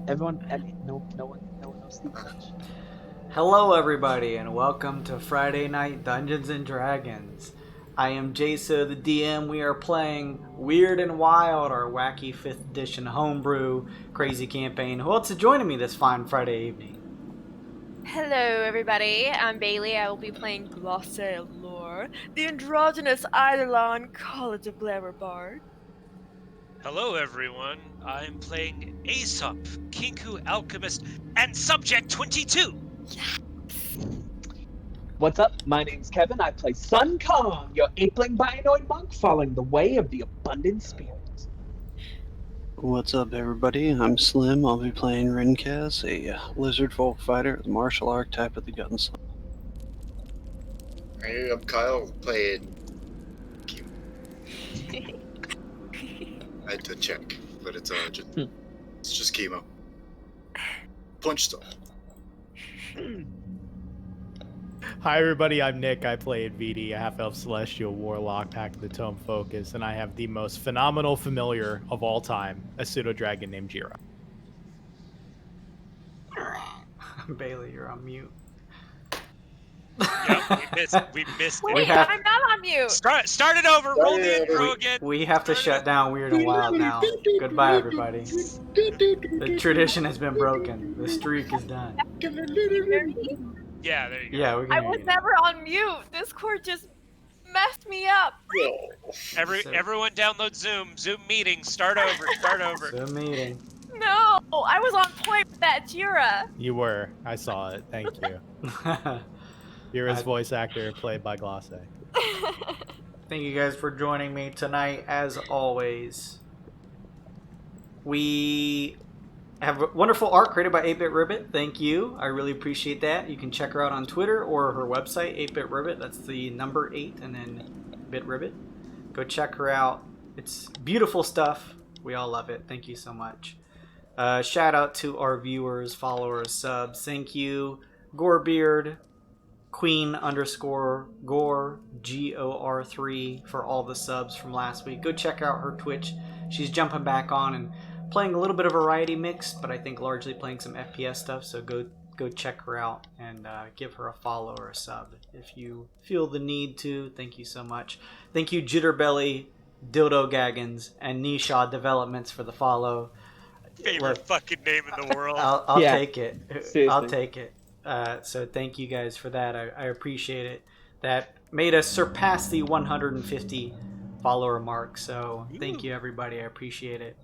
Everyone, no one knows the much. Hello everybody and welcome to Friday Night Dungeons and Dragons. I am Jaso the DM. We are playing Wyrd and Wyld, our wacky 5th edition homebrew crazy campaign. Who else is joining me this fine Friday evening? Hello everybody, I'm Bailey. I will be playing Glose Lore, the androgynous Eidolon College of Glamour Bard. Hello everyone, I'm playing Aesop, Kinku Alchemist, and Subject 22! What's up? My name's Kevin. I play Sun Kong, your apeling bianoid monk following the way of the abundant spirit. What's up, everybody? I'm Slim. I'll be playing Rinkaz, a lizard folk fighter, the martial archetype of the Gunslinger. Hey, I'm Kyle, playing I had to check, but it's it's just chemo. Punch stuff. Hi everybody, I'm Nick. I play Enviti, a half-elf celestial warlock back in the tome focus, and I have the most phenomenal familiar of all time, a pseudo-dragon named Jira. Bailey, you're on mute. Yep, we missed Wait, it. I'm not on mute! Start it over, roll the intro again! We have to shut down Wyrd and Wyld now. Goodbye everybody. The tradition has been broken. The streak is done. Yeah, there you go. Yeah, we can I hear was you. never on mute! Discord just messed me up! Everyone download Zoom. Zoom meeting. Start over. Zoom meeting. No! I was on point with that Jira! You were. I saw it. Thank you. Jira's voice actor, played by Glose. Thank you guys for joining me tonight, as always. We have a wonderful art created by 8-Bit Ribbit. Thank you. I really appreciate that. You can check her out on Twitter or her website, 8-Bit Ribbit. That's the number 8 and then Bit Ribbit. Go check her out. It's beautiful stuff. We all love it. Thank you so much. Shout out to our viewers, followers, subs. Thank you, Gorebeard, Queen_Gore, GOR3 for all the subs from last week. Go check out her Twitch. She's jumping back on and playing a little bit of variety mix, but I think largely playing some FPS stuff. So go check her out and give her a follow or a sub if you feel the need to. Thank you so much. Thank you, Jitterbelly, Dildo Gaggins, and Nisha Developments for the follow. Favorite fucking name in the world. I'll take it. Seriously. I'll take it. So thank you guys for that. I appreciate it. That made us surpass the 150 follower mark. So thank you, everybody. I appreciate it.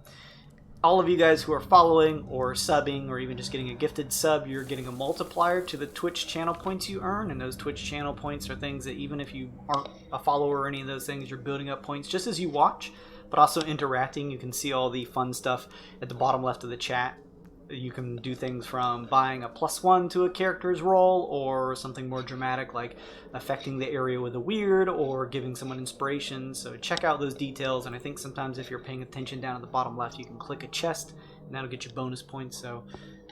All of you guys who are following or subbing or even just getting a gifted sub, you're getting a multiplier to the Twitch channel points you earn. And those Twitch channel points are things that even if you aren't a follower or any of those things, you're building up points just as you watch, but also interacting. You can see all the fun stuff at the bottom left of the chat. You can do things from buying a +1 to a character's roll, or something more dramatic like affecting the area with a weird, or giving someone inspiration. So check out those details, and I think sometimes if you're paying attention down at the bottom left, you can click a chest, and that'll get you bonus points. So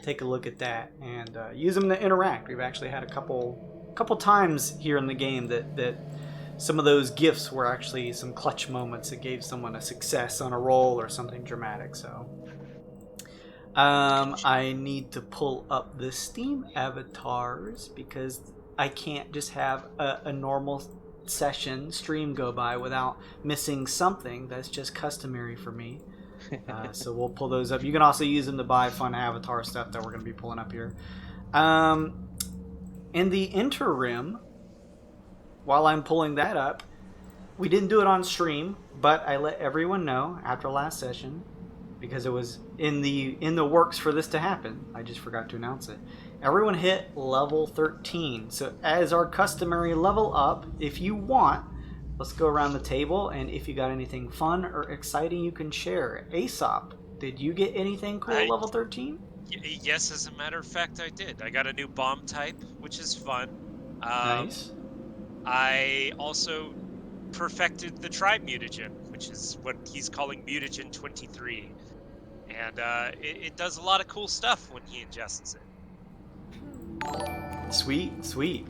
take a look at that, and use them to interact. We've actually had a couple times here in the game that some of those gifts were actually some clutch moments that gave someone a success on a roll or something dramatic. So I need to pull up the Steam avatars because I can't just have a normal session stream go by without missing something that's just customary for me. So we'll pull those up. You can also use them to buy fun avatar stuff that we're going to be pulling up here. In the interim, while I'm pulling that up, we didn't do it on stream, but I let everyone know after last session, because it was in the works for this to happen. I just forgot to announce it. Everyone hit level 13. So as our customary level up, if you want, let's go around the table, and if you got anything fun or exciting you can share. Aesop, did you get anything cool at level 13? Yes, as a matter of fact, I did. I got a new bomb type, which is fun. Nice. I also perfected the tri-mutagen, which is what he's calling mutagen 23. and it does a lot of cool stuff when he ingests it. Sweet.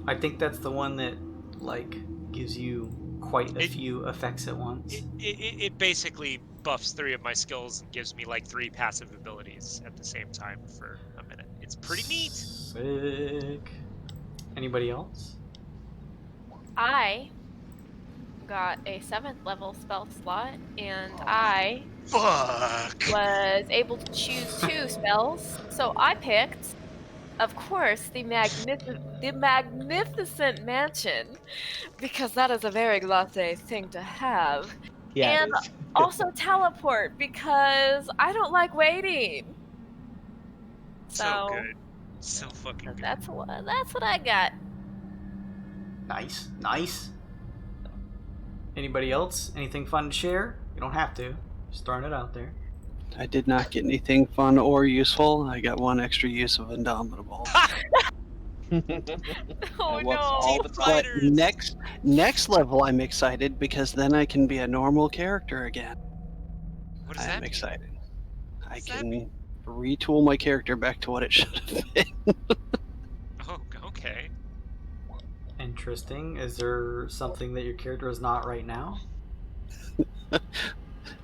I think that's the one that like gives you quite a few effects at once. It basically buffs 3 of my skills and gives me like 3 passive abilities at the same time for a minute. It's pretty neat. Sick. Anybody else? I got a 7th level spell slot, and I Fuck. was able to choose 2 spells. So I picked, of course, the magnificent mansion, because that is a very latte thing to have. Yeah, And it is. also teleport, because I don't like waiting. So good. So fucking good. That's what I got. Nice. Anybody else? Anything fun to share? You don't have to. Just throwing it out there. I did not get anything fun or useful. I got 1 extra use of Indomitable. Oh What's no. all the But Fighters. next level, I'm excited because then I can be a normal character again. What does I that am mean? excited. I does that can retool my character back to what it should have been. Oh, okay. Interesting. Is there something that your character is not right now?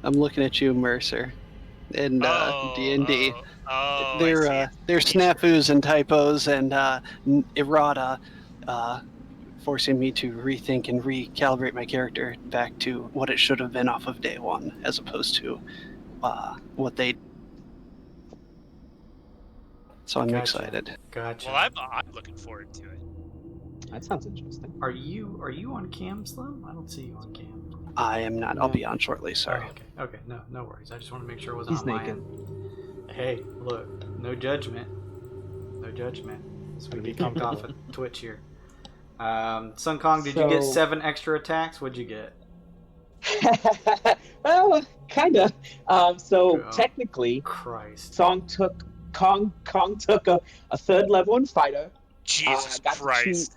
I'm looking at you, Mercer, and D&D. Oh, They're snafus and typos and errata, forcing me to rethink and recalibrate my character back to what it should have been off of day 1, as opposed to what they. So I'm excited. Gotcha. Well, I'm looking forward to it. That sounds interesting. Are you on cam, Slim? I don't see you on cam. I am not. I'll be on shortly. Sorry. Oh, okay. No worries. I just want to make sure it wasn't He's on my naked. end. Hey, look, no judgment. So we get kicked off at Twitch here. Sun Kong, did you get 7 extra attacks? What'd you get? Well, kinda. Technically, Christ. Kong took a 3rd level in fighter. Jesus got to Christ.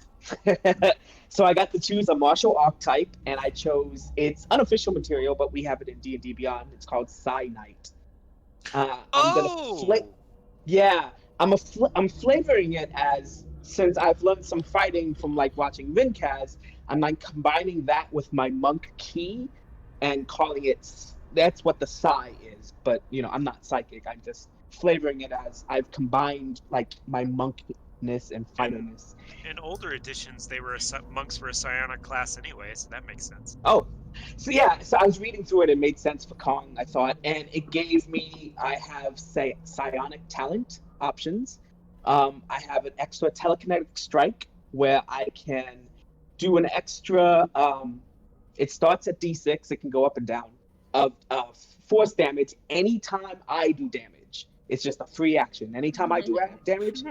So I got to choose a martial archetype, and I chose, it's unofficial material, but we have it in D&D Beyond. It's called Cyanite. I'm flavoring it as, since I've learned some fighting from like watching Vincaz, I'm like combining that with my monk key and calling it, that's what the Psi is. But, I'm not psychic. I'm just flavoring it as I've combined like my monkness and fighterness. In older editions, they were monks were a psionic class anyway, so that makes sense. Oh, so I was reading through it. It made sense for Kong, I thought, and it gave me. I have psionic talent options. I have an extra telekinetic strike where I can do an extra. It starts at D6. It can go up and down of force damage anytime I do damage. It's just a free action. Anytime I do damage,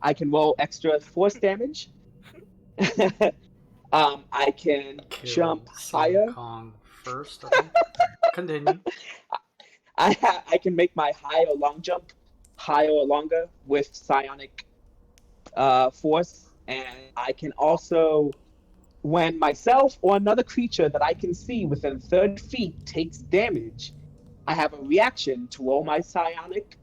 I can roll extra force damage. I can jump higher. Kong first. Okay. Continue. I can make my high or long jump higher or longer with psionic force, and I can also, when myself or another creature that I can see within 30 feet takes damage, I have a reaction to roll my psionic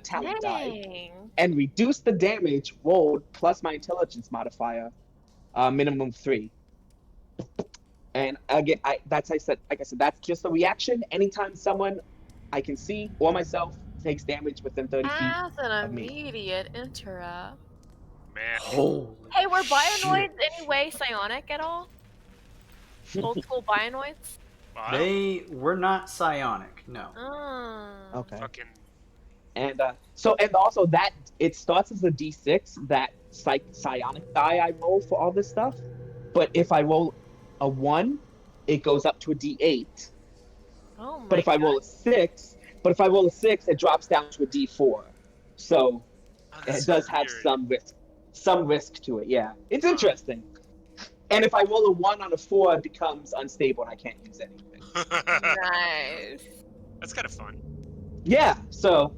talent die and reduce the damage rolled plus my intelligence modifier, minimum 3. And again, like I said, that's just a reaction. Anytime someone I can see or myself takes damage within 30 feet That's an of me. immediate interrupt. Man. Holy Hey, were shit. bionoids any way psionic at all? Old school bionoids? Wow. They were not psionic, no. Oh. Okay. Fucking And also that it starts as a D6, that psionic die I roll for all this stuff. But if I roll a 1, it goes up to a D8. Oh my But if I roll a 6, it drops down to a D4. So it does have some risk to it. Yeah, it's interesting. And if I roll a 1 on a 4, it becomes unstable and I can't use anything. Nice. That's kind of fun. Yeah. So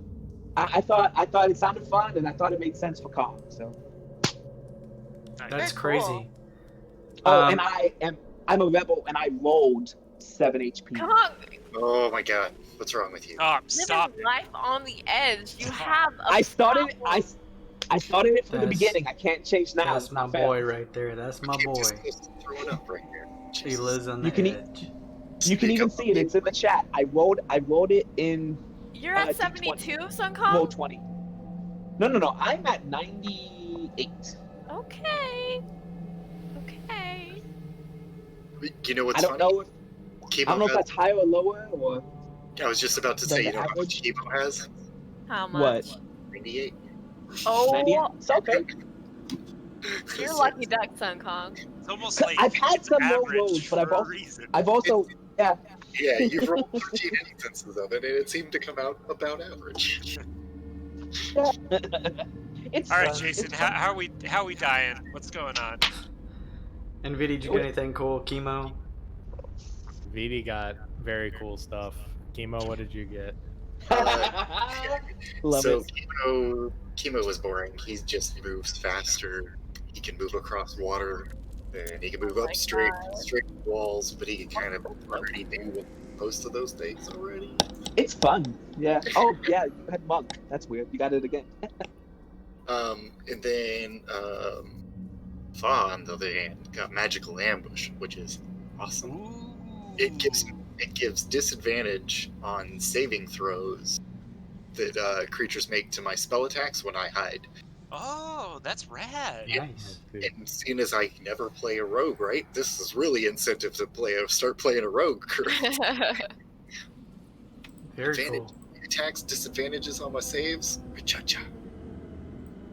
I thought it sounded fun, and I thought it made sense for Kong. So. Nice. That's Very cool. crazy. Oh, and I'm a rebel, and I rolled 7 HP. Oh my god, what's wrong with you? Stop Living it. life on the edge. You have a I started problem. I started it from the That's- beginning. I can't change now. That's my I failed. boy right there. That's my Keep boy. just throwing up right here. He Jesus. lives on You the can edge. You can Speak even up. see it. It's in the chat. I wrote it in You're at D20. 72, roll Sunkong? 20. No. I'm at 98. Okay. Okay. You know what's I don't funny? know if Chemo I don't know if has- that's higher or lower or I was just about to than say, the you know how much average. chemo has? How What? much? 98. Oh, 98. It's okay. you're lucky duck, Sunkong. It's almost like I've had it's some low average rolls, but for a reason. I've also yeah. Yeah, you've rolled 13 instances of it, and it seemed to come out about average. It's All right, fun. Jason, It's how fun. we dying? What's going on? Enviti, did you get anything cool? Chemo? VD got very cool stuff. Chemo, what did you get? Love so it. Chemo was boring. He just moves faster. He can move across water, and he can move Oh up my straight God. walls. But he can kind of already do most of those things already. It's fun. Yeah. Oh yeah, you had monk. That's weird. You got it again. And then Fa, on the other hand, got magical ambush, which is awesome. Ooh. It gives disadvantage on saving throws that creatures make to my spell attacks when I hide. Oh, that's rad. Nice. And seeing as I never play a rogue, right? This is really incentive to start playing a rogue. Very Advantage. cool. Attacks, disadvantages on my saves. Cha-cha.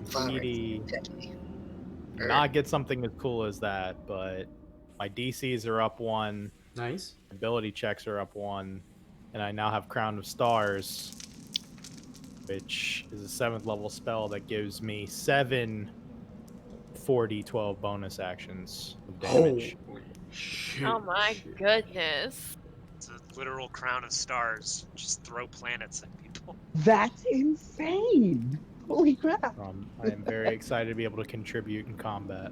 Fine. VD Alright. not get something as cool as that, but my DCs are up 1, Nice. ability checks are up 1, and I now have Crown of Stars, which is a 7th level spell that gives me 7 4d12 bonus actions of damage. Holy shit. Oh my goodness. It's a literal crown of stars. Just throw planets at people. That's insane. Holy crap. I am very excited to be able to contribute in combat.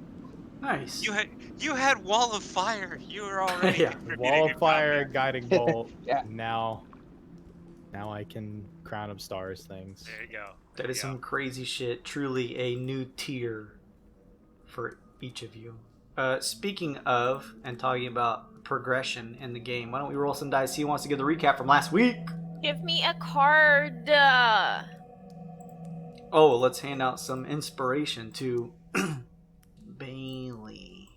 Nice. You had wall of fire. You were already Yeah. contributing Wall in of Fire, combat. Guiding Bolt. Yeah. Now I can Crown of Stars things. There you go. That is some crazy shit. Truly a new tier for each of you. Speaking of, and talking about progression in the game, why don't we roll some dice? He wants to give the recap from last week. Give me a card. Oh, let's hand out some inspiration to Bailey.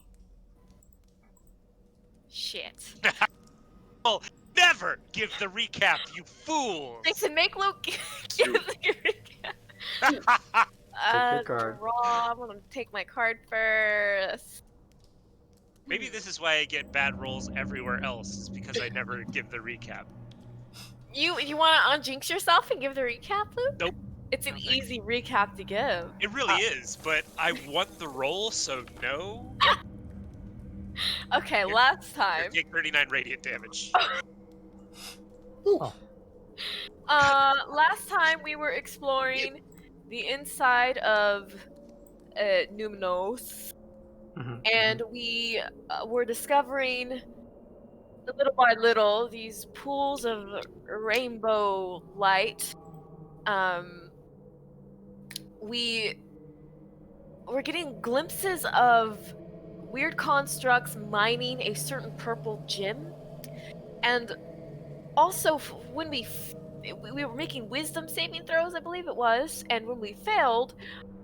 Shit. Never give the recap, you fools. Jason, make Luke give the recap. your card. Draw. I'm gonna take my card first. Maybe this is why I get bad rolls everywhere else. Is because I never give the recap. You want to unjinx yourself and give the recap, Luke? Nope. It's an No, thank easy recap to give. It really is, but I want the roll, so no. Okay, last time. Take 39 radiant damage. Last time we were exploring the inside of Mneuminos, and we were discovering, little by little, these pools of rainbow light. We were getting glimpses of weird constructs mining a certain purple gem, and also when we were making wisdom saving throws, I believe it was, and when we failed,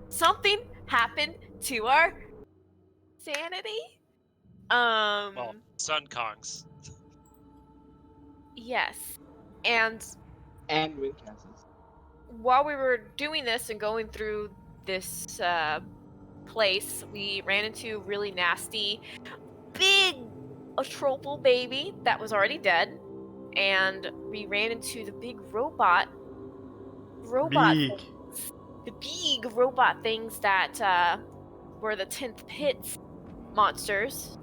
something happened to our sanity. Well, Sun Kongs. Yes, and And windcastles. while we were doing this and going through this place, we ran into a really nasty, big atropal baby that was already dead, and we ran into the big robot Big. things, the big robot things that were the 10th pits monsters,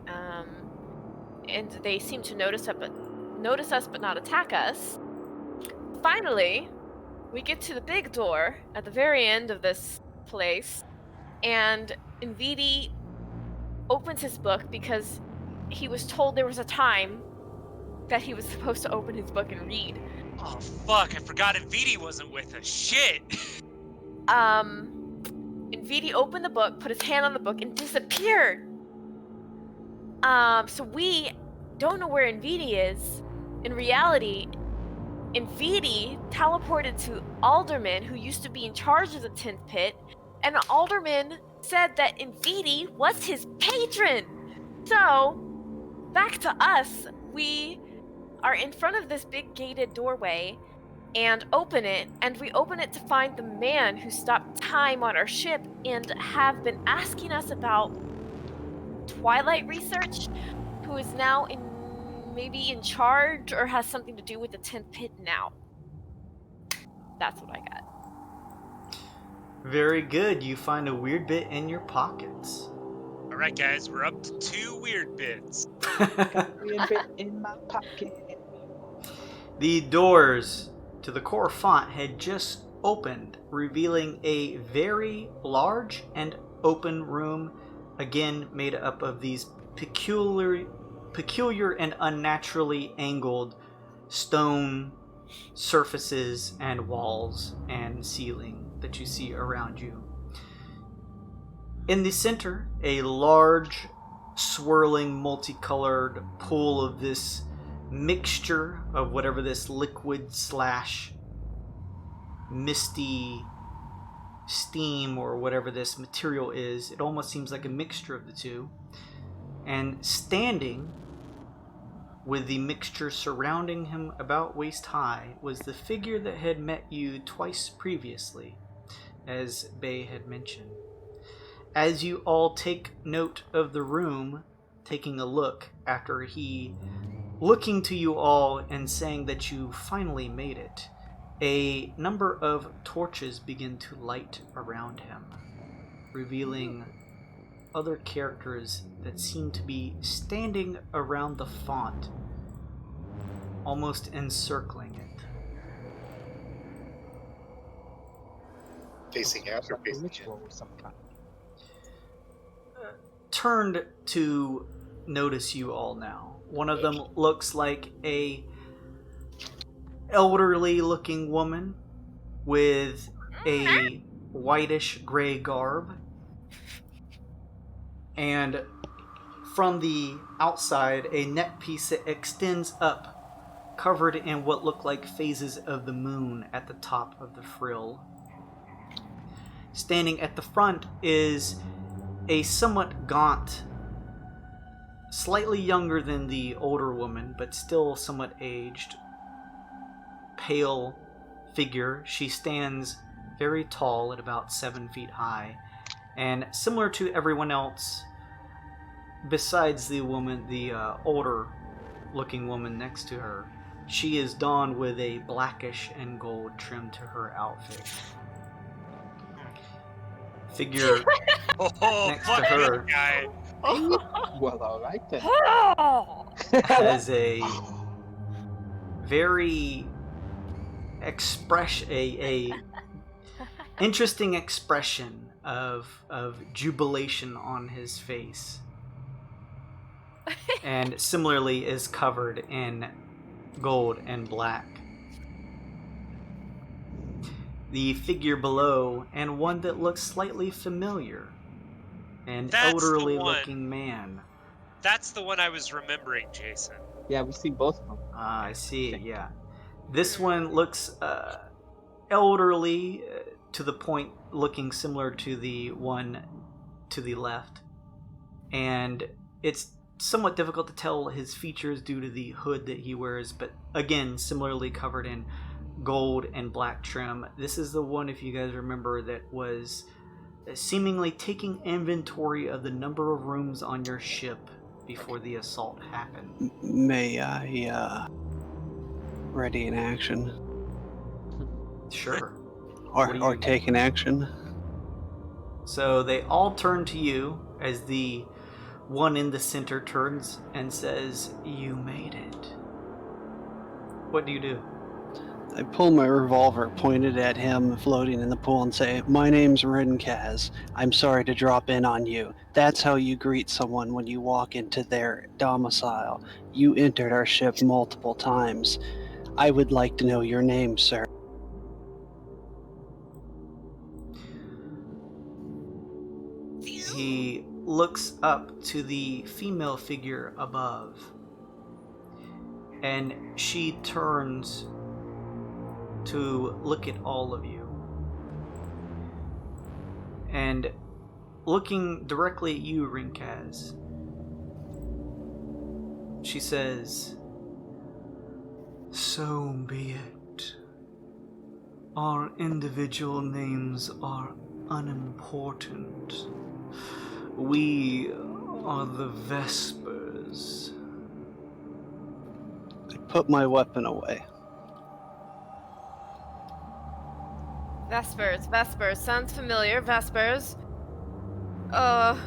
and they seemed to notice us but not attack us. Finally, we get to the big door at the very end of this place, and Enviti opens his book because he was told there was a time that he was supposed to open his book and read. Oh fuck! I forgot Enviti wasn't with us. Shit. Enviti opened the book, put his hand on the book, and disappeared. So we don't know where Enviti is. In reality, Enviti teleported to Aldermunn, who used to be in charge of the 10th pit, and Aldermunn said that Enviti was his patron. So, back to us. We are in front of this big gated doorway and open it, and we open it to find the man who stopped time on our ship and have been asking us about Twilight research, who is now maybe in charge or has something to do with the 10th pit now. That's what I got. Very good. You find a weird bit in your pockets. All right, guys, we're up to 2 weird bits. Weird bit in my pocket. The doors to the core font had just opened, revealing a very large and open room, again made up of these peculiar and unnaturally angled stone surfaces and walls and ceiling that you see around you. In the center, a large, swirling, multicolored pool of this mixture of whatever this liquid / misty steam or whatever this material is. It almost seems like a mixture of the two. And standing with the mixture surrounding him about waist high was the figure that had met you twice previously, as Bay had mentioned. As you all take note of the room, taking a look after he looking to you all and saying that you finally made it, a number of torches begin to light around him, revealing other characters that seem to be standing around the font, almost encircling it. Facing out or facing in? Ritual of some kind. Turned to notice you all now. One of them looks like a elderly looking woman with a whitish gray garb, and from the outside a neck piece that extends up, covered in what look like phases of the moon at the top of the frill. Standing at the front is a somewhat gaunt, slightly younger than the older woman, but still somewhat aged, pale figure. She stands very tall at about 7 feet high, and similar to everyone else, besides the woman, the older looking woman next to her, she is donned with a blackish and gold trim to her outfit. Figure next to her Guy. Well, all right then. has a very interesting expression of jubilation on his face, and similarly is covered in gold and black. The figure below, and one that looks slightly familiar, an That's elderly the one. looking man. That's the one I was remembering, Jason. Yeah, we've seen both of them. I see, yeah. This one looks elderly, to the point looking similar to the one to the left. And it's somewhat difficult to tell his features due to the hood that he wears, but again, similarly covered in gold and black trim. This is the one, if you guys remember, that was seemingly taking inventory of the number of rooms on your ship before the assault happened. May I, ready in action? Sure. Or take an action? So they all turn to you as the one in the center turns and says, "You made it." What do you do? I pull my revolver pointed at him floating in the pool and say, "My name's Rinkaz. I'm sorry to drop in on you. That's how you greet someone when you walk into their domicile. You entered our ship multiple times. I would like to know your name, sir." He looks up to the female figure above, and she turns to look at all of you. And looking directly at you, Rinkaz, she says, "So be it. Our individual names are unimportant. We are the Vespers." I put my weapon away. Vespers. Sounds familiar. Vespers. Oh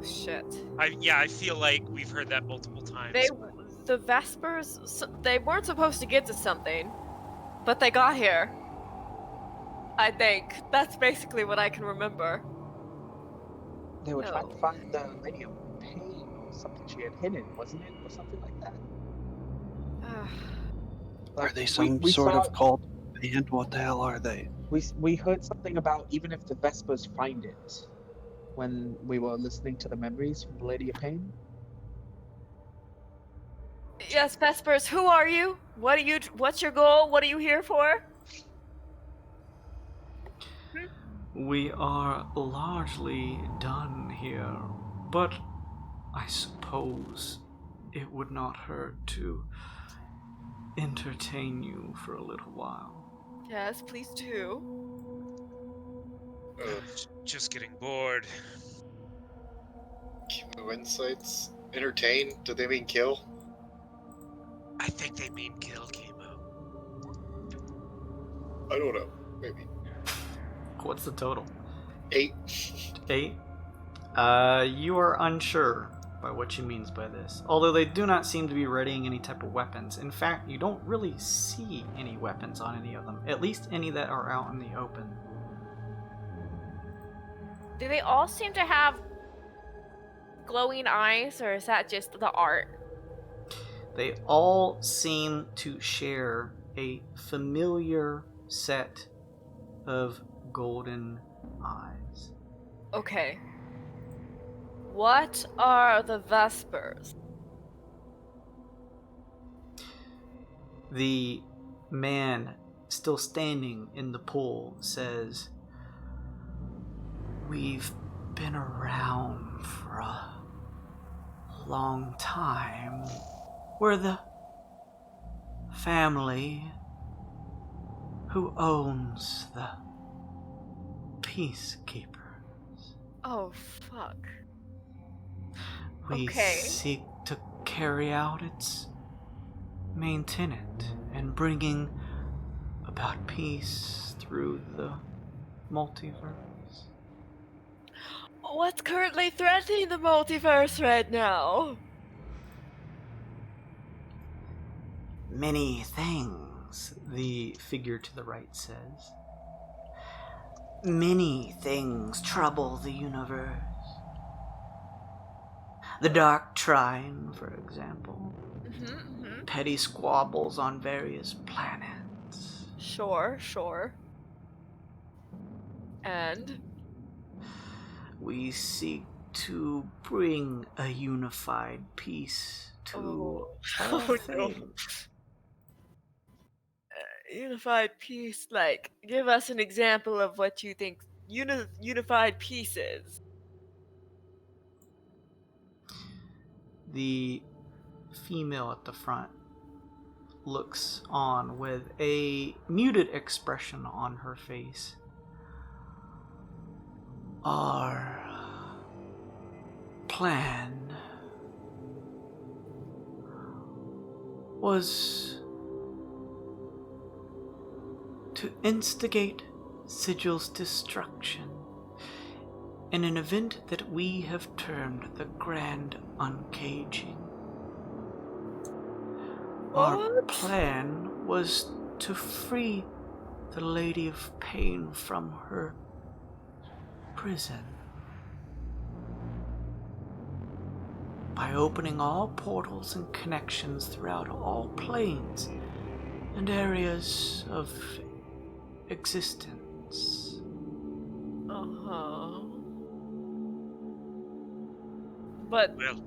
shit. I feel like we've heard that multiple times. The Vespers, they weren't supposed to get to something, but they got here. I think. That's basically what I can remember. They were trying to find the Lady of Pain or something she had hidden, wasn't it? Or something like that. Are they some sort of cult band? What the hell are they? We heard something about even if the Vespers find it when we were listening to the memories from the Lady of Pain. Yes, Vespers, who are you? What's your goal? What are you here for? We are largely done here, but I suppose it would not hurt to entertain you for a little while. Yes, please do. Just getting bored. Chemo insights. Entertain? Do they mean kill? I think they mean kill, Chemo. I don't know. Maybe. What's the total? 8. 8? You are unsure by what she means by this. Although they do not seem to be readying any type of weapons. In fact, you don't really see any weapons on any of them. At least any that are out in the open. Do they all seem to have glowing eyes, or is that just the art? They all seem to share a familiar set of golden eyes. Okay. What are the Vespers? The man still standing in the pool says, "We've been around for a long time. We're the family who owns the Peacekeepers. Oh, fuck. We Okay. seek to carry out its main tenet and bringing about peace through the multiverse." What's currently threatening the multiverse right now? "Many things," the figure to the right says. "Many things trouble the universe. The Dark Trine, for example. Petty squabbles on various planets. Sure. And? We seek to bring a unified peace to all things." Unified peace, like, give us an example of what you think unified peace is. The female at the front looks on with a muted expression on her face. "Our plan was to instigate Sigil's destruction in an event that we have termed the Grand Uncaging. Our What? plan was to free the Lady of Pain from her prison. By opening all portals and connections throughout all planes and areas of existence. Uh-huh. But Well,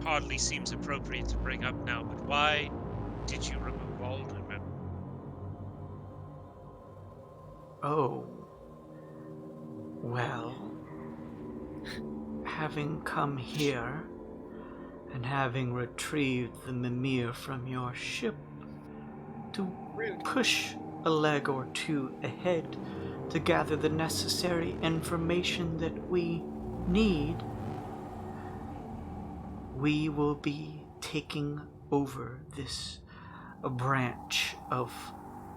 hardly seems appropriate to bring up now, but why did you remove Aldermunn? Oh. Well, having come here and having retrieved the mimir from your ship to push a leg or two ahead to gather the necessary information that we need, we will be taking over this branch of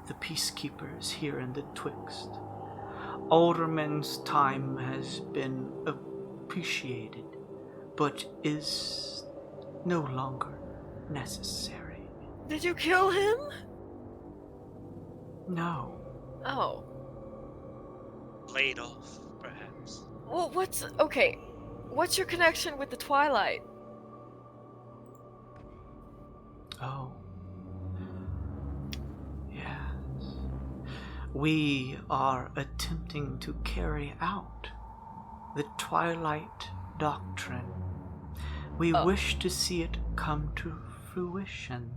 the peacekeepers here in the Twixt. Aldermunn's time has been appreciated, but is no longer necessary. did you kill him? No. Oh. Played off, perhaps. Well, what's your connection with the Twilight? Oh. Yes. We are attempting to carry out the Twilight Doctrine. We wish to see it come to fruition.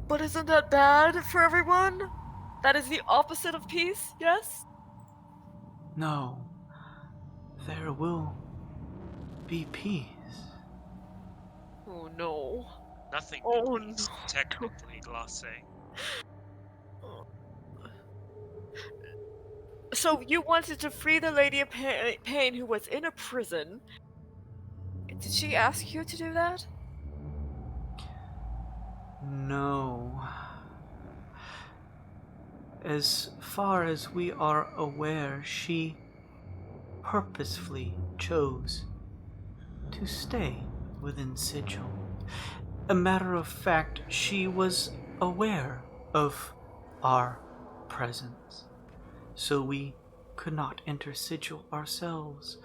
But isn't that bad for everyone? That is the opposite of peace, yes? No. There will be peace. Oh no. Nothing Oh, is no. technically glacé. So you wanted to free the Lady of Pain who was in a prison. Did she ask you to do that? No. As far as we are aware, she purposefully chose to stay within Sigil. A matter of fact, she was aware of our presence, so we could not enter Sigil ourselves,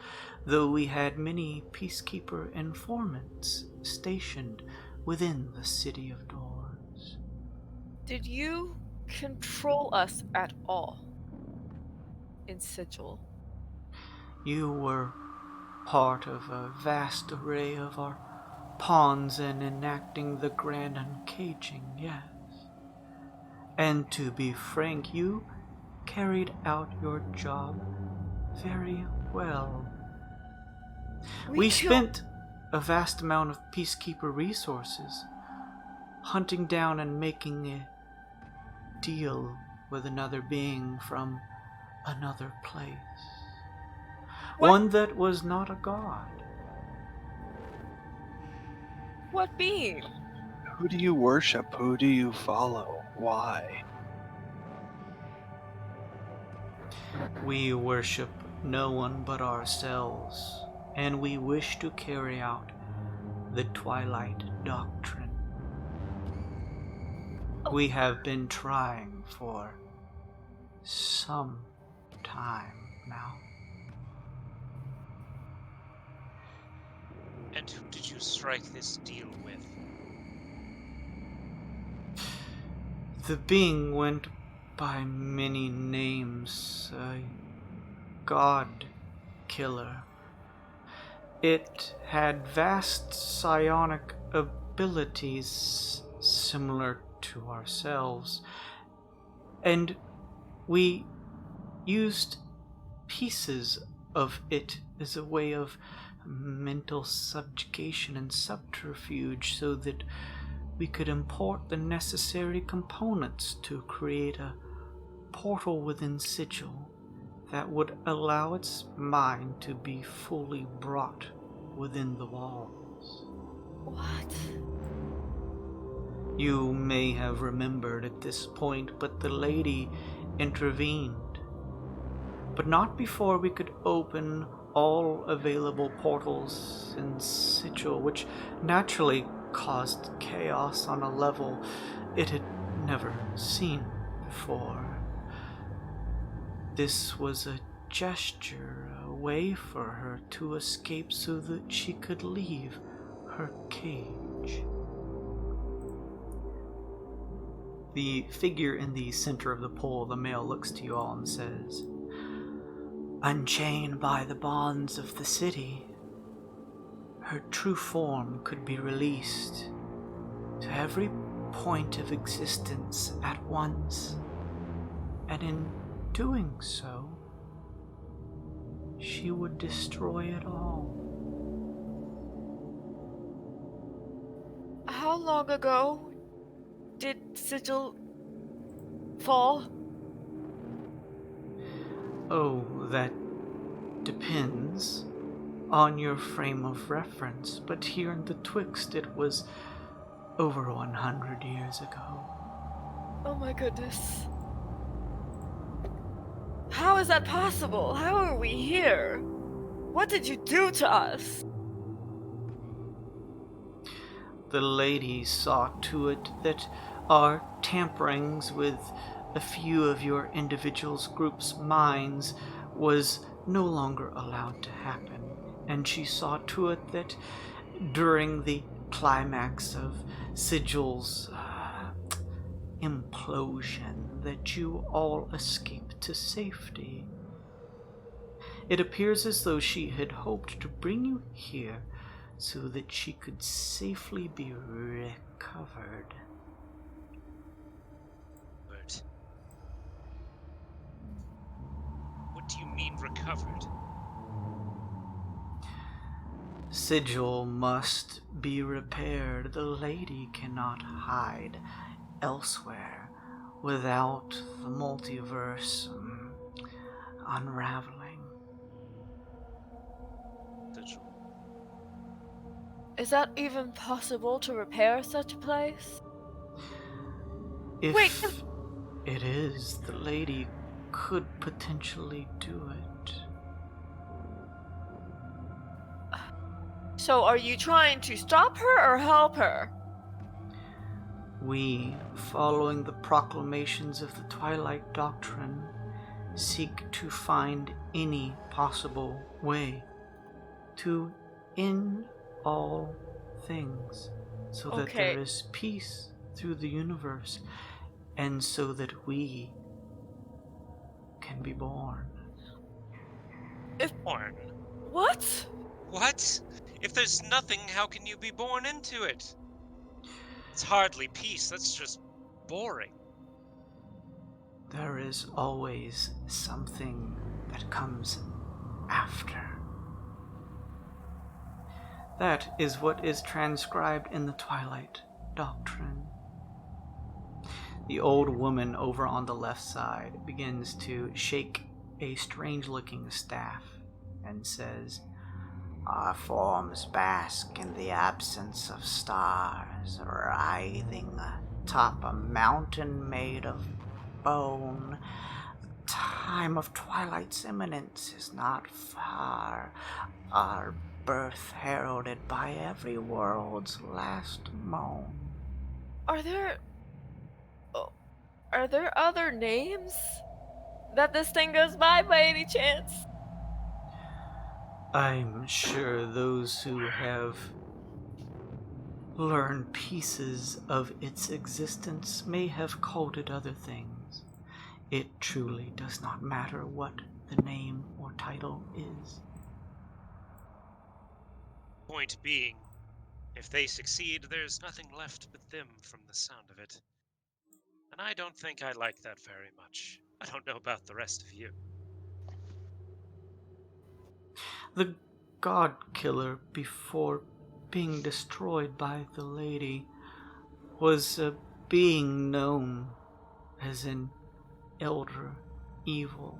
though we had many peacekeeper informants stationed within the City of Doors. Did you control us at all in Sigil? You were part of a vast array of our pawns in enacting the grand uncaging, yes. And to be frank, you carried out your job very well. We spent a vast amount of peacekeeper resources hunting down and making a deal with another being from another place. What? One that was not a god. What being? Who do you worship? Who do you follow? Why? We worship no one but ourselves, and we wish to carry out the Twilight Doctrine. We have been trying for some time now. And who did you strike this deal with? The being went by many names. A god killer. It had vast psionic abilities similar to ourselves, and we used pieces of it as a way of mental subjugation and subterfuge so that we could import the necessary components to create a portal within Sigil that would allow its mind to be fully brought within the walls. What? You may have remembered at this point, but the lady intervened. But not before we could open all available portals in Sigil, which naturally caused chaos on a level it had never seen before. This was a gesture, a way for her to escape so that she could leave her cage. The figure in the center of the pole, the male, looks to you all and says, "Unchained by the bonds of the city, her true form could be released to every point of existence at once, and in doing so, she would destroy it all." How long ago did Sigil fall? Oh, that depends on your frame of reference, but here in the Twixt it was over 100 years ago. Oh my goodness. How is that possible? How are we here? What did you do to us? The lady saw to it that our tamperings with a few of your individuals' groups' minds was no longer allowed to happen, and she saw to it that during the climax of Sigil's implosion that you all escaped to safety. It appears as though she had hoped to bring you here so that she could safely be recovered. But what do you mean recovered? Sigil must be repaired. The lady cannot hide elsewhere without the multiverse unraveling. Is that even possible to repair such a place? If Wait. it is, the lady could potentially do it. So are you trying to stop her or help her? We, following the proclamations of the Twilight Doctrine, seek to find any possible way to end all things, so that Okay. there is peace through the universe, and so that we can be born. Born? What? What? If there's nothing, how can you be born into it? It's hardly peace, that's just boring. There is always something that comes after. That is what is transcribed in the Twilight Doctrine. The old woman over on the left side begins to shake a strange-looking staff and says, "Our forms bask in the absence of stars, writhing atop a mountain made of bone. The time of Twilight's imminence is not far. Our birth heralded by every world's last moan." Are there other names that this thing goes by any chance? I'm sure those who have learned pieces of its existence may have called it other things. It truly does not matter what the name or title is. Point being, if they succeed, there's nothing left but them from the sound of it. And I don't think I like that very much. I don't know about the rest of you. The God Killer, before being destroyed by the lady, was a being known as an elder evil,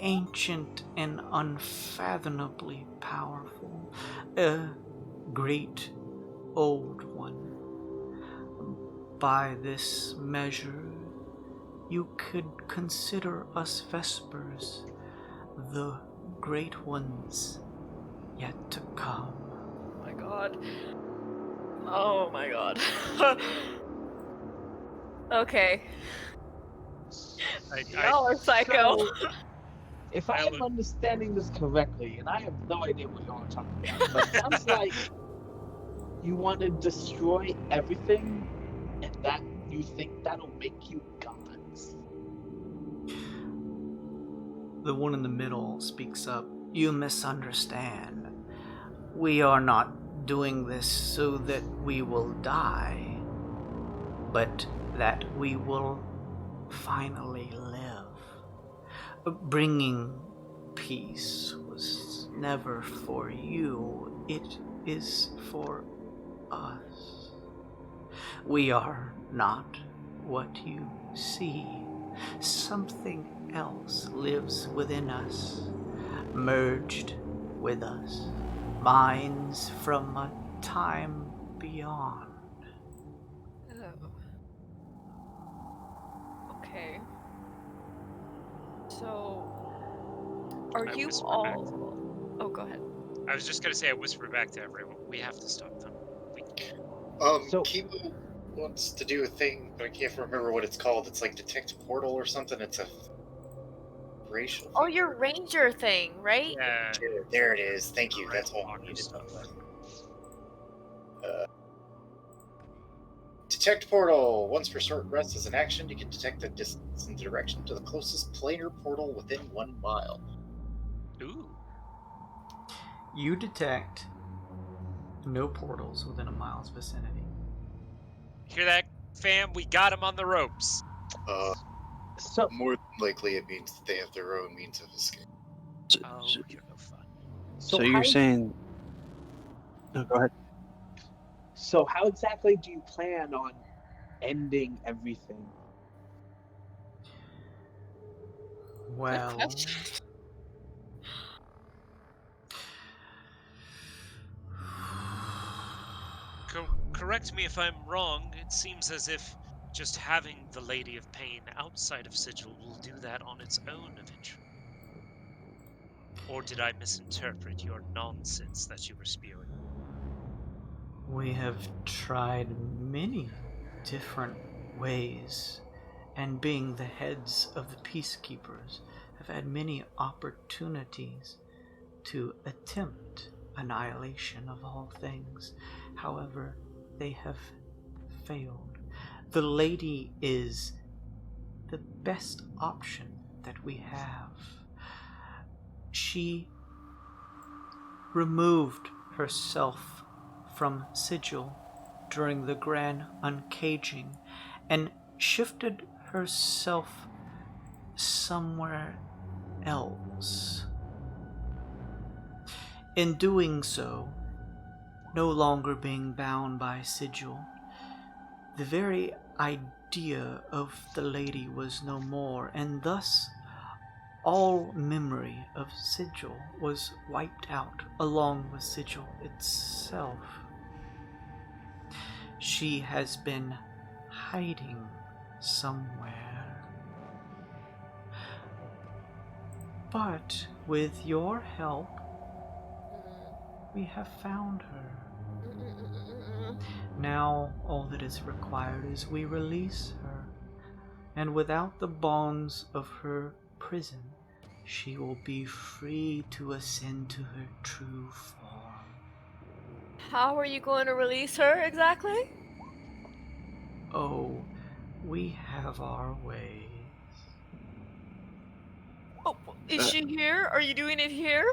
ancient and unfathomably powerful, a great old one. By this measure, you could consider us Vespers the great ones yet to come. Oh my god. Oh my god. Okay. Y'all are psycho. So, if I I am would- understanding this correctly, and I have no idea what y'all are talking about, but it sounds like you want to destroy everything, and that you think that'll make you gods. The one in the middle speaks up. You misunderstand. We are not doing this so that we will die, but that we will finally live. Bringing peace was never for you, it is for us. We are not what you see. Something else lives within us, merged with us, minds from a time beyond. Oh. Okay. So, are I you whisper all? Oh, go ahead. I was just gonna say, I whisper back to everyone, we have to stop them. So- Kimo wants to do a thing, but I can't remember what it's called. It's like detect portal or something. It's a racial. Oh, your ranger thing, right? Yeah. There it is. Thank you. Alright, That's all I walker needed. stuff. Detect portal. Once per short rest as an action, you can detect the distance and direction to the closest planar portal within 1 mile. Ooh. You detect no portals within a mile's vicinity. Hear that, fam? We got him on the ropes. So, More than likely, it means that they have their own means of escape. Oh, you're no fun. So you're how- saying... No, go ahead. So how exactly do you plan on ending everything? Well, Correct me if I'm wrong. It seems as if just having the Lady of Pain outside of Sigil will do that on its own eventually. Or did I misinterpret your nonsense that you were spewing? we have tried many different ways, and being the heads of the peacekeepers, have had many opportunities to attempt annihilation of all things. However, they have failed. The lady is the best option that we have. She removed herself from Sigil during the grand uncaging and shifted herself somewhere else. In doing so, no longer being bound by Sigil, the very idea of the lady was no more, and thus all memory of Sigil was wiped out along with Sigil itself. She has been hiding somewhere. But with your help, we have found her. Now all that is required is we release her, and without the bonds of her prison, she will be free to ascend to her true form. How are you going to release her exactly? Oh, we have our ways. Oh, is she here? Are you doing it here?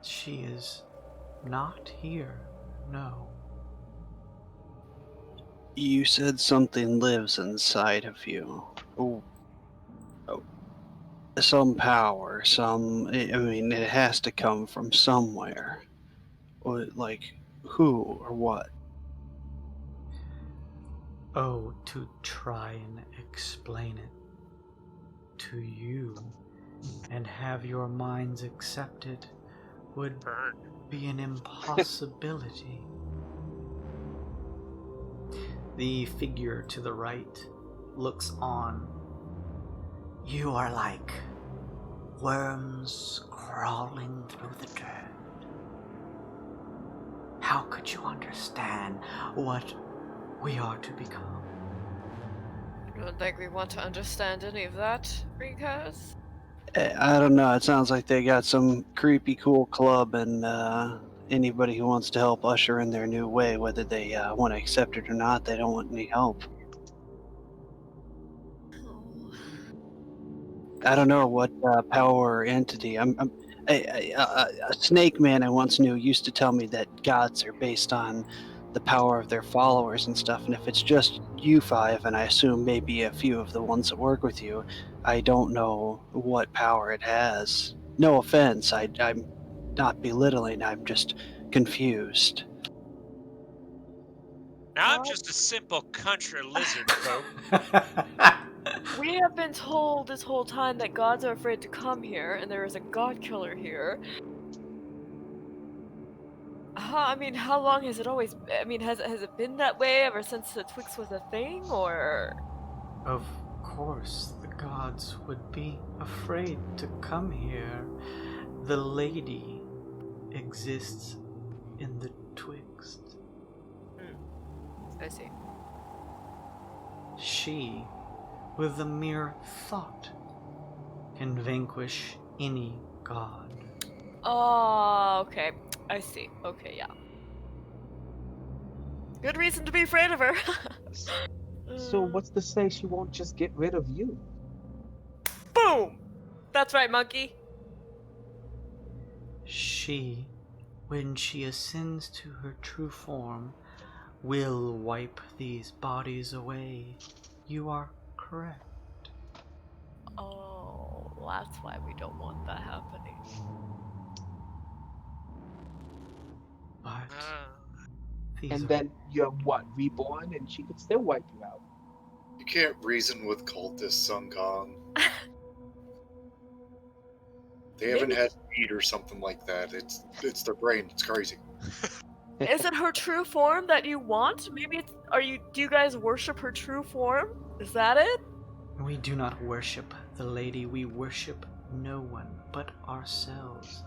She is not here, no. You said something lives inside of you. Oh. Some power, I mean, it has to come from somewhere. Or, like, who or what? Oh, to try and explain it to you and have your minds accepted would Burn. be an impossibility. The figure to the right looks on. You are like worms crawling through the dirt. How could you understand what we are to become? I don't think we want to understand any of that, because... I don't know. It sounds like they got some creepy cool club, and anybody who wants to help usher in their new way, whether they want to accept it or not, they don't want any help. Oh. I don't know what power or entity. A snake man I once knew used to tell me that gods are based on the power of their followers and stuff. And if it's just you five, and I assume maybe a few of the ones that work with you, I don't know what power it has. No offense, I'm not belittling. I'm just confused. Now I'm just a simple country lizard folk. We have been told this whole time that gods are afraid to come here, and there is a god killer here. I mean, how long has it always... I mean, has it been that way ever since the Twixt was a thing, or... Of course, the gods would be afraid to come here. The lady exists in the Twixt. I see. She, with a mere thought, can vanquish any god. Oh, okay. I see. Okay, yeah. Good reason to be afraid of her. So what's to say she won't just get rid of you? Boom! That's right, monkey. She, when she ascends to her true form, will wipe these bodies away. You are correct. Oh, that's why we don't want that happening. But these And are... then you're what, reborn, and she could still wipe you out. You can't reason with cultists, Sun Kong. They haven't Maybe- had to eat or something like that. It's their brain. It's crazy. Is it her true form that you want? Maybe it's... do you guys worship her true form? Is that it? We do not worship the lady. We worship no one but ourselves.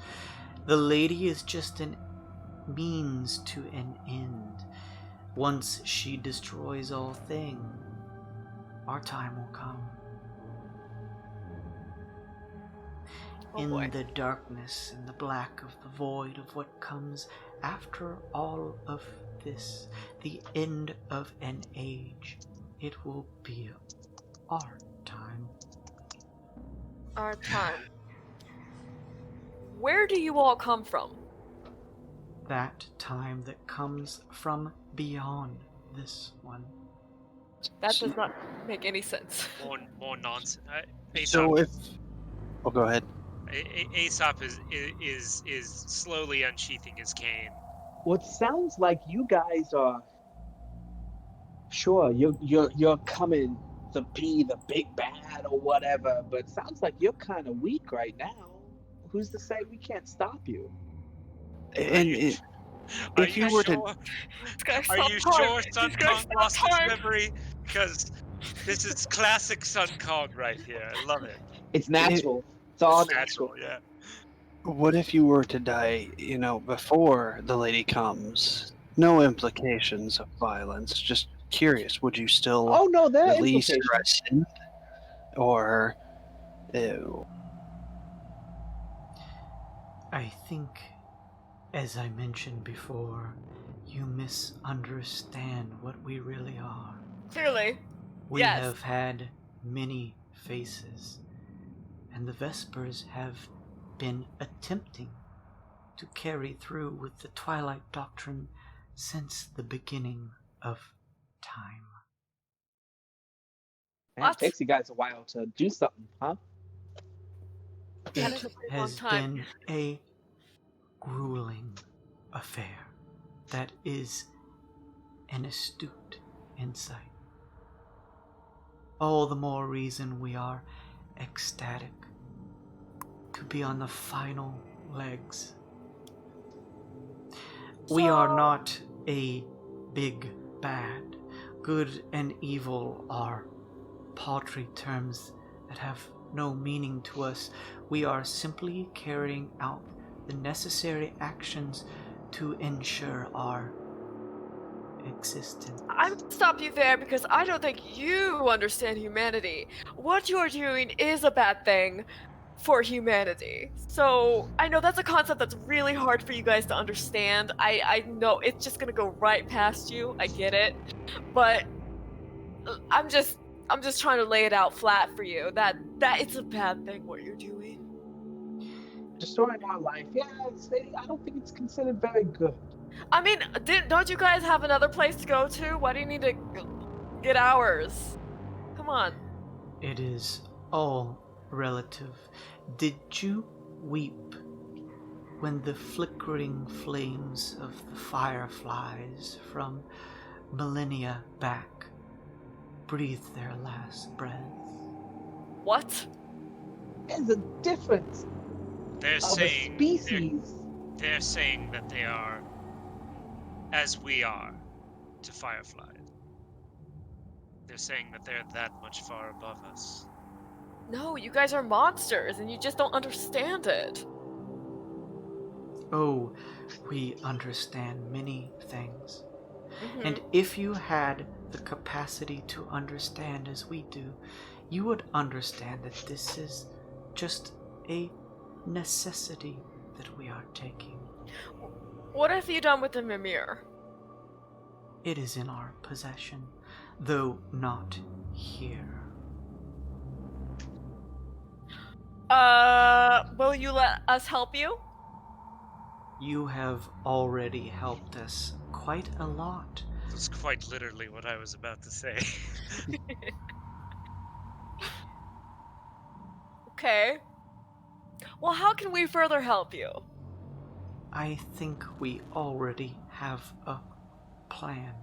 The lady is just an means to an end. Once she destroys all things, our time will come. Oh In boy. the darkness and the black of the void of what comes after all of this, the end of an age, it will be our time. Our time. Where do you all come from? That time that comes from beyond this one. That does not make any sense. More nonsense. So if... Oh, go ahead. Aesop is slowly unsheathing his cane. Well, it sounds like you guys are... Sure, you're coming to be the big bad or whatever, but it sounds like you're kind of weak right now. Who's to say we can't stop you? And if you were to... Are you sure Sun Kong lost his memory? Because this is classic Sun Kong right here. I love it. It's natural. It's all It's natural. yeah. What if you were to die, before the lady comes? No implications of violence. Just curious, would you still Oh no, there are release or implications. ascend? Or... Ew. I think, as I mentioned before, you misunderstand what we really are. Clearly. We Yes. have had many faces, and the Vespers have been attempting to carry through with the Twilight Doctrine since the beginning of time. Man, it What? takes you guys a while to do something, huh? That It is a pretty long has time. been a grueling affair that is an astute insight. All the more reason we are ecstatic to be on the final legs. We are not a big bad. Good and evil are paltry terms that have no meaning to us. We are simply carrying out the necessary actions to ensure our existence. I'm gonna stop you there because I don't think you understand humanity. What you're doing is a bad thing for humanity. So I know that's a concept that's really hard for you guys to understand. I know it's just gonna go right past you. I get it, but I'm just trying to lay it out flat for you that it's a bad thing what you're doing. Destroying our life. Yeah, I don't think it's considered very good. I mean, don't you guys have another place to go to? Why do you need to get ours? Come on. It is all relative. Did you weep when the flickering flames of the fireflies from millennia back breathed their last breath? What? There's a difference They're of saying a species. they're saying that they are as we are to Firefly. They're saying that they're that much far above us. No, you guys are monsters and you just don't understand it. Oh, we understand many things. Mhm. And if you had the capacity to understand as we do, you would understand that this is just a necessity that we are taking. What have you done with the Mimir? It is in our possession, though not here. Will you let us help you? You have already helped us quite a lot. That's quite literally what I was about to say. Okay. Well, how can we further help you? I think we already have a plan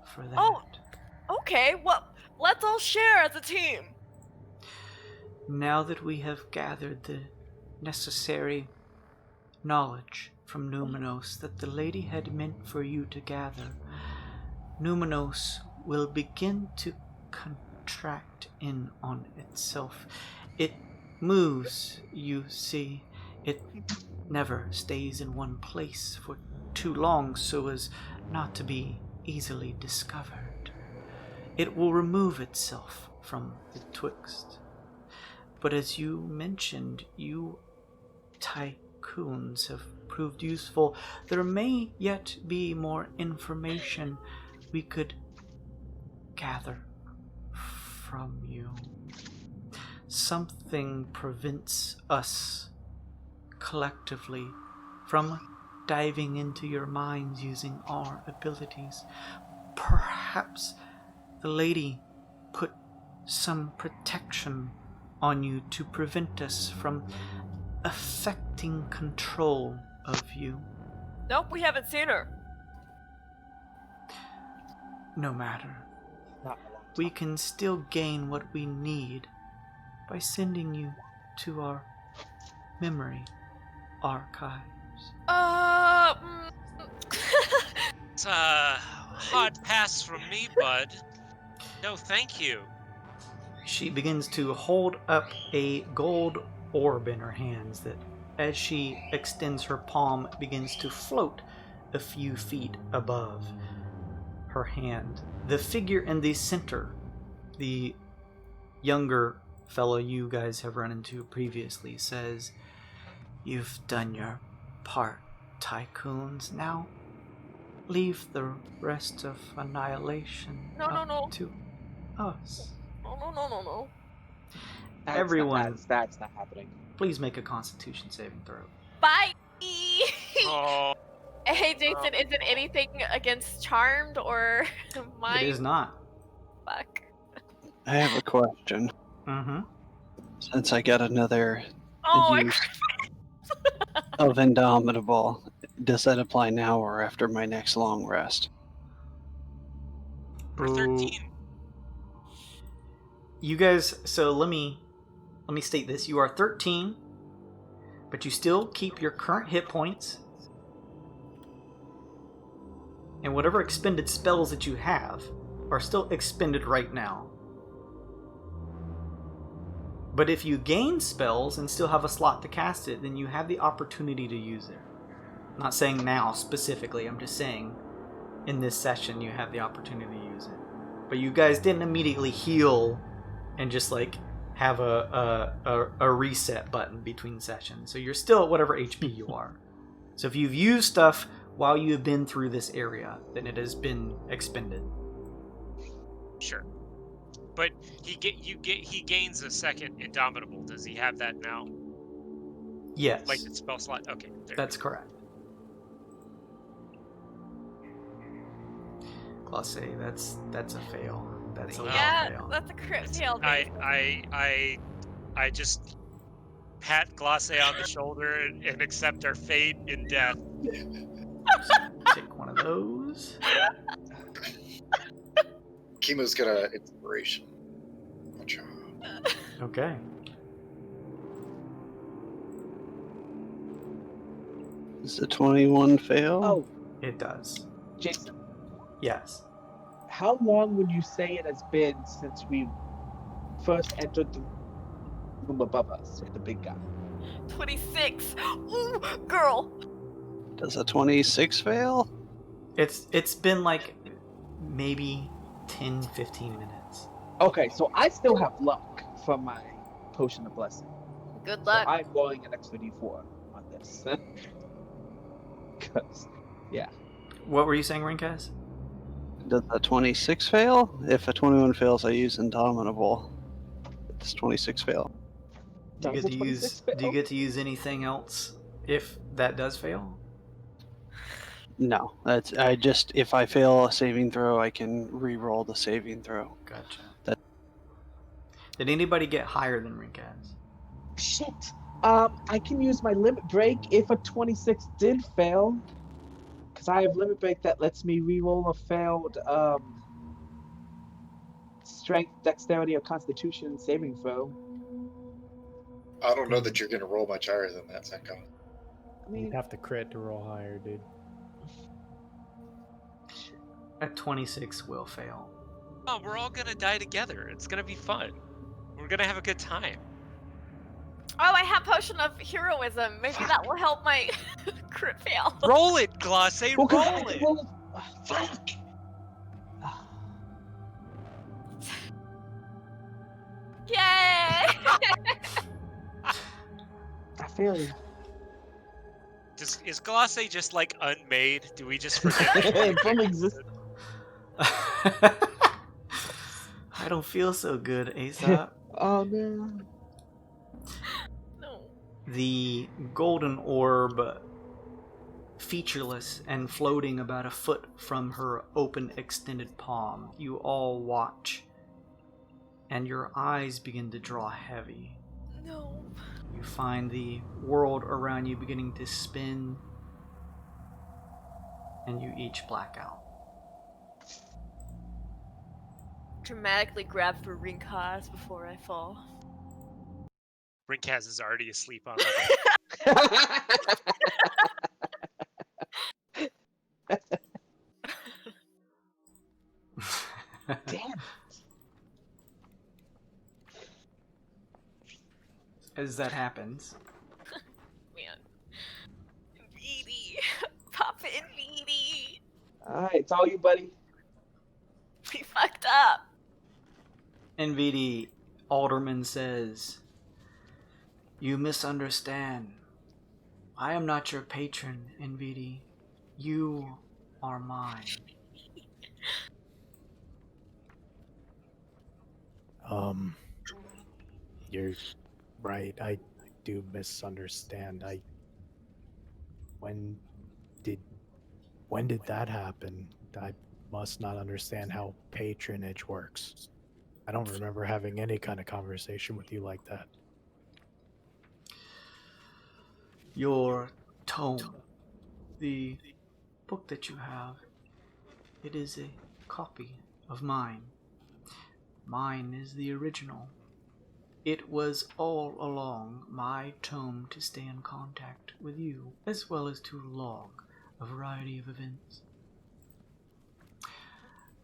for that. Oh. Okay, well, let's all share as a team. Now that we have gathered the necessary knowledge from Mneuminos that the lady had meant for you to gather, Mneuminos will begin to contract in on itself. It moves, you see. It never stays in one place for too long so as not to be easily discovered. It will remove itself from the Twixt. But as you mentioned, you Tycoons have proved useful. There may yet be more information we could gather from you. Something prevents us collectively from diving into your minds using our abilities. Perhaps the lady put some protection on you to prevent us from affecting control of you. Nope, we haven't seen her. No matter. Not a long We time. can still gain what we need by sending you to our memory archives. It's a hard pass from me, bud. No, thank you. She begins to hold up a gold orb in her hands that, as she extends her palm, begins to float a few feet above her hand. The figure in the center, the younger fellow you guys have run into previously, says, "You've done your part, Tycoons. Now leave the rest of annihilation up to us." No. Everyone, That's not happening. please make a Constitution saving throw. Bye! Oh, Hey, Jason, is it anything against Charmed or mine? It is not. Fuck. I have a question. Mm-hmm. Since I got another Oh, use of Indomitable, does that apply now or after my next long rest? we're 13. You guys, so let me state this. You are 13, but you still keep your current hit points. And whatever expended spells that you have are still expended right now. But if you gain spells and still have a slot to cast it, then you have the opportunity to use it. I'm not saying now specifically, I'm just saying in this session you have the opportunity to use it. But you guys didn't immediately heal and just like have a reset button between sessions. So you're still at whatever HP you are. So if you've used stuff while you have been through this area, then it has been expended. Sure. But he gains a second Indomitable. Does he have that now? Yes. Like the spell slot? Okay. That's correct. Glase, that's a fail. That's a low fail. That's a crit fail. I just pat Glase on the shoulder and accept our fate in death. Take one of those. Chemo's got an inspiration. Watch out. Okay. Does the 21 fail? Oh, It does. Jason, Yes. how long would you say it has been since we first entered the room above us with the big guy? 26. Ooh, girl. Does a 26 fail? It's been like maybe 10, 15 minutes. Okay, so I still have luck from my potion of blessing. Good So luck. I'm rolling an extra d4 on this. 'Cause, yeah. What were you saying, Rinkaz? Does a 26 fail? If a 21 fails, I use Indomitable. Does 26 fail? Do you Does get a to use 26 do you fail? get to use anything else if that does fail? No. If I fail a saving throw, I can re-roll the saving throw. Gotcha. That- Did anybody get higher than Rinkaz? Shit. I can use my limit break if a 26 did fail. Because I have limit break that lets me reroll a failed strength, dexterity, or constitution saving throw. I don't know that you're going to roll much higher than that, Senko. I mean, You'd have to crit to roll higher, dude. A 26 will fail. Oh, we're all gonna die together. It's gonna be fun. We're gonna have a good time. Oh, I have potion of heroism. Maybe that will help my crit fail. Roll it, Glase. well, 'cause I Roll can it. roll- fuck. Yay! I feel you. Is Glase just like unmade? Do we just forget? From exist. I don't feel so good, Aesop. Oh no. No. The golden orb, featureless and floating about a foot from her open extended palm, you all watch, and your eyes begin to draw heavy. No. You find the world around you beginning to spin, and you each black out. Dramatically grab for Rinkaz before I fall. Rinkaz is already asleep on Damn. As that happens, Man. Enviti. Papa Enviti. Alright, it's all you, buddy. We fucked up. Enviti, Aldermunn says, "You misunderstand. I am not your patron, Enviti. You are mine." You're right. I do misunderstand. When did that happen? I must not understand how patronage works. I don't remember having any kind of conversation with you like that. Your tome, the book that you have, it is a copy of mine. Mine is the original. It was all along my tome to stay in contact with you, as well as to log a variety of events.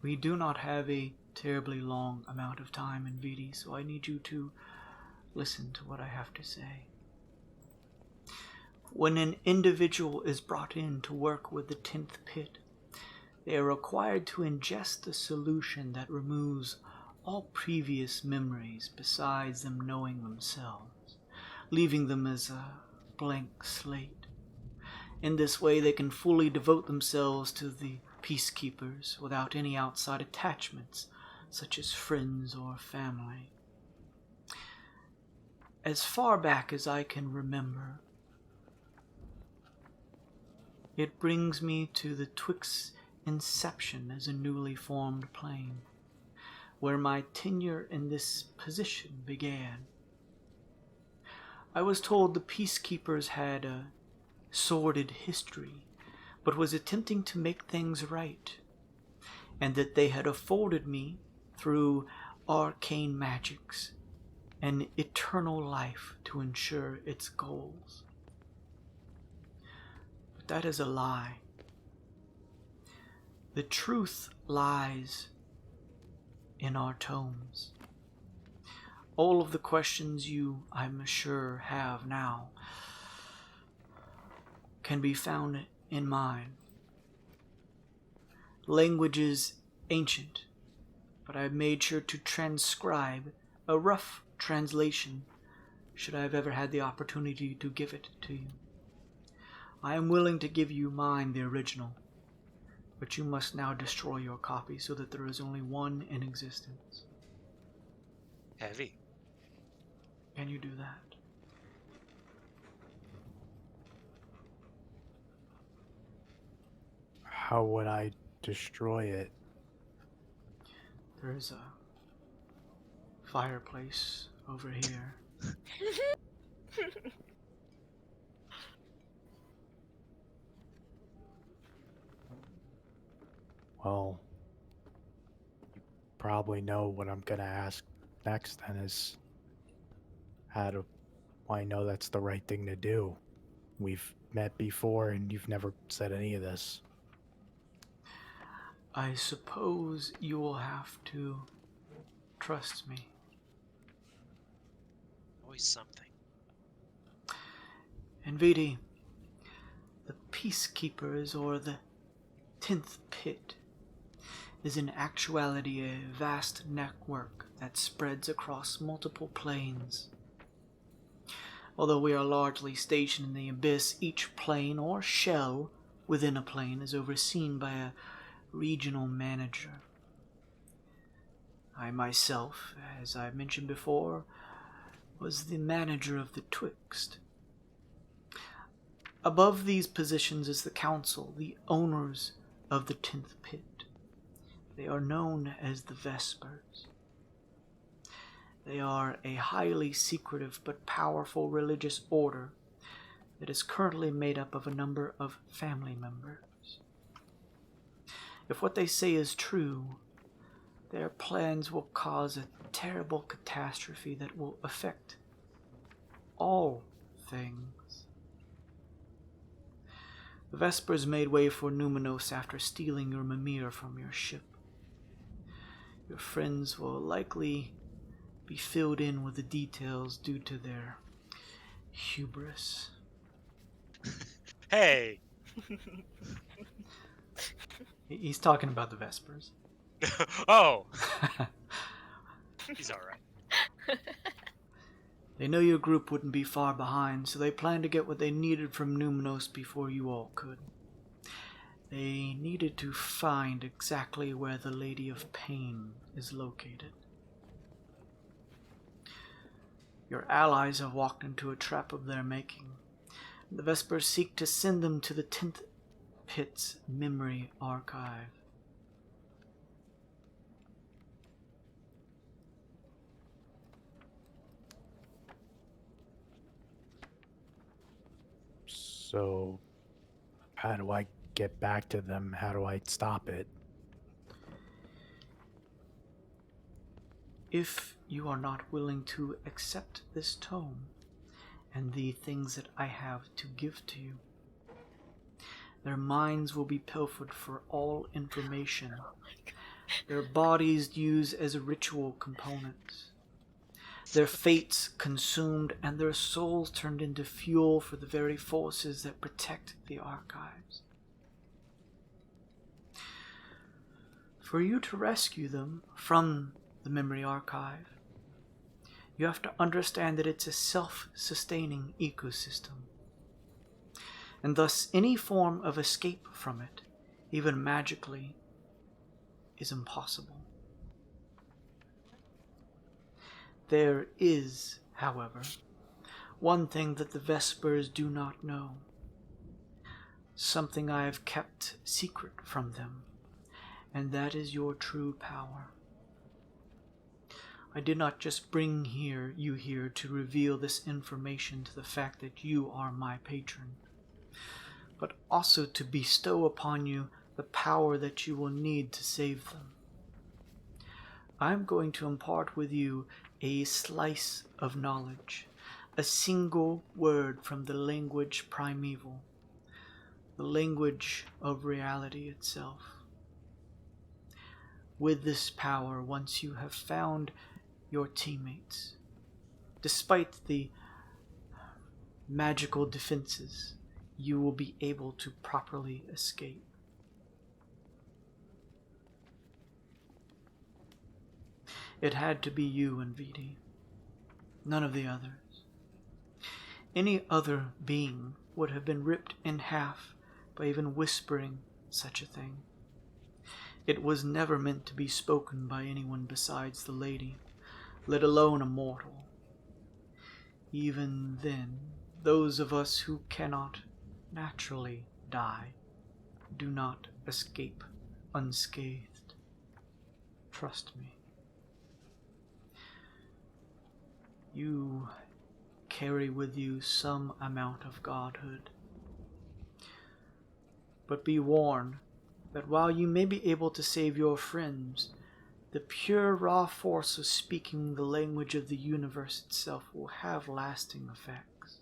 We do not have a terribly long amount of time in Enviti, so I need you to listen to what I have to say. When an individual is brought in to work with the 10th pit, they are required to ingest a solution that removes all previous memories besides them knowing themselves, leaving them as a blank slate. In this way, they can fully devote themselves to the peacekeepers without any outside attachments, such as friends or family. As far back as I can remember, it brings me to the Twixt's inception as a newly formed plane, where my tenure in this position began. I was told the peacekeepers had a sordid history, but was attempting to make things right, and that they had afforded me, through arcane magics, an eternal life to ensure its goals. But that is a lie. The truth lies in our tomes. All of the questions you, I'm sure, have now can be found in mine. Language is ancient, but I've made sure to transcribe a rough translation should I have ever had the opportunity to give it to you. I am willing to give you mine, the original, but you must now destroy your copy so that there is only one in existence. Heavy. Can you do that? How would I destroy it? There is a fireplace over here. Well, you probably know what I'm gonna ask next, then, is how do I know that's the right thing to do? We've met before and you've never said any of this. I suppose you will have to trust me. Always something. Enviti, the peacekeepers, or the 10th pit, is in actuality a vast network that spreads across multiple planes. Although we are largely stationed in the abyss, each plane or shell within a plane is overseen by a regional manager. I myself, as I mentioned before, was the manager of the Twixt. Above these positions is the council, the owners of the 10th pit. They are known as the Vespers. They are a highly secretive but powerful religious order that is currently made up of a number of family members. If what they say is true, their plans will cause a terrible catastrophe that will affect all things. The Vespers made way for Mneuminos after stealing your Mimir from your ship. Your friends will likely be filled in with the details due to their hubris. Hey! He's talking about the Vespers. Oh! He's alright. They know your group wouldn't be far behind, so they planned to get what they needed from Mneuminos before you all could. They needed to find exactly where the Lady of Pain is located. Your allies have walked into a trap of their making. The Vespers seek to send them to the 10th Pit's memory archive. So, how do I get back to them? How do I stop it? If you are not willing to accept this tome and the things that I have to give to you, their minds will be pilfered for all information. Their bodies used as ritual components. their fates consumed, and their souls turned into fuel for the very forces that protect the archives. For you to rescue them from the memory archive, you have to understand that it's a self-sustaining ecosystem, and thus any form of escape from it, even magically, is impossible. There is, however, one thing that the Vespers do not know, something I have kept secret from them, and that is your true power. I did not just bring you here to reveal this information to the fact that you are my patron, but also to bestow upon you the power that you will need to save them. I am going to impart with you a slice of knowledge, a single word from the language primeval, the language of reality itself. With this power, once you have found your teammates, despite the magical defenses, you will be able to properly escape. It had to be you, Enviti, none of the others. Any other being would have been ripped in half by even whispering such a thing. It was never meant to be spoken by anyone besides the lady, let alone a mortal. Even then, those of us who cannot naturally die do not escape unscathed. Trust me. You carry with you some amount of godhood. But be warned that while you may be able to save your friends, the pure raw force of speaking the language of the universe itself will have lasting effects.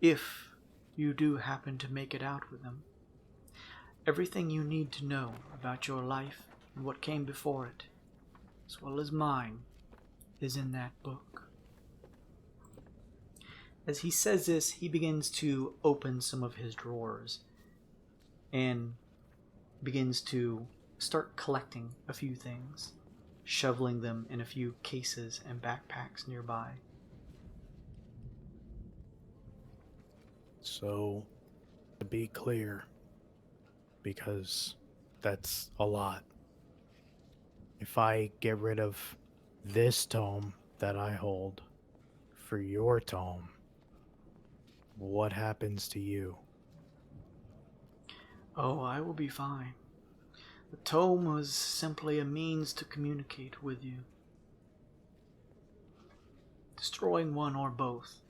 If you do happen to make it out with them, everything you need to know about your life and what came before it, as well as mine, is in that book. As he says this, he begins to open some of his drawers and begins to start collecting a few things, shoveling them in a few cases and backpacks nearby. So, to be clear, because that's a lot, if I get rid of this tome that I hold for your tome, what happens to you? Oh, I will be fine. The tome was simply a means to communicate with you. Destroying one or both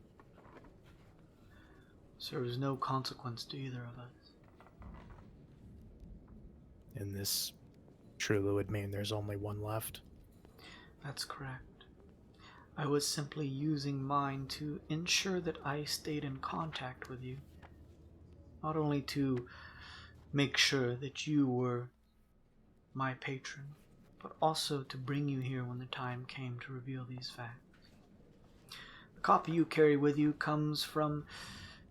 serves no consequence to either of us. And this truly would mean there's only one left? That's correct. I was simply using mine to ensure that I stayed in contact with you. Not only to make sure that you were my patron, but also to bring you here when the time came to reveal these facts. The copy you carry with you comes from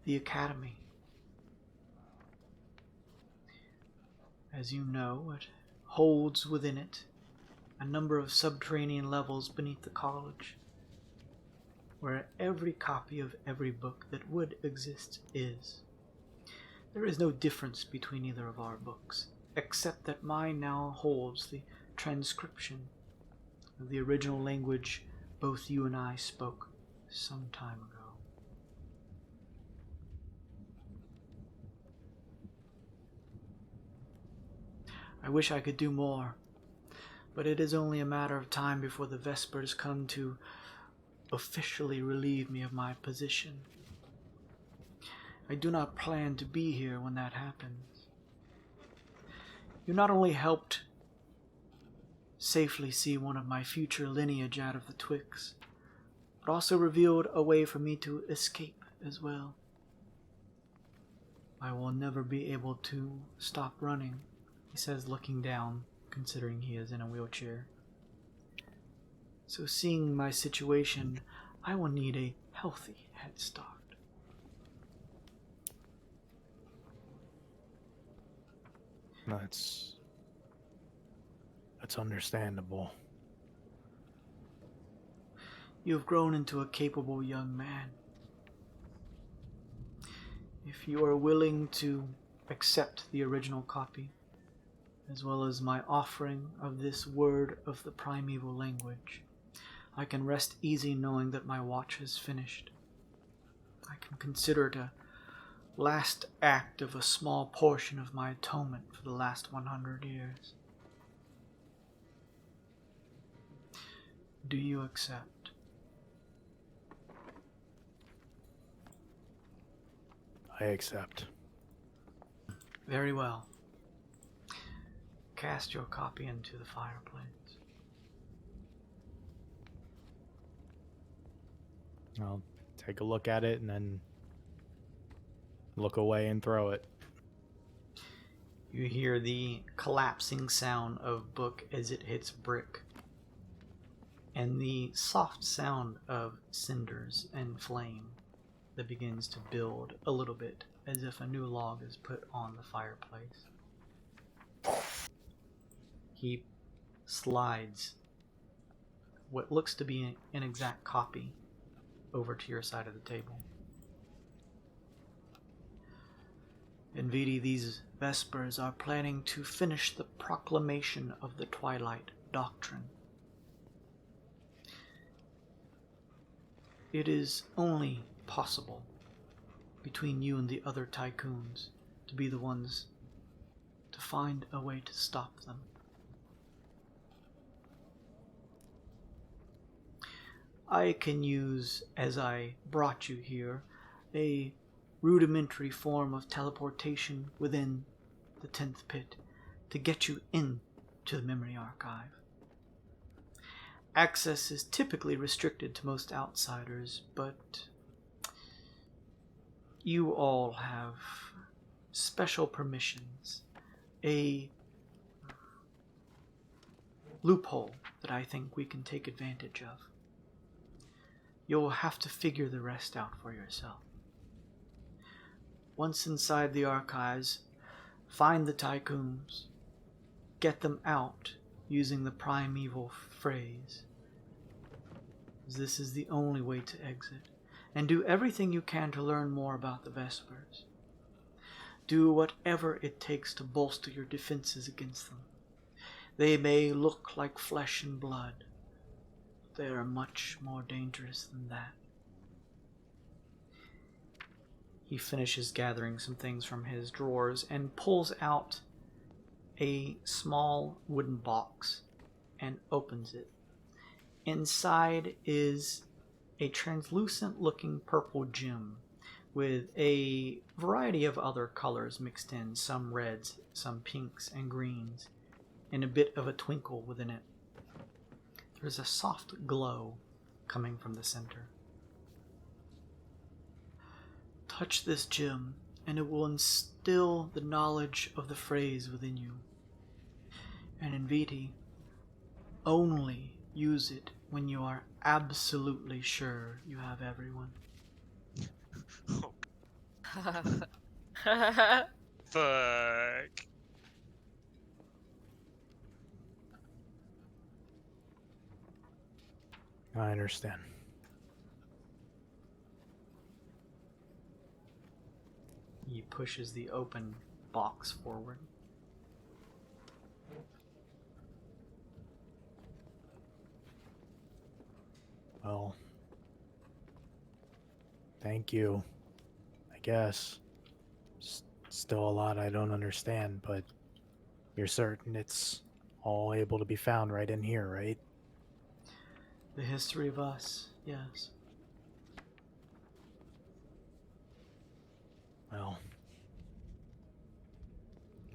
the Academy. As you know, it holds within it a number of subterranean levels beneath the college, where every copy of every book that would exist is. There is no difference between either of our books, except that mine now holds the transcription of the original language both you and I spoke some time ago. I wish I could do more, but it is only a matter of time before the Vespers come to officially relieve me of my position. I do not plan to be here when that happens. You not only helped safely see one of my future lineage out of the Twixt, but also revealed a way for me to escape as well. I will never be able to stop running, he says, looking down, considering he is in a wheelchair. So seeing my situation, I will need a healthy head start. That's understandable. You have grown into a capable young man. If you are willing to accept the original copy, as well as my offering of this word of the primeval language, I can rest easy knowing that my watch is finished. I can consider it a last act of a small portion of my atonement for the last 100 years. Do you accept? I accept. Very well. Cast your copy into the fireplace. I'll take a look at it and then look away and throw it. You hear the collapsing sound of book as it hits brick, and the soft sound of cinders and flame that begins to build a little bit as if a new log is put on the fireplace. He slides what looks to be an exact copy over to your side of the table. Enviti, these Vespers are planning to finish the proclamation of the Twilight Doctrine. It is only possible between you and the other Tycoons to be the ones to find a way to stop them. I can use, as I brought you here, a rudimentary form of teleportation within the 10th pit to get you into the memory archive. Access is typically restricted to most outsiders, but you all have special permissions, a loophole that I think we can take advantage of. You'll have to figure the rest out for yourself. Once inside the archives, find the Tycoons, get them out using the primeval phrase. This is the only way to exit, and do everything you can to learn more about the Vespers. Do whatever it takes to bolster your defenses against them. They may look like flesh and blood, but they are much more dangerous than that. He finishes gathering some things from his drawers and pulls out a small wooden box and opens it. Inside is a translucent looking purple gem with a variety of other colors mixed in, some reds, some pinks and greens, and a bit of a twinkle within it. There's a soft glow coming from the center. Touch this gem, and it will instill the knowledge of the phrase within you. And Enviti, only use it when you are absolutely sure you have everyone. Fuck. I understand. He pushes the open box forward. Well, thank you, I guess. Still a lot I don't understand, but you're certain it's all able to be found right in here, right? The history of us, yes. Well,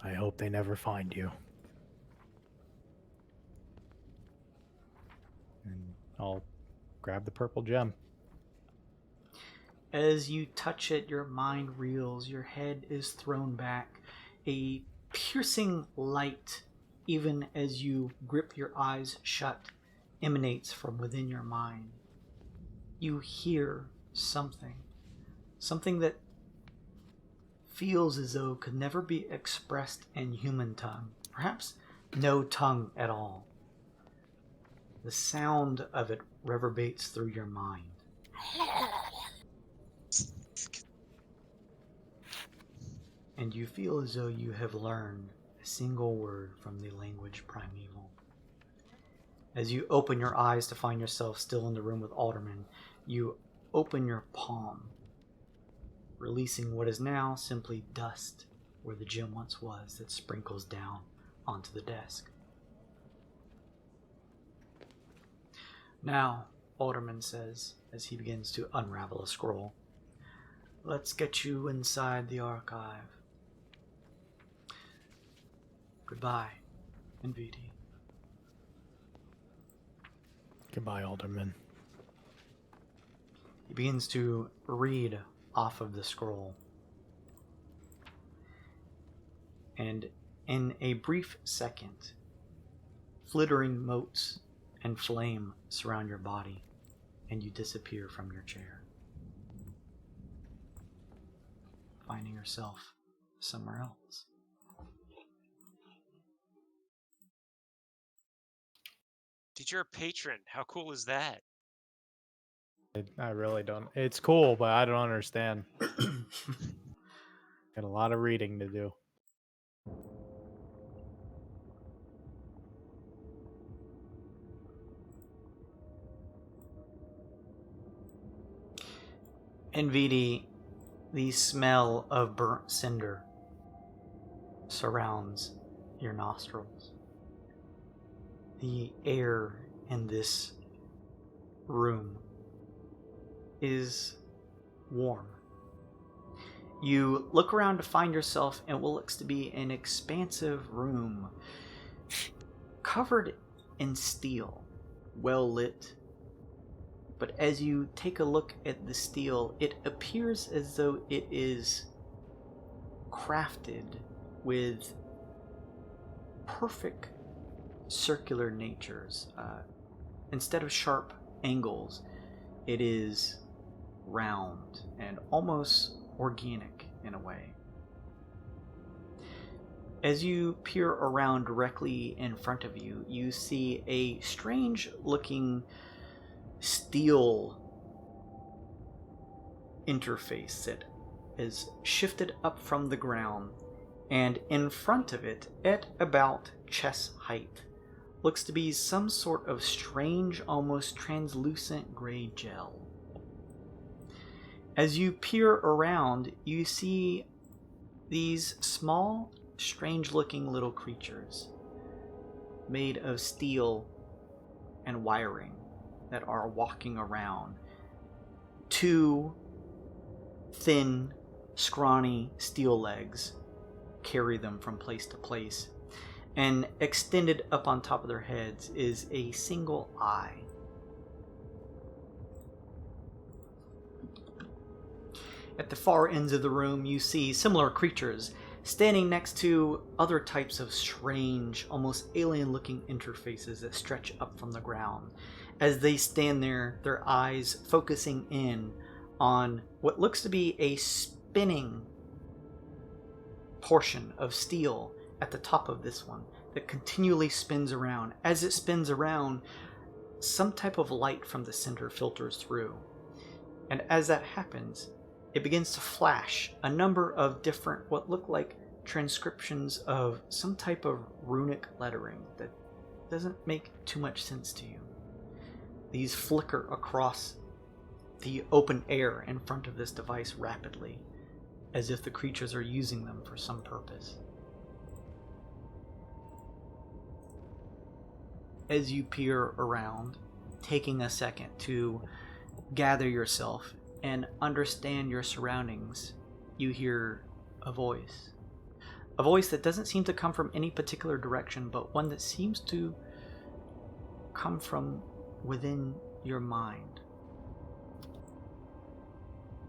I hope they never find you. And I'll grab the purple gem. As you touch it, your mind reels, your head is thrown back. A piercing light, even as you grip your eyes shut emanates from within your mind. You hear something that feels as though could never be expressed in human tongue, perhaps no tongue at all. The sound of it reverberates through your mind. And you feel as though you have learned a single word from the language primeval. As you open your eyes to find yourself still in the room with Aldermunn, you open your palm, releasing what is now simply dust where the gem once was that sprinkles down onto the desk. Now, Aldermunn says, as he begins to unravel a scroll, let's get you inside the archive. Goodbye, Enviti. Goodbye, Aldermunn. He begins to read off of the scroll. And in a brief second, flittering motes and flame surround your body, and you disappear from your chair, finding yourself somewhere else. Dude, you're a patron. How cool is that? I really don't. It's cool, but I don't understand. Got a lot of reading to do. Enviti, the smell of burnt cinder surrounds your nostrils. The air in this room is warm. You look around to find yourself in what looks to be an expansive room covered in steel, well lit. But as you take a look at the steel, it appears as though it is crafted with perfect circular natures. Instead of sharp angles, it is round and almost organic in a way. As you peer around directly in front of you, you see a strange looking steel interface that is shifted up from the ground, and in front of it, at about chest height, looks to be some sort of strange, almost translucent gray gel. As you peer around, you see these small, strange-looking little creatures made of steel and wiring that are walking around. Two thin, scrawny steel legs carry them from place to place, and extended up on top of their heads is a single eye. At the far ends of the room, you see similar creatures standing next to other types of strange, almost alien-looking interfaces that stretch up from the ground. As they stand there, their eyes focusing in on what looks to be a spinning portion of steel at the top of this one that continually spins around. As it spins around, some type of light from the center filters through. And as that happens, it begins to flash a number of different, what look like transcriptions of some type of runic lettering that doesn't make too much sense to you. These flicker across the open air in front of this device rapidly, as if the creatures are using them for some purpose. As you peer around, taking a second to gather yourself and understand your surroundings, you hear a voice. A voice that doesn't seem to come from any particular direction, but one that seems to come from within your mind.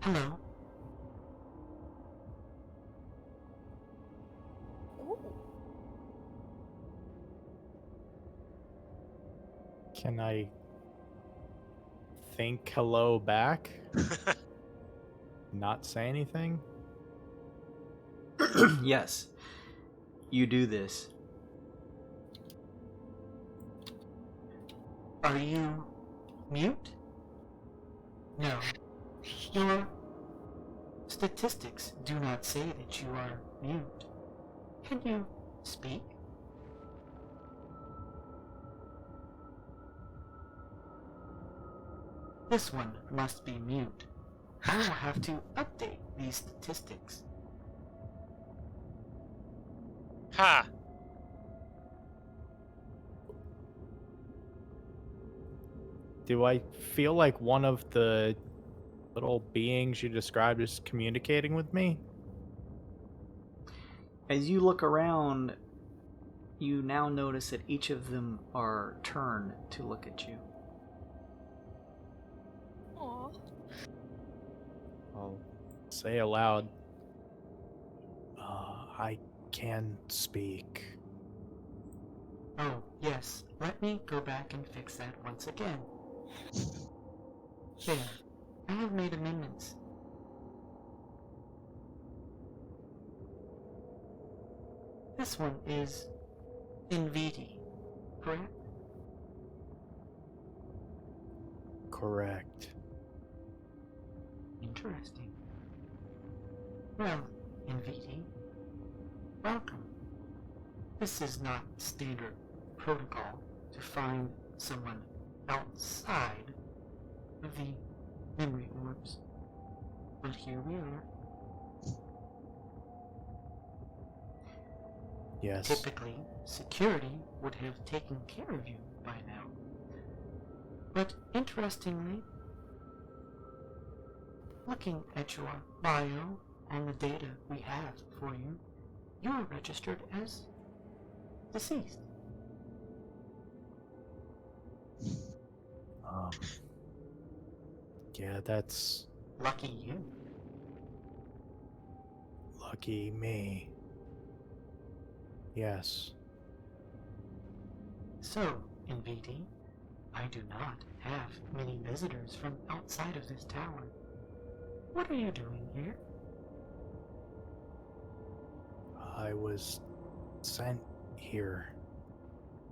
Hello. Ooh. Can I think hello back? Not say anything? Yes, you do this. Are you mute? No. Your statistics do not say that you are mute. Can you speak? This one must be mute. I will have to update these statistics. Ha! Do I feel like one of the little beings you described is communicating with me? As you look around, you now notice that each of them are turned to look at you. Aw. I'll say aloud, I can speak. Oh, yes. Let me go back and fix that once again. There. I have made amendments. This one is Enviti, correct? Correct. Interesting. Well, Enviti, welcome. This is not standard protocol to find someone outside of the memory orbs. But here we are. Yes. Typically, security would have taken care of you by now. But interestingly, looking at your bio and the data we have for you, you are registered as deceased. Yeah, that's Lucky you. lucky me. Yes. So, Enviti, I do not have many visitors from outside of this tower. What are you doing here? I was sent here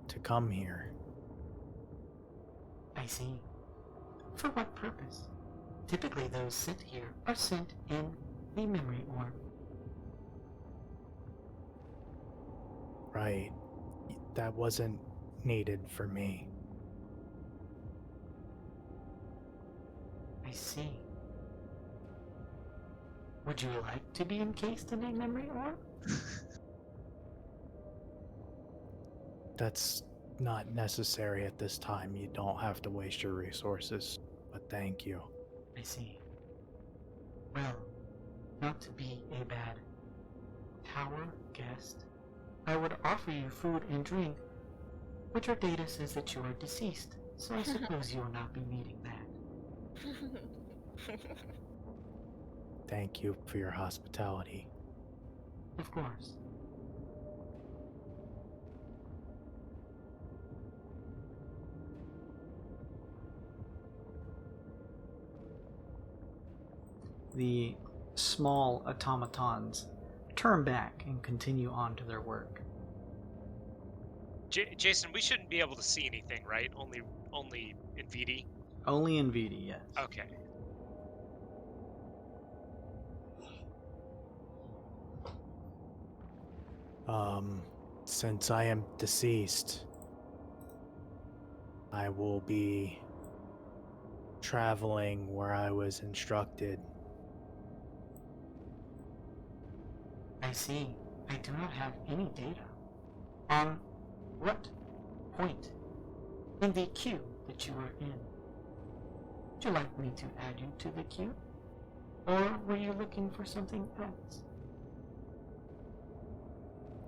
to come here. I see. For what purpose? Typically those sent here are sent in the memory orb. Right. That wasn't needed for me. I see. Would you like to be encased in a memory orb? That's not necessary at this time. You don't have to waste your resources. But thank you. I see. Well, not to be a bad tower guest, I would offer you food and drink, but your data says that you are deceased, so I suppose you will not be needing that. Thank you for your hospitality. Of course. The small automatons turn back and continue on to their work. Jason, we shouldn't be able to see anything, right? Only Enviti? Only Enviti, yes. Okay. Since I am deceased, I will be traveling where I was instructed. I see. I do not have any data. On what point in the queue that you are in? Would you like me to add you to the queue? Or were you looking for something else?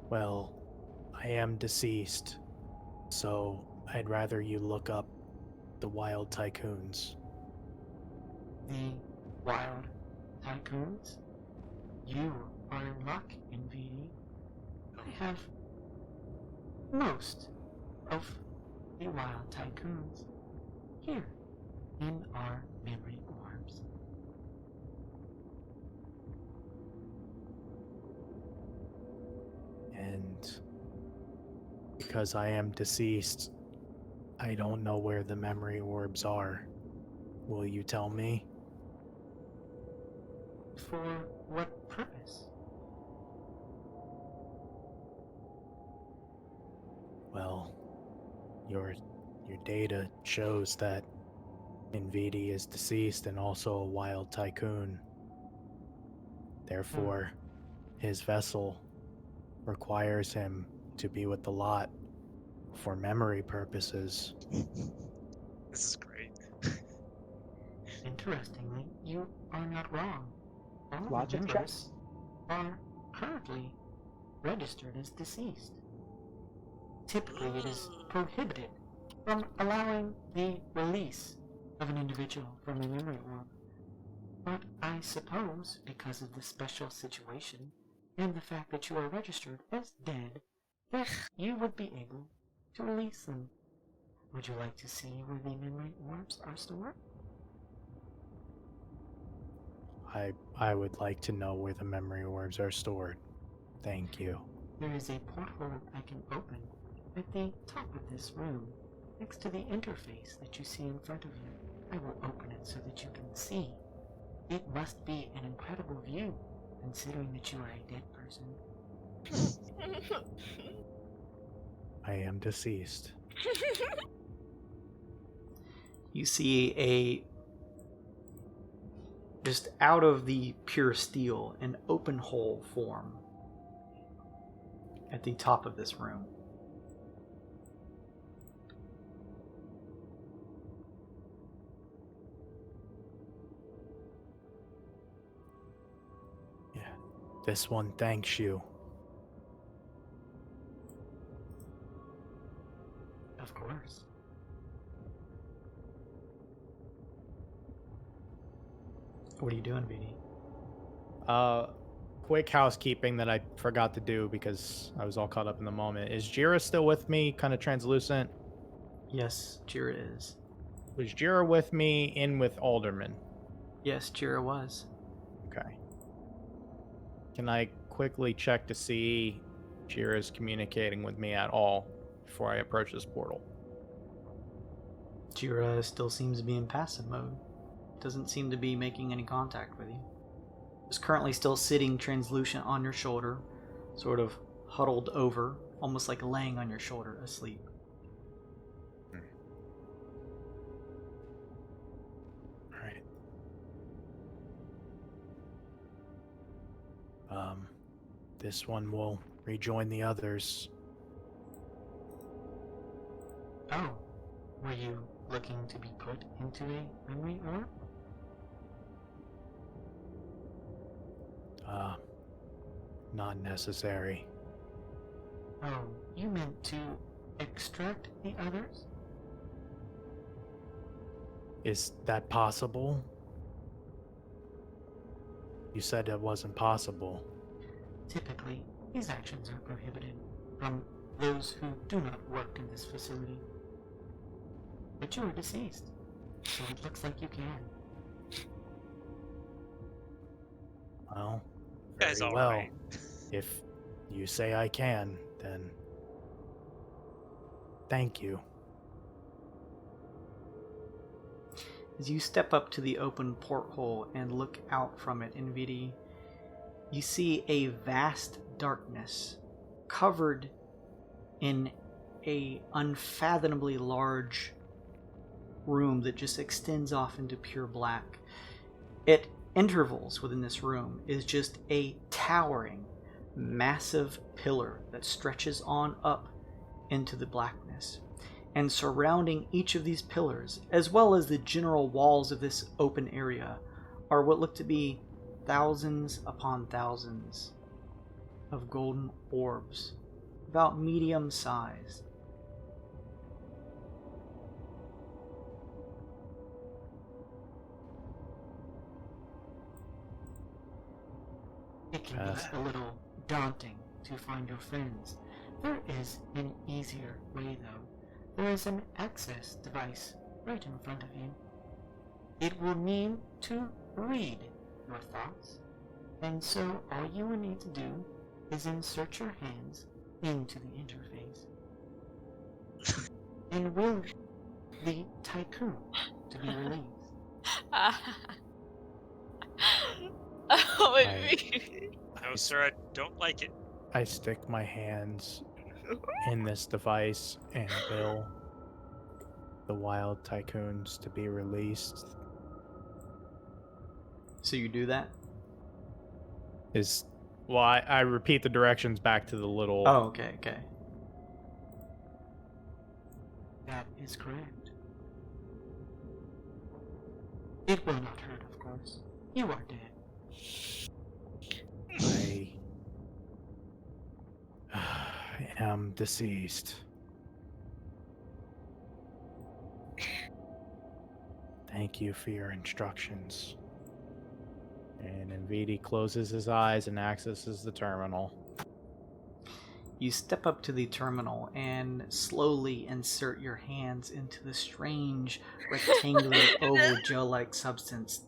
Well, I am deceased, so I'd rather you look up the Wyld Tycoons. The Wyld Tycoons? You are in luck, Enviti. I have most of the Wyld Tycoons here in our memory orbs. And because I am deceased, I don't know where the memory orbs are. Will you tell me? For what purpose? Well, your data shows that Enviti is deceased and also a Wyld Tycoon. Therefore, his vessel requires him to be with the lot for memory purposes. This is great. Interestingly, you are not wrong. All the Logic members checks. are currently registered as deceased. Typically, it is prohibited from allowing the release of an individual from a memory orb. But I suppose, because of the special situation and the fact that you are registered as dead, that you would be able to release them. Would you like to see where the memory orbs are stored? I would like to know where the memory orbs are stored. Thank you. There is a porthole I can open at the top of this room, next to the interface that you see in front of you. I will open it so that you can see. It must be an incredible view, considering that you are a dead person. I am deceased. You see just out of the pure steel, an open hole form at the top of this room. Yeah, this one thanks you. Of course. What are you doing, VD? Quick housekeeping that I forgot to do because I was all caught up in the moment. Is Jira still with me, kind of translucent? Yes, Jira is. Was Jira with me in with Aldermunn? Yes, Jira was. Okay. Can I quickly check to see Jira is communicating with me at all before I approach this portal? Jira still seems to be in passive mode. Doesn't seem to be making any contact with you. Is currently still sitting translucent on your shoulder, sort of huddled over, almost like laying on your shoulder asleep. Alright. This one will rejoin the others. Oh, were you looking to be put into a memory orb? Not necessary. Oh, you meant to extract the others? Is that possible? You said it wasn't possible. Typically, these actions are prohibited from those who do not work in this facility. But you are deceased, so it looks like you can. Well, Guys, very all well. right. If you say I can, then thank you. As you step up to the open porthole and look out from it, Enviti, you see a vast darkness covered in a unfathomably large room that just extends off into pure black. At intervals within this room is just a towering, massive pillar that stretches on up into the blackness. And surrounding each of these pillars, as well as the general walls of this open area, are what look to be thousands upon thousands of golden orbs, about medium size. It can be a little daunting to find your friends. There is an easier way, though. there is an access device right in front of you. It will need to read your thoughts, and so all you will need to do is insert your hands into the interface. And will the Tycoon to be released. Oh, No, sir, I don't like it. I stick my hands in this device and will the wild Tycoons to be released. So you do that? Well, I repeat the directions back to the little... Oh, okay. That is correct. It will not hurt, of course. You are dead. I am deceased. Thank you for your instructions. And Enviti closes his eyes and accesses the terminal. You step up to the terminal and slowly insert your hands into the strange rectangular oval gel-like substance.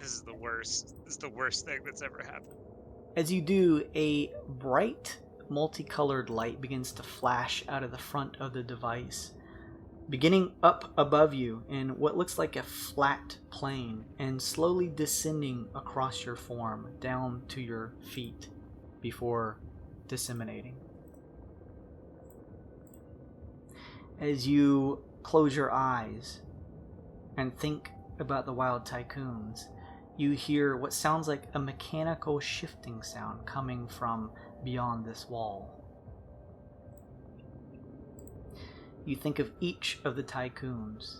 This is the worst. This is the worst thing that's ever happened. As you do, a bright, multicolored light begins to flash out of the front of the device, beginning up above you in what looks like a flat plane and slowly descending across your form down to your feet before disseminating. As you close your eyes and think about the wild Tycoons, you hear what sounds like a mechanical shifting sound coming from beyond this wall. You think of each of the Tycoons,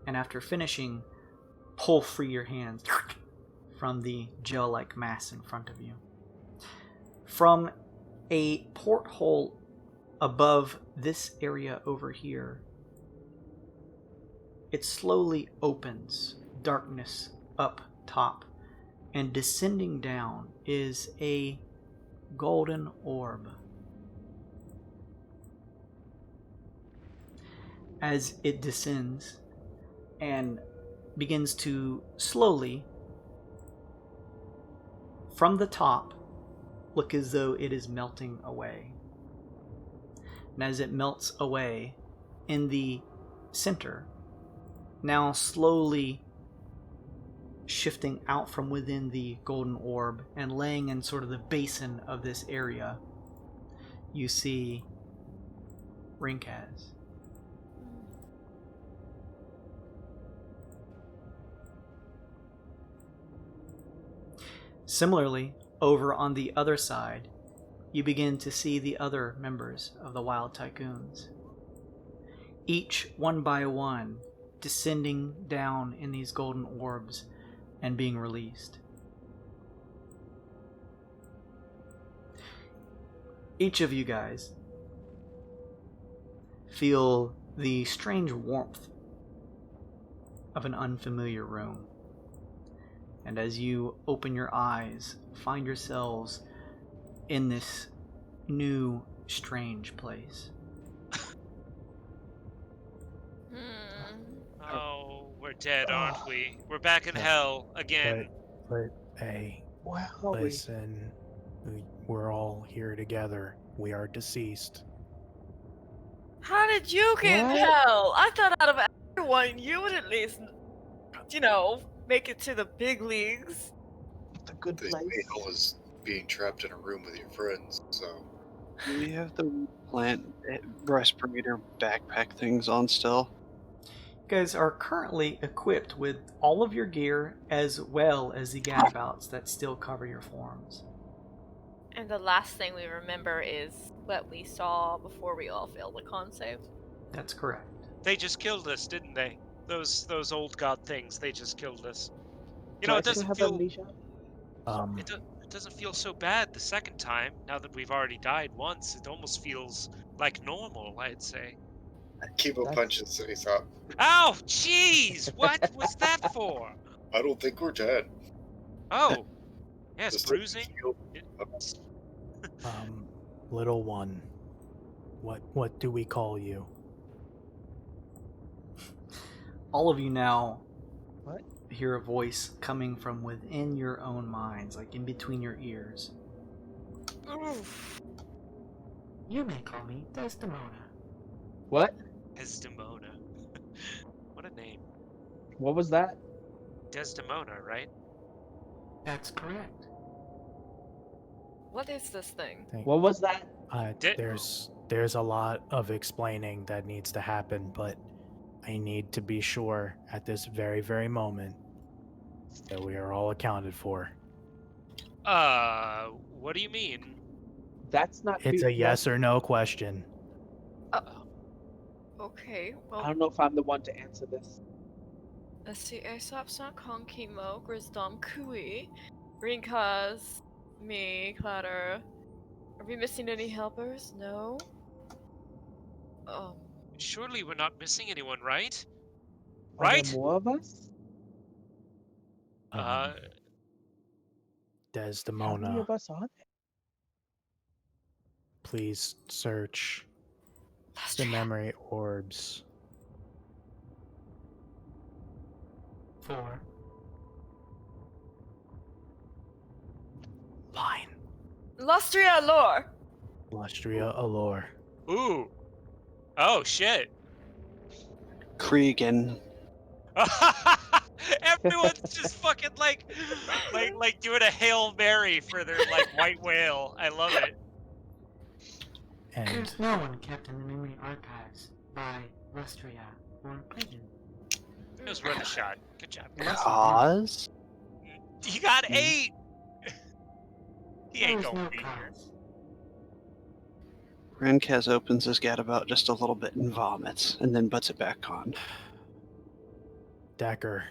and after finishing, pull free your hands from the gel-like mass in front of you. From a porthole above this area over here, it slowly opens, darkness up top, and descending down is a golden orb. As it descends and begins to slowly, from the top, look as though it is melting away. And as it melts away, in the center, now slowly shifting out from within the golden orb and laying in sort of the basin of this area, you see Rinkaz. Similarly, over on the other side, you begin to see the other members of the Wild Tycoons. Each, one by one, descending down in these golden orbs and being released. Each of you guys feel the strange warmth of an unfamiliar room. And as you open your eyes, find yourselves in this new, strange place. Oh, we're dead, aren't we? We're back in hell again. But hey, listen, we're all here together. We are deceased. How did you get in hell? I thought out of everyone, you would at least, make it to the big leagues. The good The place. hell is being trapped in a room with your friends, so... Do we have the plant respirator backpack things on still? You guys are currently equipped with all of your gear as well as the gadabouts that still cover your forms. And the last thing we remember is what we saw before we all failed the con save. That's correct. They just killed us, didn't they? Those old god things, they just killed us. You Do know, I it still doesn't have feel amnesia? it doesn't feel so bad the second time. Now that we've already died once, it almost feels like normal, I'd say. Keep a punches face up. Ow! Jeez! What was that for? I don't think we're dead. Oh, yes, Just bruising. feel- Little one, what do we call you? All of you now What? hear a voice coming from within your own minds, like in between your ears. Oof. You may call me Desdemona. What? Desdemona. What a name. What was that? Desdemona, right? That's correct. What is this thing? What was that? There's a lot of explaining that needs to happen, but I need to be sure at this very, very moment that we are all accounted for. What do you mean? That's not. It's a yes or no question. Okay, I well, don't know if I'm the one to answer this. let's see. Aesop, Kong, Chemo, Grizdom, Kui, Rinkas, me, Clatter. Are we missing any helpers? No. Surely we're not missing anyone, right? Are Right? there more of us? Uh, How many Desdemona, of us are there? please search the memory orbs. 4. Line. Lustria Lore! Lustria Allure. ooh. Oh, shit. Cregan. Everyone's just fucking like doing a Hail Mary for their like white whale. I love it. And There's no one kept in the memory archives by Lustria or Cregan. It was worth a shot. Good job. Cause? You got 8. He There ain't is gonna no be here. cause. Renkaz opens his gadabout just a little bit and vomits, and then puts it back on. Decker,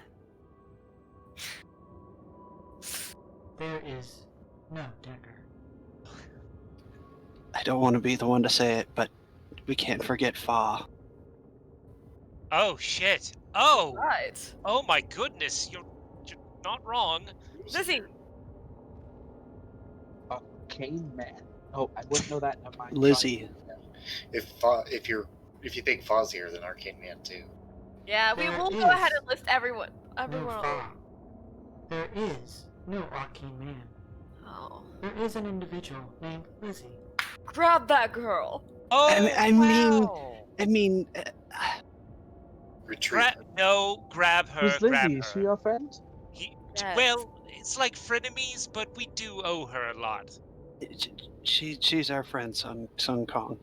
There is no Decker. I don't want to be the one to say it, but we can't forget Fa. Oh shit. Oh. Right. Oh my goodness. You're not wrong. Lizzie! Arcane man. Oh, I wouldn't know that. Never mind. Lizzie. If you think Fa's here, then Arcane Man too. Yeah, we There will go ahead is and list everyone. No Everyone. Fa. There is no arcane man. Oh. There is an individual named Lizzie. Grab that girl! Oh. I mean, Retreat. Grab her. Who's Lizzie? Grab Is she her. your friend? Yes. Well, it's like frenemies, but we do owe her a lot. she's our friend, Sun Kong.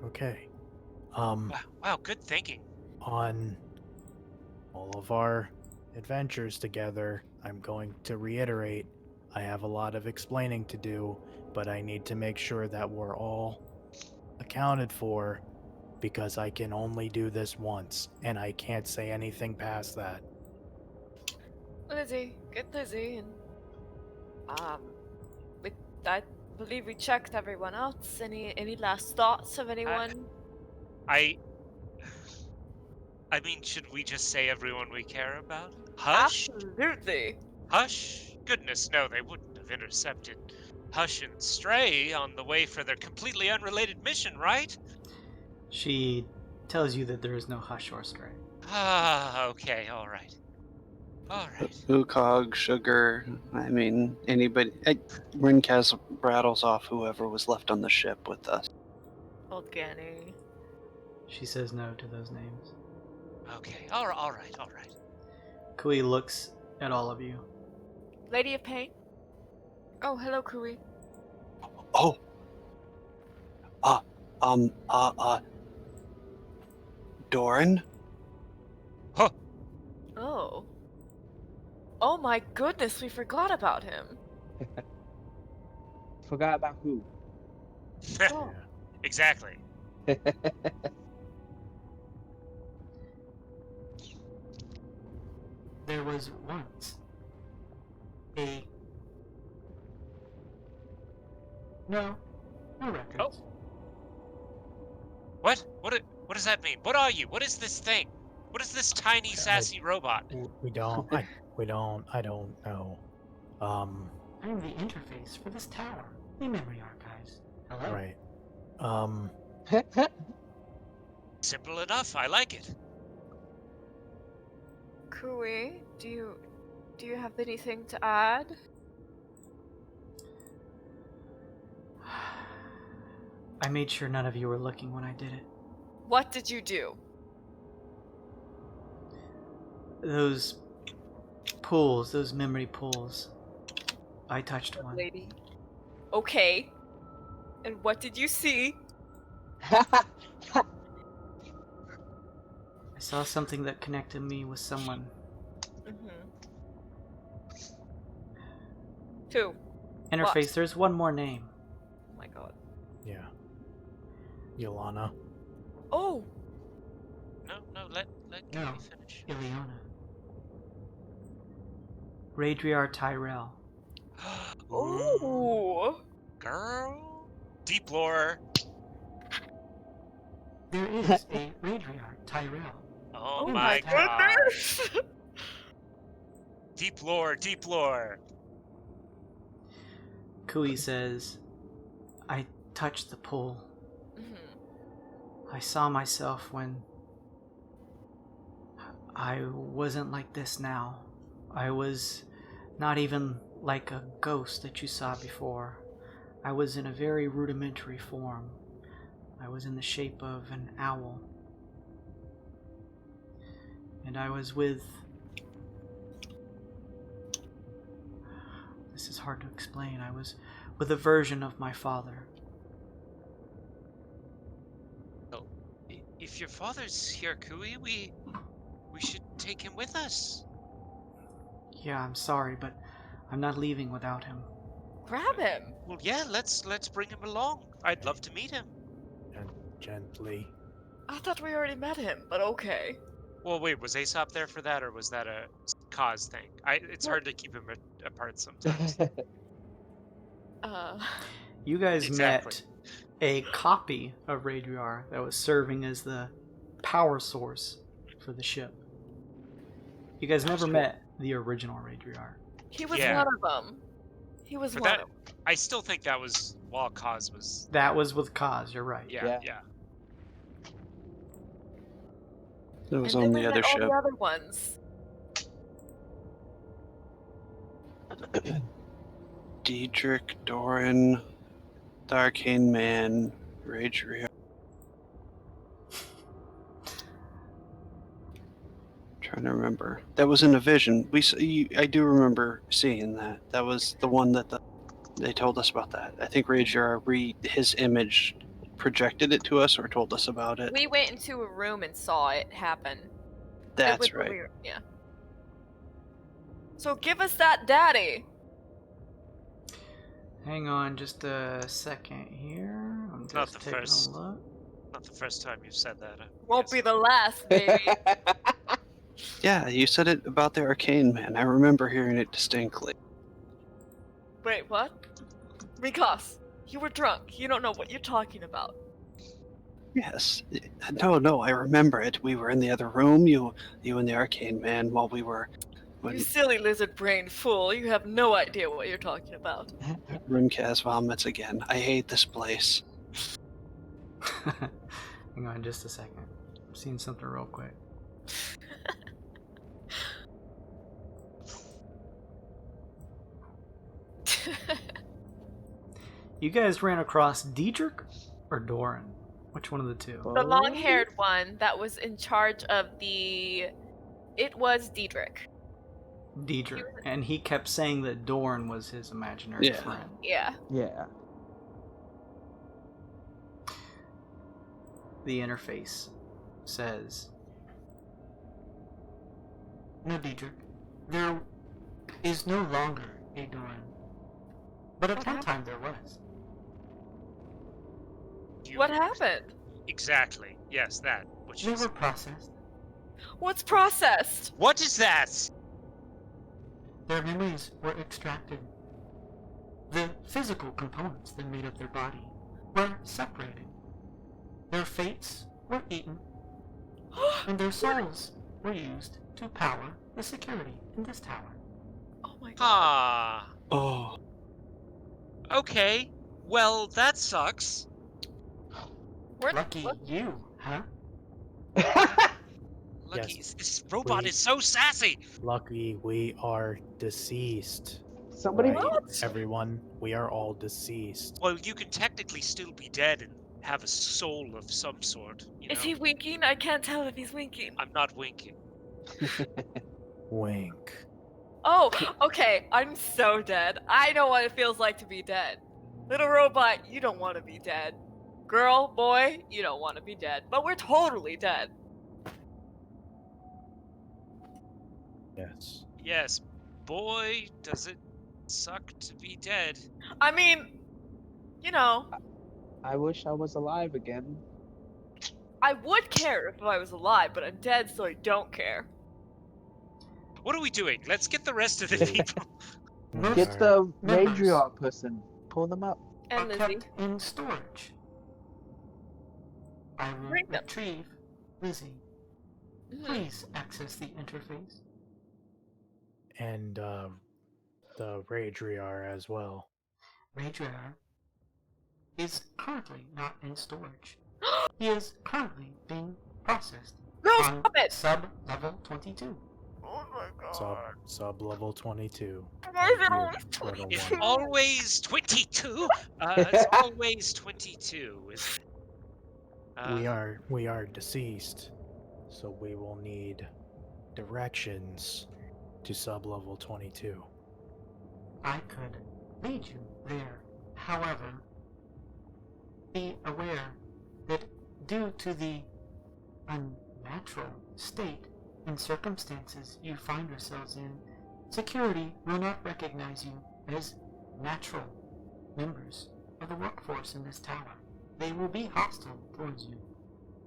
okay. Wow, good thinking. On all of our adventures together, I'm going to reiterate, I have a lot of explaining to do, but I need to make sure that we're all accounted for, because I can only do this once, and I can't say anything past that. Lizzie, get Lizzie, and I believe we checked everyone else. Any last thoughts of anyone? I mean, should we just say everyone we care about? Hush? Absolutely. Hush? Goodness, no, they wouldn't have intercepted Hush and Stray on the way for their completely unrelated mission, right? She tells you that there is no Hush or Stray. Ah, okay, alright. Alright. Ukog, Sugar, I mean, anybody. Renkaz rattles off whoever was left on the ship with us. Old Ganny. She says no to those names. Okay, alright. Kui looks at all of you. Lady of Pain? Oh, hello, Kui. Oh! Doran? Oh. Oh my goodness, we forgot about him. Forgot about who? Oh. Exactly. There was once a... No records. Oh. What? What does that mean? What are you? What is this thing? What is this tiny sassy robot? I don't know. I'm the interface for this tower. the memory archives. Hello. Right. Simple enough. I like it. Kui, do you have anything to add? I made sure none of you were looking when I did it. What did you do? Those pools, those memory pools. I touched one. Lady. Okay. And what did you see? I saw something that connected me with someone. Who? Interface, What? there's one more name. Oh my god. Yeah. Yolana. Oh! No, let No. Gary finish. Ileana. Radriar Tyrell. Ooh! Girl. Deep lore. There is a Radriar Tyrell. Oh, Oh my my god. goodness! Deep lore, deep lore. Kui says, I touched the pool. I saw myself when I wasn't like this now. I was not even like a ghost that you saw before. I was in a very rudimentary form. I was in the shape of an owl. And I was with... This is hard to explain. I was with a version of my father. If your father's here, Kui, we should take him with us. Yeah, I'm sorry, but I'm not leaving without him. Grab him! Well, yeah, let's bring him along. I'd love to meet him. Gently. I thought we already met him, but okay. Well, wait, was Aesop there for that, or was that a cause thing? It's hard to keep him apart sometimes. You guys Exactly. met a copy of Radriar that was serving as the power source for the ship. You guys never met the original Radriar. He was Yeah. one of them. He was But one that, of them. I still think that was while cause was. That was with Kaz, you're right. Yeah. It was And on then the we other met all ship. the other ones. Diedrich, Doran, the Arcane Man, Radriar. Trying to remember. That was in a vision. I do remember seeing that. That was the one that they told us about that. I think Radriar, his image projected it to us or told us about it. We went into a room and saw it happen. That's right. Yeah. So give us that daddy. Hang on just a second here. I'm just Not the taking first. a look. Not the first time you've said that. Won't be the last, baby. Yeah, you said it about the Arcane Man. I remember hearing it distinctly. Wait, what? Rikas, you were drunk. You don't know what you're talking about. Yes. No, I remember it. We were in the other room, you and the Arcane Man, while we were... You silly lizard brain fool. You have no idea what you're talking about. Rimkaz vomits again. I hate this place. Hang on just a second. I'm seeing something real quick. You guys ran across Diedrich or Doran? Which one of the two? The long-haired one that was in charge of the... It was Diedrich. Diedrich. And he kept saying that Doran was his imaginary friend. Yeah. Yeah. The interface says, No, Diedrich. There is no longer a Doran. But at one time there was. What happened? Exactly. Yes, that. Which They is. were processed. What's processed? What is that? Their memories were extracted. The physical components that made up their body were separated. Their fates were eaten, and their souls were used to power the security in this tower. Oh my god. Ah. Oh. Okay. Well, that sucks. Lucky you, huh? Lucky, Yes, this robot we- is so sassy. Lucky we are deceased. Somebody. Right, What? everyone, we are all deceased. Well, you can technically still be dead and have a soul of some sort. You Is know? he winking? I can't tell if he's winking. I'm not winking. Wink. Oh, okay. I'm so dead. I know what it feels like to be dead. Little robot, you don't want to be dead. Girl, boy, you don't want to be dead. But we're totally dead. Yes. Yes, boy, does it suck to be dead. I mean, you know, I wish I was alive again. I would care if I was alive, but I'm dead, so I don't care. What are we doing? Let's get the rest of the people. Most Get the members Radriar person. Pull them up. are And Lizzie. kept in storage. I will Bring them. retrieve Lizzie. Mhm. Please access the interface. And the Radriar as well. Radriar is currently not in storage. He is currently being processed No, on stop it! sub-level 22. Oh my god. Sub level 22. Why is it You always little It's one. always 22. It's always 22, isn't it? We are deceased, so we will need directions to sub level 22. I could lead you there. However, be aware that due to the unnatural state and circumstances you find yourselves in, security will not recognize you as natural members of the workforce in this tower. They will be hostile towards you.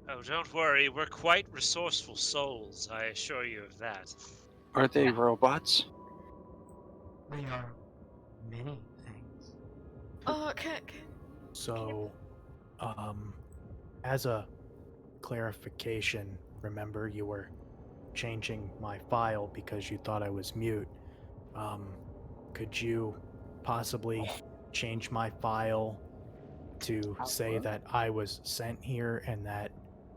Oh, don't worry. We're quite resourceful souls. I assure you of that. Are they robots? They are many things. Oh, can So, as a clarification, remember you were changing my file because you thought I was mute. Could you possibly change my file to say that I was sent here and that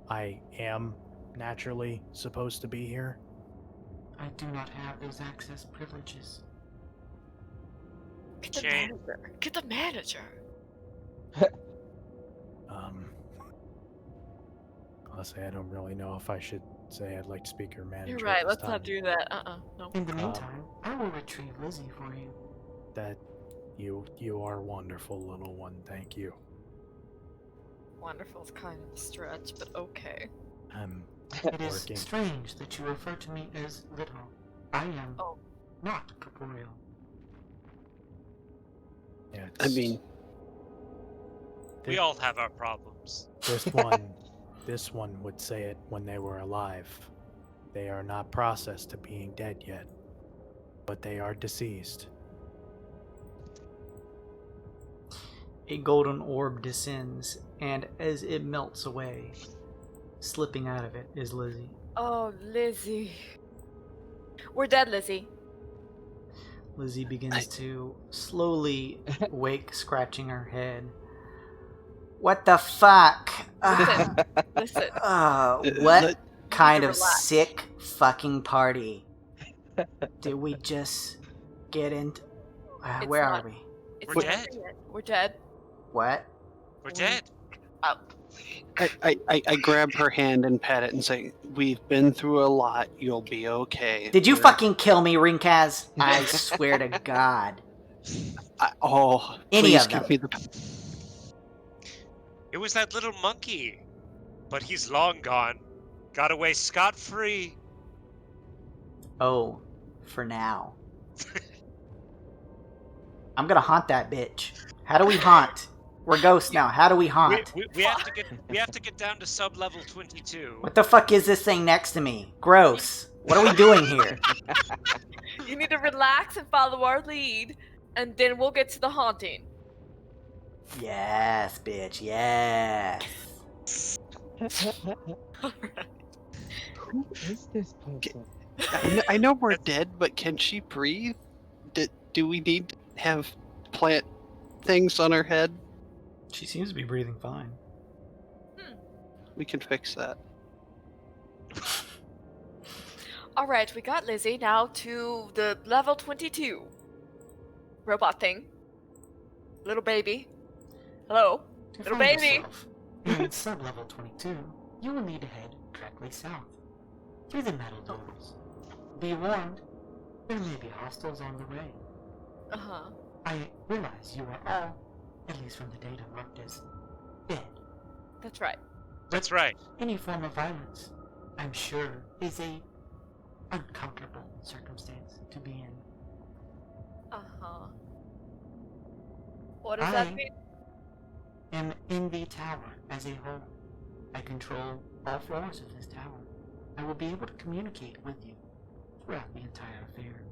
I am naturally supposed to be here? I do not have those access privileges. get the Jane. manager. Get the manager. Honestly, I don't really know if I should say I'd like to speak to your manager. You're at right. this Let's time. not do that. No. In the meantime, I will retrieve Lizzie for you. That you are wonderful, little one. Thank you. Wonderful's kind of a stretch, but okay. I'm It is working. strange that you refer to me as little. I am Oh. not corporeal. Yeah, I mean, We all have our problems. this one would say it when they were alive. They are not processed to being dead yet, but they are deceased. A golden orb descends, and as it melts away, slipping out of it is Lizzie. Oh, Lizzie. We're dead, Lizzie. Lizzie begins to slowly wake, scratching her head. What the fuck? Listen. Listen. What let- kind of relax. sick fucking party did we just get into? It's Where not- are we? It's We're not dead. over yet. We're dead. What? We're dead. Oh. I grab her hand and pat it and say, "We've been through a lot. You'll be okay." Did you We're- fucking kill me, Rinkaz? I swear to God. Any please of give them. me the. It was that little monkey. But he's long gone. Got away scot-free. Oh, for now. I'm gonna haunt that bitch. How do we haunt? We're ghosts now. How do we haunt? We have to get down to sub-level 22. What the fuck is this thing next to me? Gross. What are we doing here? You need to relax and follow our lead, and then we'll get to the haunting. Yes, bitch. Yes. Who is this person? I know we're dead, but can she breathe? Do we need to have plant things on her head? She seems to be breathing fine. We can fix that. All right, we got Lizzie. Now to the level 22 robot thing. Little baby. Hello, To little find baby. yourself in sub-level 22, you will need to head directly south, through the metal doors. Be warned, there may be hostiles on the way. Uh-huh. I realize you are all, at least from the data, marked as dead. That's right. That's right. Any form of violence, I'm sure, is a uncomfortable circumstance to be in. Uh-huh. What does that I mean? am in the tower as a whole. I control all floors of this tower. I will be able to communicate with you throughout the entire affair.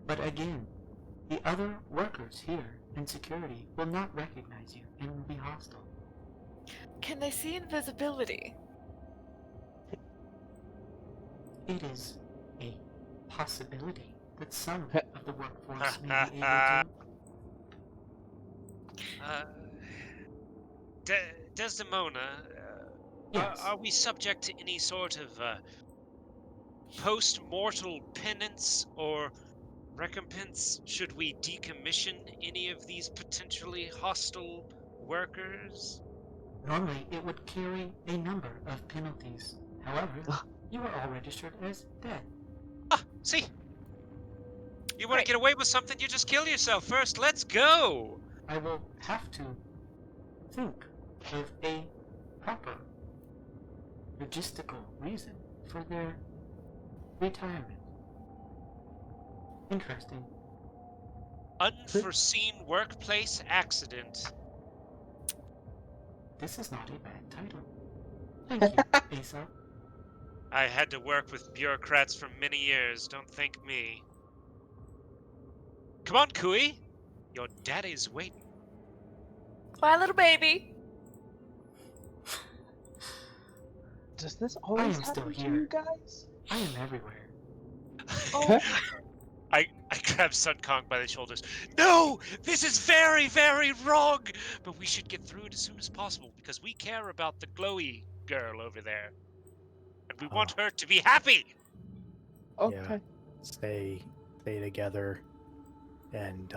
But again, the other workers here in security will not recognize you and will be hostile. Can they see invisibility? It is a possibility that some of the workforce may be able to. Desdemona, Yes. are we subject to any sort of post-mortal penance or recompense should we decommission any of these potentially hostile workers? Normally, it would carry a number of penalties. However, you are all registered as dead. Ah, see? You want to Great. get away with something, you just kill yourself first. Let's go! I will have to think of a proper logistical reason for their retirement. Interesting. Unforeseen workplace accident. This is not a bad title. Thank you, Asa. I had to work with bureaucrats for many years, don't thank me. Come on, Kui! Your daddy's waiting. Bye, little baby. Does this always am still happen to here. you guys? I am everywhere. Oh, I grabbed Sun Kong by the shoulders. No! This is very, very wrong! But we should get through it as soon as possible because we care about the glowy girl over there. And we want her to be happy! Okay. Stay together, and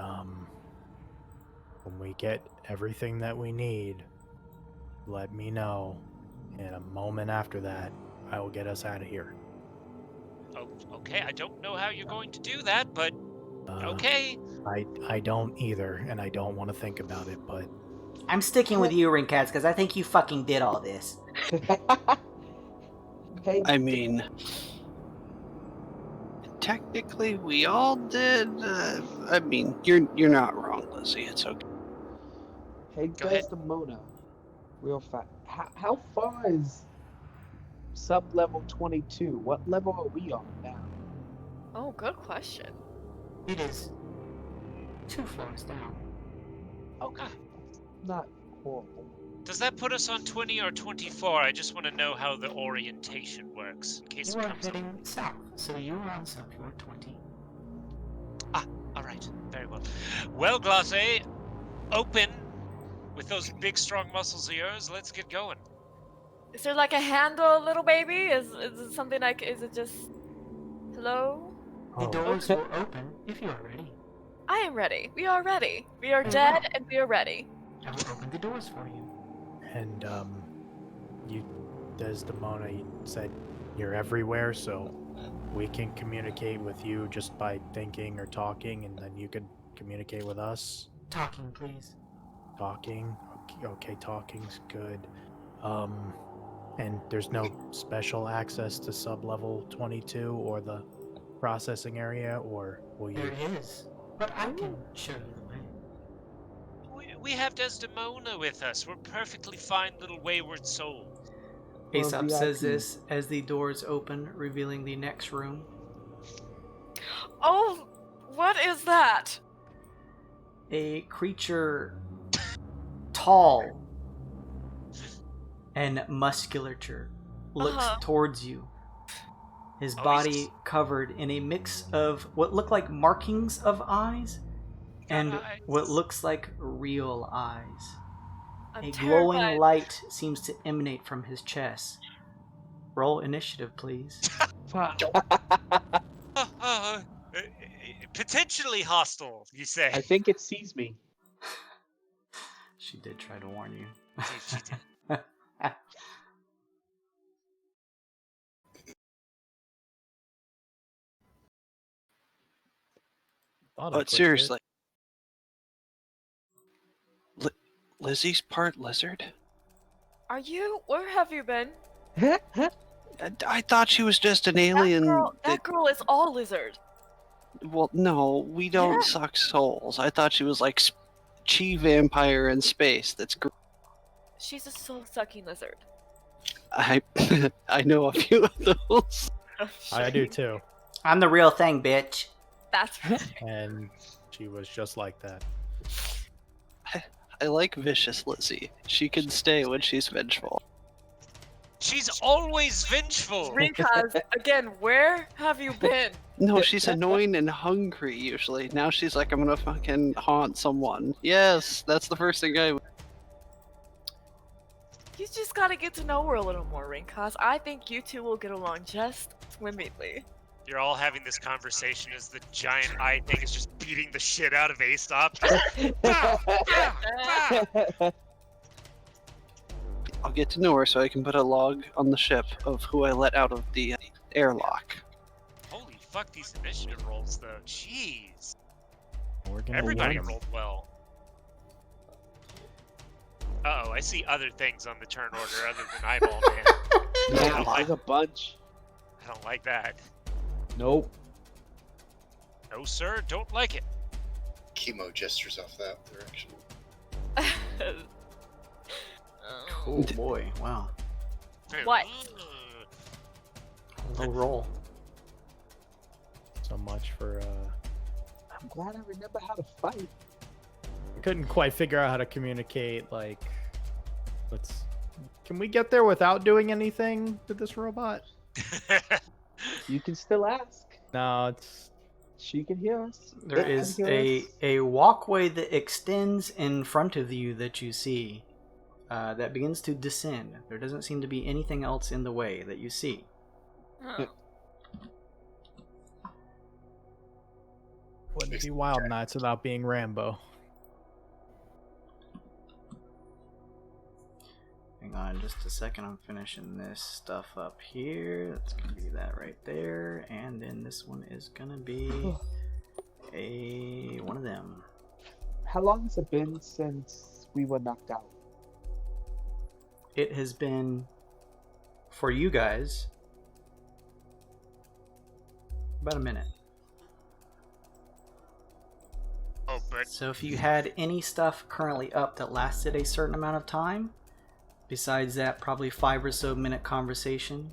when we get everything that we need, let me know. And a moment after that, I will get us out of here. Oh, okay, I don't know how you're going to do that, but okay. I don't either, and I don't want to think about it, but I'm sticking with you, Ringcats, because I think you fucking did all this. Hey, I mean, technically we all did. I mean, you're not wrong, Lizzie. It's okay. hey, Go ahead. Desdemona, real fast. How far is sub-level 22? What level are we on now? oh, good question. It is 2 floors down. Okay, not horrible. Does that put us on 20 or 24? I just want to know how the orientation works in case You it are comes up. heading south, so you are on subfloor 20. Alright, very well. Well, Glace, open with those big strong muscles of yours. Let's get going. Is there like a handle, little baby? Is it something like? Is it just? Hello? The Oh, doors okay. will open if you are ready. I am ready. We are ready. We are Very dead well. and we are ready. I will open the doors for you. and you, Desdemona, you said you're everywhere, so we can communicate with you just by thinking or talking, and then you could communicate with us. Talking, please. Talking, okay, talking's good. And there's no special access to sub-level 22 or the processing area, or will you? There is, but I can show you the way. We have Desdemona with us. We're perfectly fine little wayward souls. Aesop VIP. says this as the doors open, revealing the next room. Oh, what is that? A creature tall and musculature looks Uh-huh. towards you. His Oh, body he's- covered in a mix of what look like markings of eyes and Eyes. what looks like real eyes. I'm A terrified. glowing light seems to emanate from his chest. Roll initiative, please. Potentially hostile, you say? I think it sees me. She did try to warn you. She did. Thought I But clicked it. seriously, Lizzie's part lizard? Are you? Where have you been? I thought she was just an alien. That girl is all lizard. Well, no, we don't Yeah. suck souls. I thought she was like chi vampire in space. That's great. She's a soul-sucking lizard. I know a few of those. I do too. I'm the real thing, bitch. That's right. And she was just like that. I like vicious Lizzie. She can stay when she's vengeful. She's always vengeful. Rinkaz, again, where have you been? No, she's annoying and hungry usually. Now she's like, I'm gonna fucking haunt someone. Yes, that's the first thing I. You just gotta get to know her a little more, Rinkaz. I think you two will get along just swimmingly. You're all having this conversation as the giant eye thing is just beating the shit out of Aesop. I'll get to know her so I can put a log on the ship of who I let out of the airlock. Holy fuck, these initiative rolls, though. Jeez. We're gonna Everybody win. rolled well. Uh-oh, I see other things on the turn order other than Eyeball Man. Yeah, there's a bunch. I don't like that. Nope. No, sir, don't like it. Chemo gestures off that direction. Oh boy, wow. What? Low roll. So much for I'm glad I remember how to fight. I couldn't quite figure out how to communicate, like, can we get there without doing anything to this robot? You can still ask. No, it's She can hear us. There It is can hear us. a walkway that extends in front of you that you see that begins to descend. There doesn't seem to be anything else in the way that you see. Oh. wouldn't be Wild Nights without being Rambo. Hang on just a second, I'm finishing this stuff up here. That's gonna be that right there. And then this one is gonna be one of them. How long has it been since we were knocked out? It has been, for you guys, about a minute. Oh, but So if you had any stuff currently up that lasted a certain amount of time, besides that probably 5 or so minute conversation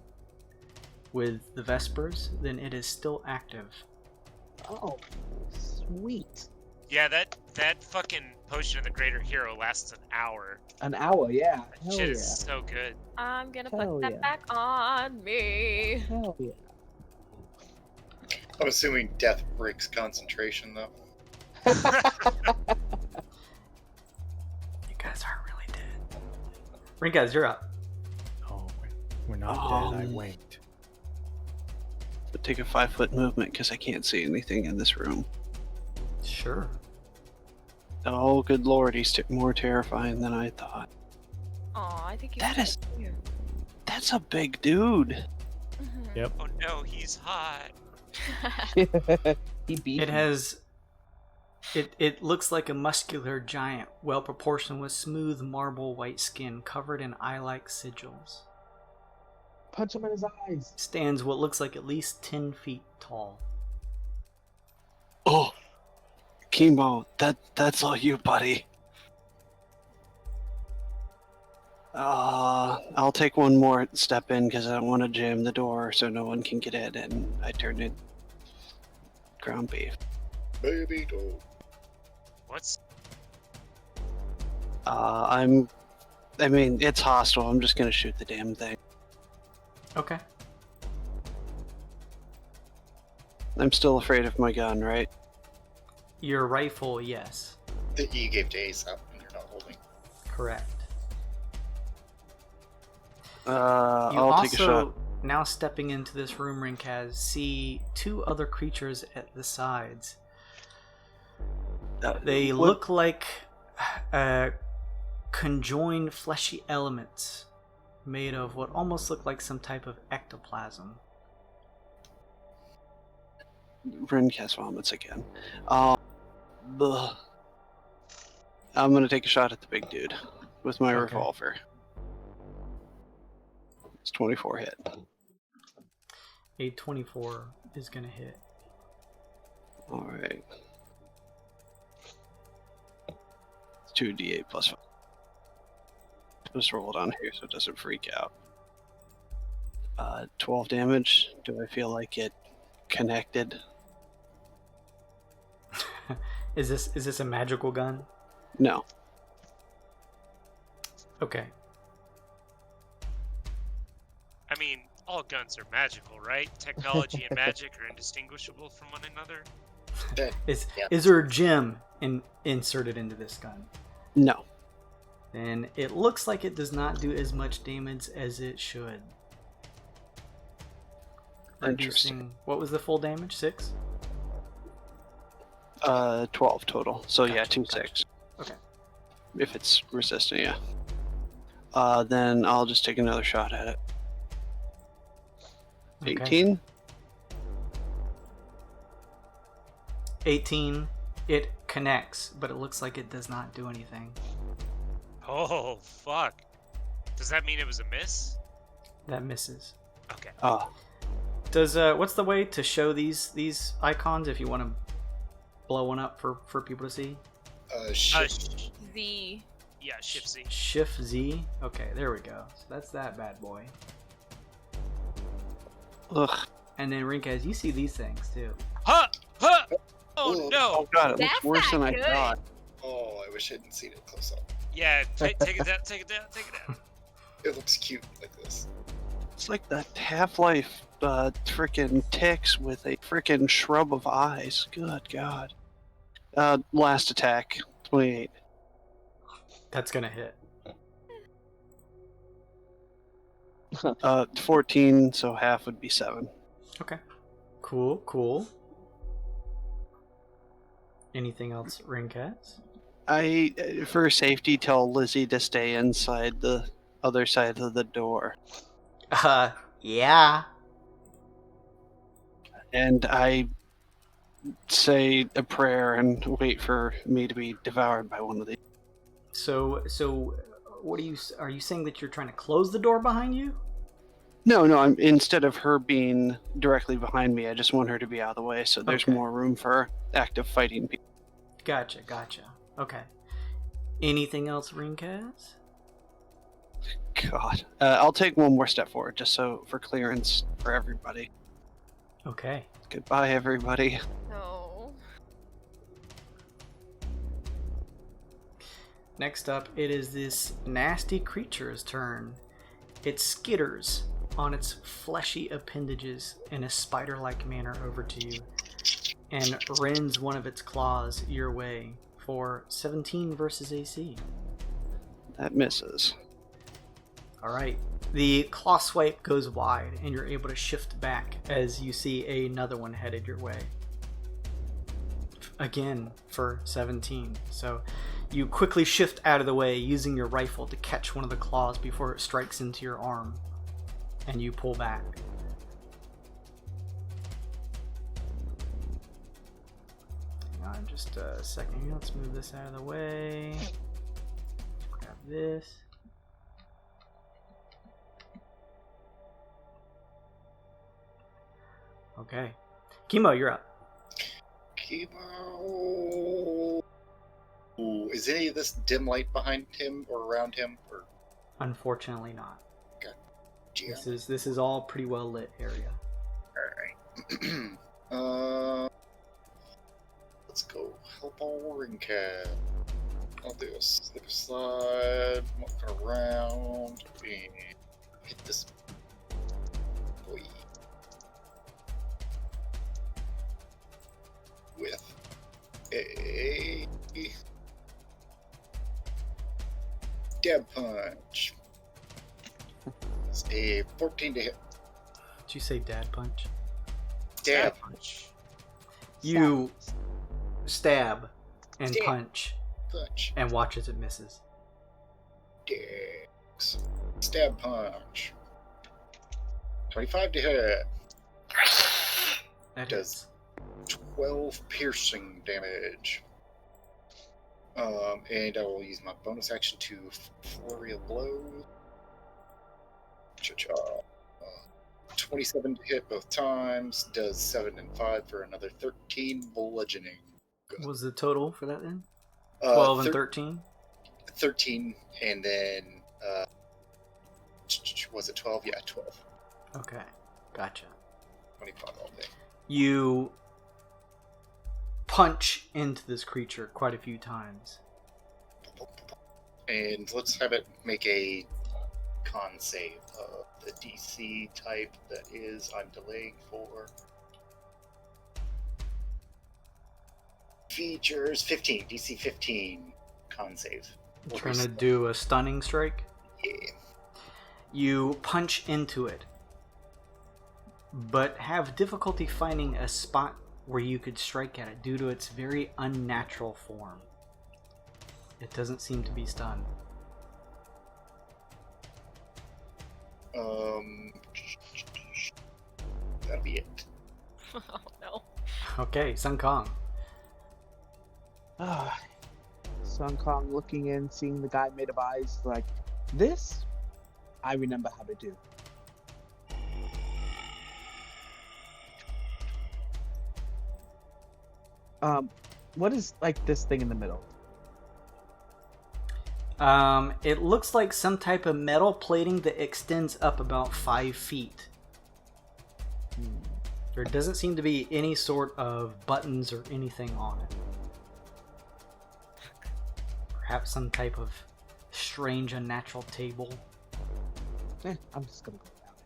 with the Vespers, then it is still active. Oh, sweet. yeah, that fucking potion of the greater hero lasts an hour. An hour, yeah. Hell Shit yeah. is so good. I'm gonna Hell put that yeah. back on me. Hell yeah. I'm assuming death breaks concentration, though. You guys aren't really dead. Rinkaz, you're up. Oh, we're not dead. I Um, winked. But take a 5-foot movement because I can't see anything in this room. Sure. Oh, good lord, he's more terrifying than I thought. Aw, I think he's That is- cute. That's a big dude. Mhm. Yep. Oh no, he's hot. He beat It me. has. It looks like a muscular giant, well proportioned with smooth marble white skin covered in eye-like sigils. Punch him in his eyes. Stands what looks like at least 10 feet tall. Oh, Chemo, that's all you, buddy. I'll take one more step in because I don't want to jam the door so no one can get in, and I turn it ground beef. Baby doll. What's I mean, it's hostile. I'm just gonna shoot the damn thing. Okay. I'm still afraid of my gun, right? Your rifle, yes. That you gave to Aesop and you're not holding. Correct. You I'll take a shot. also, now stepping into this room, Rinkaz, see two other creatures at the sides. They What- look like conjoined fleshy elements made of what almost look like some type of ectoplasm. Rinkaz vomits again. Ugh. I'm gonna take a shot at the big dude with my Okay. revolver. It's 24 hit. A 24 is going to hit. All right. It's 2d8 plus 5. Just roll it on here so it doesn't freak out. 12 damage. Do I feel like it connected? Is this a magical gun? No. Okay. I mean, all guns are magical, right? Technology and magic are indistinguishable from one another. Is there a gem inserted into this gun? No. And it looks like it does not do as much damage as it should. Interesting. What was the full damage? 6? 12 total. So yeah, Gotcha, 2-6. Okay. If it's resistant, yeah. Then I'll just take another shot at it. Okay. 18? 18. It connects, but it looks like it does not do anything. Oh, fuck. Does that mean it was a miss? That misses. Okay. Does what's the way to show these icons if you want to blow one up for people to see? Shift. The Yeah, Shift Z. Shift Z. Okay, there we go. So that's that bad boy. Ugh. And then Rinkaz, you see these things too. Huh! Huh! Oh Ooh. no! Oh god, it looks That's worse than not I good. thought. Oh, I wish I hadn't seen it close up. Yeah, take it down, take it down, take it down. It looks cute like this. It's like the Half-Life frickin' ticks with a frickin' shrub of eyes. Good god. Last attack, 28. That's gonna hit. 14, so half would be 7. Okay. Cool. Anything else, Rinkaz? I, for safety, tell Lizzie to stay inside the other side of the door. Yeah. And I say a prayer and wait for me to be devoured by one of these. So what are you saying that you're trying to close the door behind you? No, instead of her being directly behind me, I just want her to be out of the way so there's Okay. more room for active fighting people. Gotcha. Okay. Anything else, Rinkaz? God. I'll take one more step forward just so for clearance for everybody. Okay. Goodbye, everybody. no. Next up, it is this nasty creature's turn. It skitters on its fleshy appendages in a spider-like manner over to you and rends one of its claws your way for 17 versus AC. That misses. Alright, the claw swipe goes wide and you're able to shift back as you see another one headed your way. Again for 17. So you quickly shift out of the way using your rifle to catch one of the claws before it strikes into your arm. And you pull back. Hang on just a second here. Let's move this out of the way. Grab this. Okay. Chemo, you're up. Chemo. Ooh, is any of this dim light behind him or around him? Or Unfortunately not. yeah. This is all pretty well lit area. Alright. Let's go help our ring cat. I'll do a slip slide, walk around, and hit this boy with a dab punch. It's a 14 to hit. Did you say dad punch? Damn. You stab and Stab. punch Punch. and watch as it misses. Dicks. Stab punch. 25 to hit. That Does 12 piercing damage. And I will use my bonus action to flurry of blows. Cha-cha. 27 to hit both times. Does 7 and 5 for another 13 bludgeoning. What was the total for that then? 12 and 13. 13? 13, and then was it 12? Yeah, 12. Okay, gotcha. 25 all day. You punch into this creature quite a few times. And let's have it make a con save of the DC type that is I'm delaying for. Features 15, DC 15 con save. Trying to do a stunning strike. Yeah. You punch into it, but have difficulty finding a spot where you could strike at it due to its very unnatural form. It doesn't seem to be stunned. That'll be it. Oh no. Okay, Sun Kong. Sun Kong looking in, seeing the guy made of eyes, like, this, I remember how to do. What is, like, this thing in the middle? It looks like some type of metal plating that extends up about 5 feet. There doesn't seem to be any sort of buttons or anything on it. Perhaps some type of strange, unnatural table. I'm just gonna go without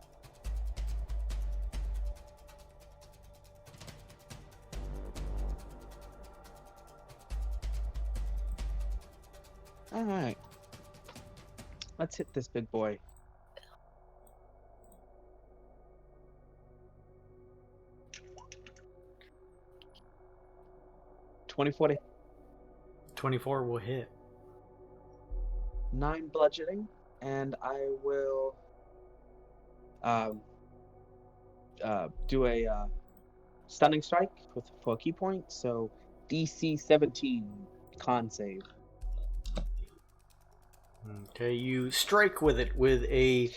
it. Alright. Let's hit this big boy. $24 to 24 will hit. 9 bludgeoning, and I will do a stunning strike for a key point. So DC 17 con save. Okay, you strike with it with a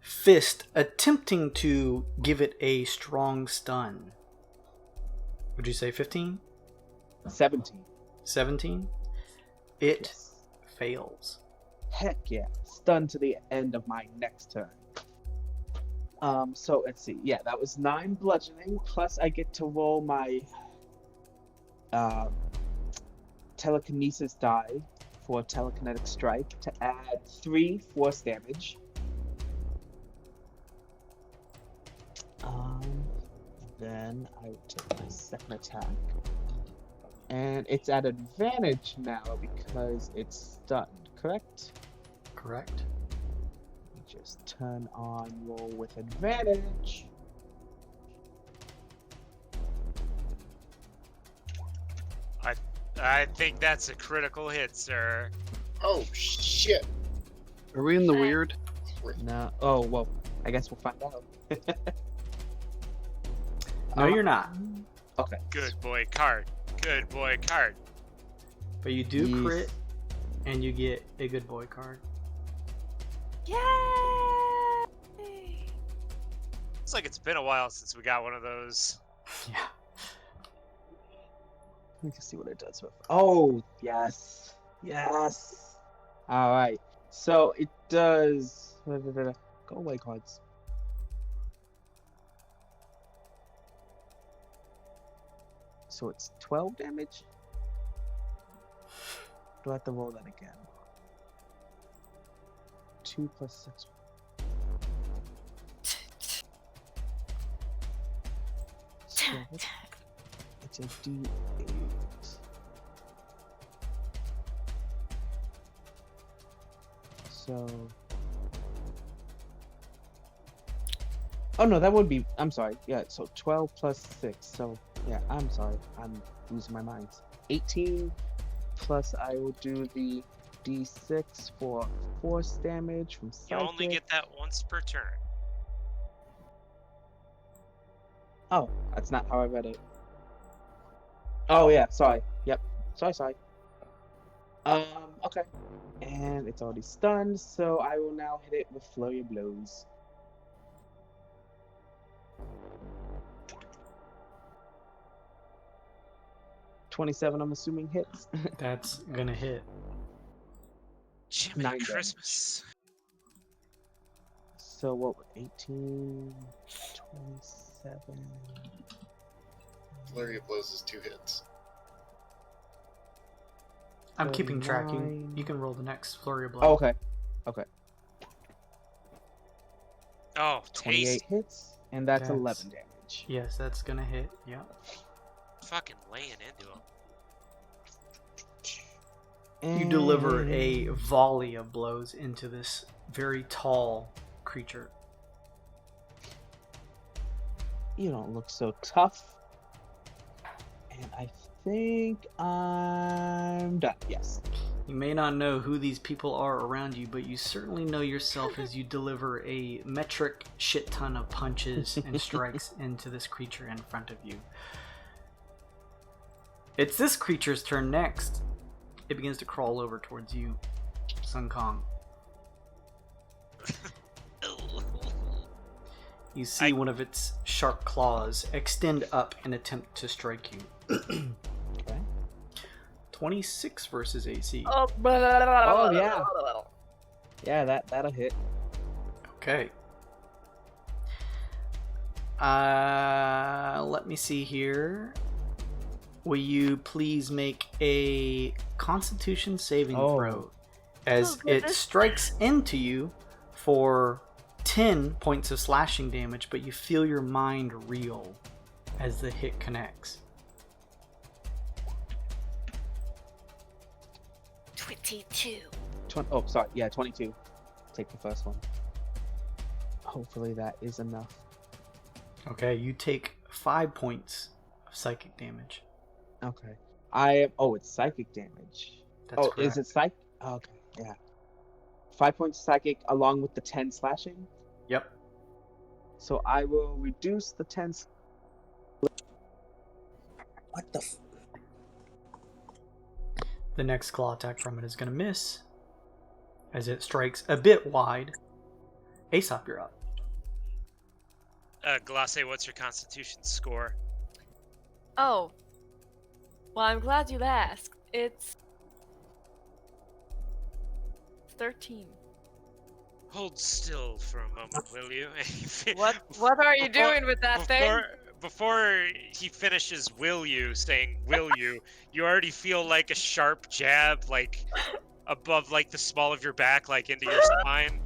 fist, attempting to give it a strong stun. Would you say 15? 17. 17? It Yes. fails. Heck yeah. Stun to the end of my next turn. So let's see. Yeah, that was 9 bludgeoning, plus I get to roll my telekinesis die for telekinetic strike to add 3 force damage. Then I will take my second attack. And it's at advantage now because it's stunned, correct? Correct. Let me just turn on roll with advantage. I think that's a critical hit, sir. Oh shit! Are we in the weird? No. Oh, well, I guess we'll find out. No, you're not. Okay. Good boy, card. Good boy, card. But you do Yes. crit, and you get a good boy card. Yay! Looks like it's been a while since we got one of those. Yeah. Let me see what it does with. Oh, yes. Yes. All right. So it does. Go away, cards. So it's 12 damage? Do I have to roll that again? 2 plus 6. So it's a D8. So Oh no, that would be. I'm sorry. Yeah, so 12 plus 6. So yeah, I'm sorry. I'm losing my mind. 18 plus I will do the d6 for force damage from You psychic. only get that once per turn. Oh, that's not how I read it. Oh yeah, sorry. Yep. Sorry. Okay. And it's already stunned, so I will now hit it with flurry of blows. $27, I'm assuming hits. That's gonna hit. Jiminy 9 damage. Christmas. So what? 18, 27. Flurry of blows is 2 hits. I'm keeping track. 39. You can roll the next flurry of blows. Oh, okay. Okay. Oh, 28 taste. hits, and that's That's- 11 damage. Yes, that's gonna hit. Yeah. Fucking laying into him. You deliver a volley of blows into this very tall creature. You don't look so tough. And I think I'm done. Yes. You may not know who these people are around you, but you certainly know yourself as you deliver a metric shit ton of punches and strikes into this creature in front of you. It's this creature's turn next. It begins to crawl over towards you, Sun Kong. You see one of its sharp claws extend up and attempt to strike you. Okay. 26 versus AC. Oh, yeah. Yeah, that'll hit. Okay. Let me see here. Will you please make a Constitution saving throw as it goodness. strikes into you for 10 points of slashing damage, but you feel your mind reel as the hit connects. 22. 22. Take the first one. Hopefully that is enough. Okay, you take 5 points of psychic damage. Okay. It's psychic damage. That's Is it psych? Okay, yeah. 5 points psychic along with the 10 slashing. Yep. So I will reduce the 10. What the? The next claw attack from it is going to miss as it strikes a bit wide. Aesop, you're up. Glace, what's your Constitution score? Oh. Well, I'm glad you asked. It's 13. Hold still for a moment, will you? What are you doing with that thing? Before he finishes saying will you already feel like a sharp jab, like above like the small of your back, like into your spine.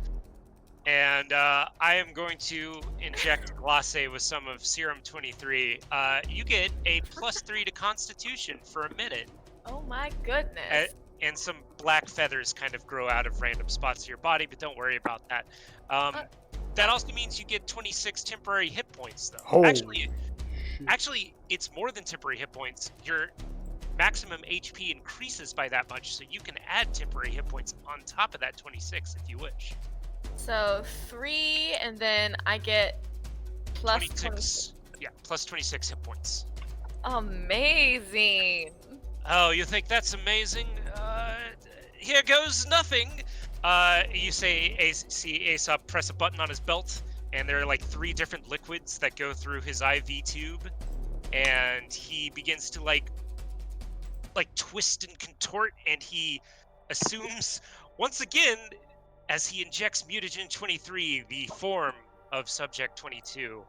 And I am going to inject Glace with some of Serum 23. You get a +3 to Constitution for a minute. Oh my goodness. And some black feathers kind of grow out of random spots of your body, but don't worry about that. That also means you get 26 temporary hit points, though. Oh. Actually, it's more than temporary hit points. Your maximum HP increases by that much, so you can add temporary hit points on top of that 26 if you wish. So 3, and then I get plus 26. Yeah, plus 26 hit points. Amazing. Oh, you think that's amazing? Here goes nothing. You see Aesop press a button on his belt, and there are like 3 different liquids that go through his IV tube, and he begins to like twist and contort, and he assumes once again, as he injects mutagen 23, the form of subject 22.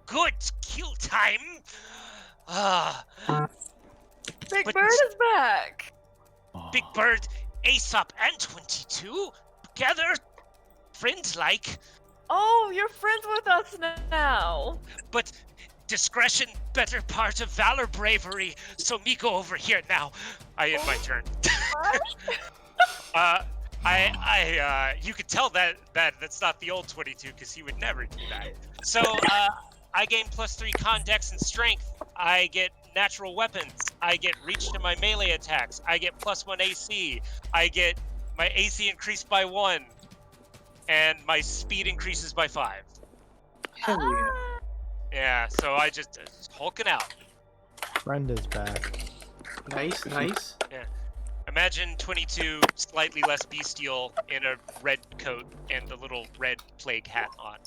Good kill time. Big But- Bird is back. Big Bird, Aesop, and 22 together, friend-like, Oh, you're friends with us now. but discretion better part of valor, bravery. So me go over here now. I end my turn. You could tell that's not the old 22 because he would never do that. So I gain +3 con, dex, and strength. I get natural weapons. I get reach to my melee attacks. I get +1 AC. I get my AC increased by 1, and my speed increases by 5. Hell yeah. Yeah, so I just hulking out. Brenda's back. Nice, nice. Yeah. Imagine 22 slightly less bestial in a red coat and the little red plague hat on.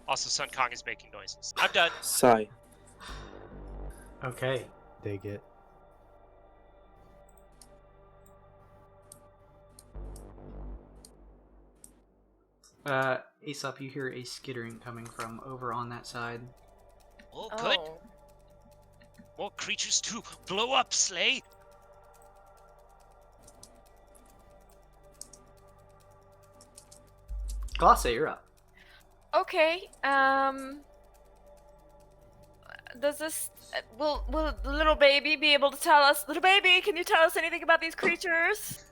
Also, Sun Kong is making noises. I'm done. Sigh. Okay. Dig it. Aesop, you hear a skittering coming from over on that side. Oh, good. More creatures to blow up, Slay. Glossa, you're up. Okay. Does this will the little baby be able to tell us? Little baby, can you tell us anything about these creatures?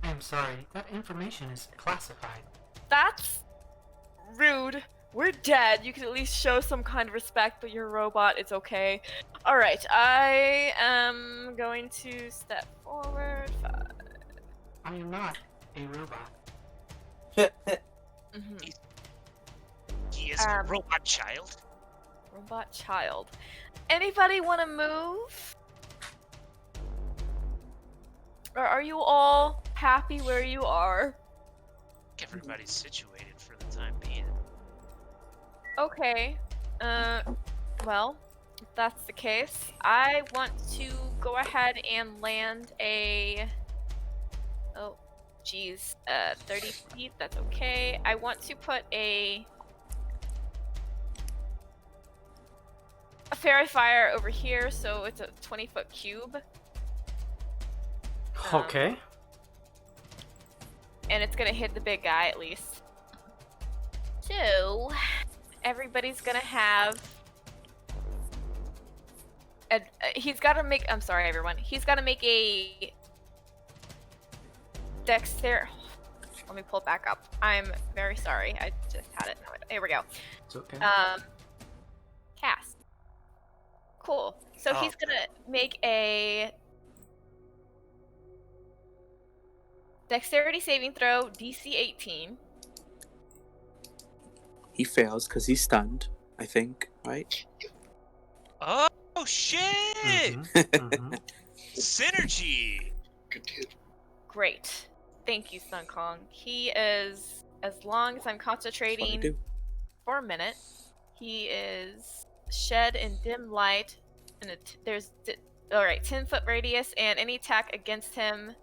I'm sorry, that information is classified. That's rude. We're dead. You can at least show some kind of respect, but you're a robot. It's okay. All right, I am going to step forward. 5. I am not a robot. Mhm. He is a robot child. Robot child. Anybody want to move? Or are you all happy where you are? Everybody's situated for the time being. Okay. Well, if that's the case, I want to go ahead and land a... Oh, geez. 30 feet, that's okay. I want to put a fairy fire over here, so it's a 20-foot cube. Okay. And it's gonna hit the big guy at least. So, everybody's gonna have... he's gotta make... I'm sorry, everyone. He's gotta make a... Dexter... Let me pull it back up. I'm very sorry. I just had it. Here we go. It's okay. Cast. Cool. So he's gonna make a... Dexterity saving throw, DC 18. He fails because he's stunned, I think, right? Oh, shit! Synergy! Good dude. Great. Thank you, Sun Kong. He is, as long as I'm concentrating for a minute, he is shed in dim light, and there's, alright, 10-foot radius, and any attack against him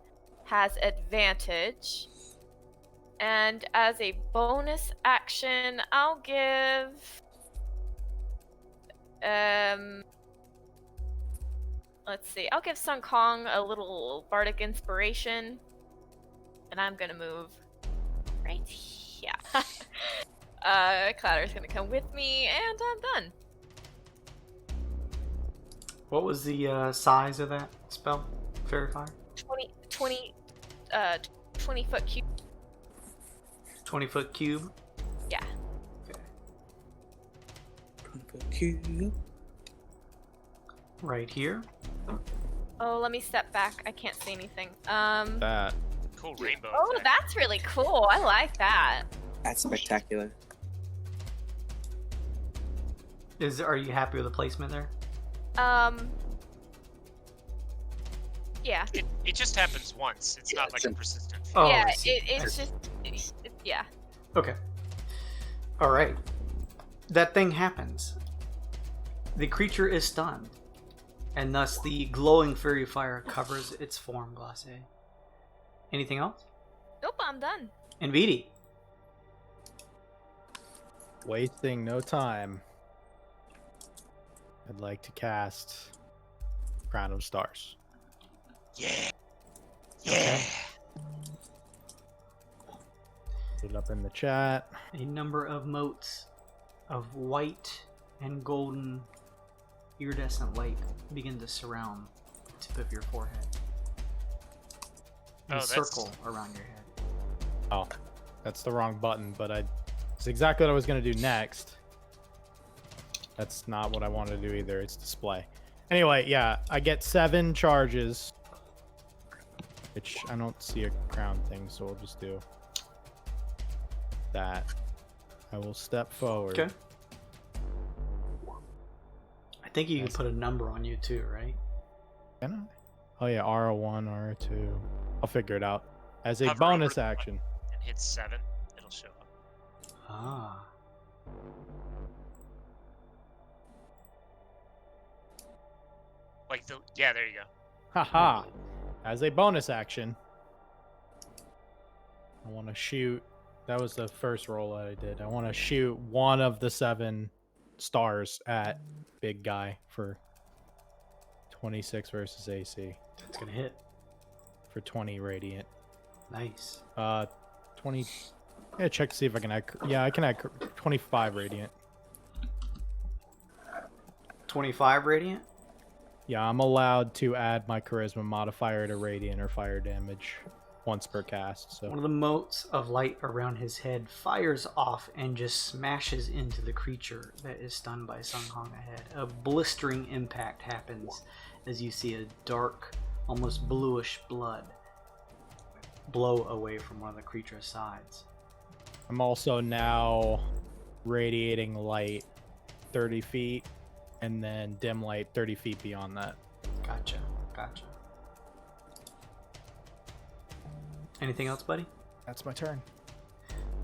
has advantage. And as a bonus action, I'll give... let's see. I'll give Sun Kong a little bardic inspiration. And I'm gonna move right here. Clatter's gonna come with me, and I'm done. What was the size of that spell? Fairy Fire? 20-foot cube. 20-foot cube? Yeah. Okay. 20-foot cube. Right here. Oh, let me step back. I can't see anything. That. Cool rainbow. Oh, effect. that's really cool. I like that. That's spectacular. Are you happy with the placement there? Yeah. It just happens once. It's not like a persistent feat. Oh, Yeah, I see. it's just... yeah. Okay. Alright. That thing happens. The creature is stunned, and thus the glowing fairy fire covers its form, Glace. Anything else? Nope, I'm done. Enviti. Wasting no time. I'd like to cast Crown of Stars. Yeah. Yeah. Put it up in the chat. A number of motes of white and golden iridescent light begin to surround the tip of your forehead. in Oh, a that's- circle around your head. Oh, that's the wrong button, but it's exactly what I was going to do next. That's not what I wanted to do either. It's display. Anyway, yeah, I get 7 charges, which I don't see a crown thing, so we'll just do that. I will step forward. Okay. I think you can put a number on you too, right? Can I? Oh yeah, R01, R2. I'll figure it out. As a Hover bonus over action. And hit 7, it'll show up. Ah. Like yeah, there you go. Haha. As a bonus action, I want to shoot. That was the first roll that I did. I want to shoot one of the 7 stars at big guy for 26 versus AC It's gonna hit. for 20 radiant. Nice. 20. Yeah, check to see if I can add. Yeah, I can add 25 radiant. 25 radiant? Yeah, I'm allowed to add my charisma modifier to radiant or fire damage once per cast. So One of the motes of light around his head fires off and just smashes into the creature that is stunned by Sung Hong ahead. A blistering impact happens as you see a dark, almost bluish blood blow away from one of the creature's sides. I'm also now radiating light 30 feet and then dim light 30 feet beyond that. Gotcha. Anything else, buddy? That's my turn.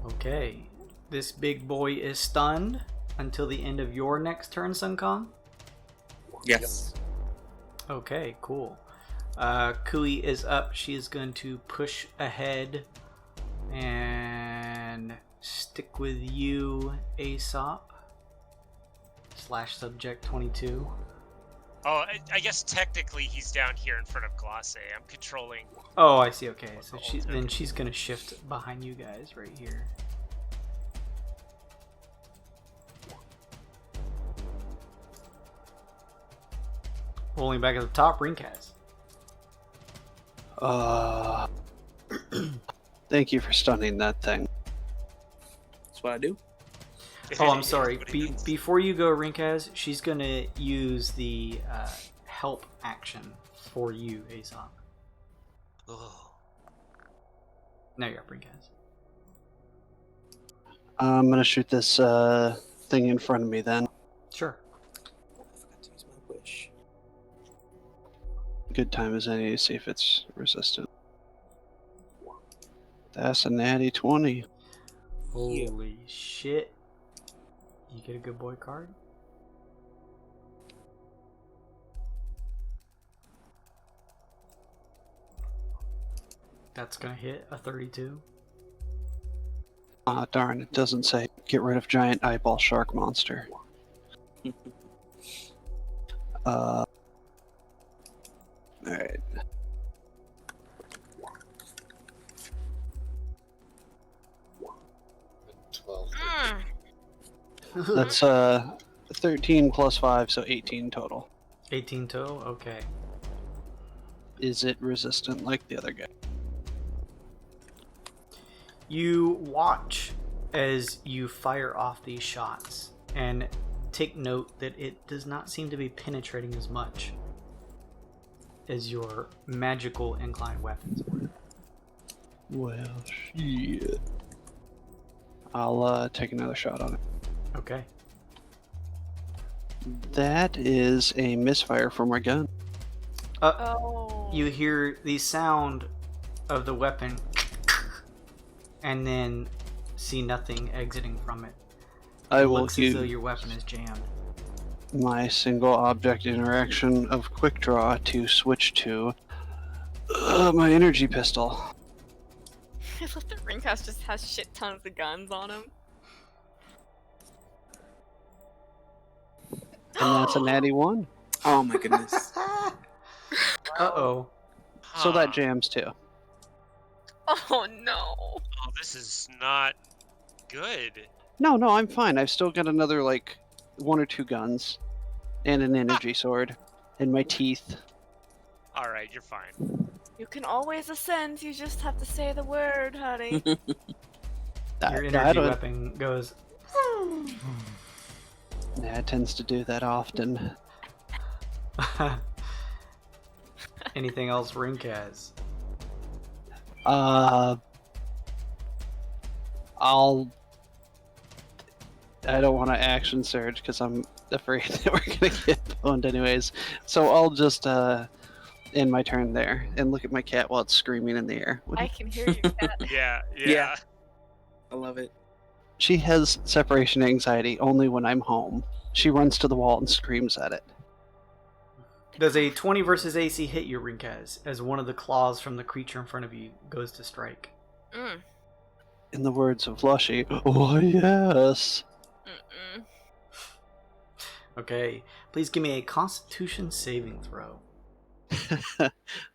Okay. This big boy is stunned until the end of your next turn, Sun Kong? Yes. Okay, cool. Kui is up. She is going to push ahead and stick with you, Aesop. / subject 22. Oh, I guess technically he's down here in front of Glace. I'm controlling. Oh, I see. Okay, so she's gonna shift behind you guys right here. Rolling back at the top, Ringcast. Thank you for stunning that thing. That's what I do. Oh, I'm sorry. Everybody knows. Before you go, Rinkaz, she's gonna use the help action for you, Aesop. Oh. Now you're up, Rinkaz. I'm gonna shoot this thing in front of me then. Sure. I forgot to use my wish. Good time as any to see if it's resistant. That's a natty 20. Holy shit. You get a good boy card? That's gonna hit a 32. Ah, darn, it doesn't say get rid of giant eyeball shark monster. Alright. That's 13 plus 5, so 18 total. 18 total? Okay. Is it resistant like the other guy? You watch as you fire off these shots and take note that it does not seem to be penetrating as much as your magical inclined weapons would. Well, shit. I'll take another shot on it. Okay. That is a misfire from my gun. Oh. You hear the sound of the weapon and then see nothing exiting from it. I It will looks as though use your weapon is jammed. my single object interaction of quick draw to switch to my energy pistol. I love that Ringcast just has shit tons of guns on him. And that's a natty 1. Oh my goodness. Uh-oh. So that Huh. jams too. Oh no. Oh, this is not good. No, I'm fine. I've still got another, like, 1 or 2 guns. And an energy sword. In my teeth. All right, you're fine. You can always ascend. You just have to say the word, honey. Your I energy don't- weapon goes. Yeah, it tends to do that often. Anything else Rink has? I don't want to action surge because I'm afraid that we're gonna get boned anyways. So I'll just end my turn there and look at my cat while it's screaming in the air. I can hear you, cat. Yeah. I love it. She has separation anxiety only when I'm home. She runs to the wall and screams at it. Does a 20 versus AC hit you, Rinkaz, as one of the claws from the creature in front of you goes to strike? In the words of Lushy, oh yes. Mm-mm. Okay, please give me a Constitution saving throw.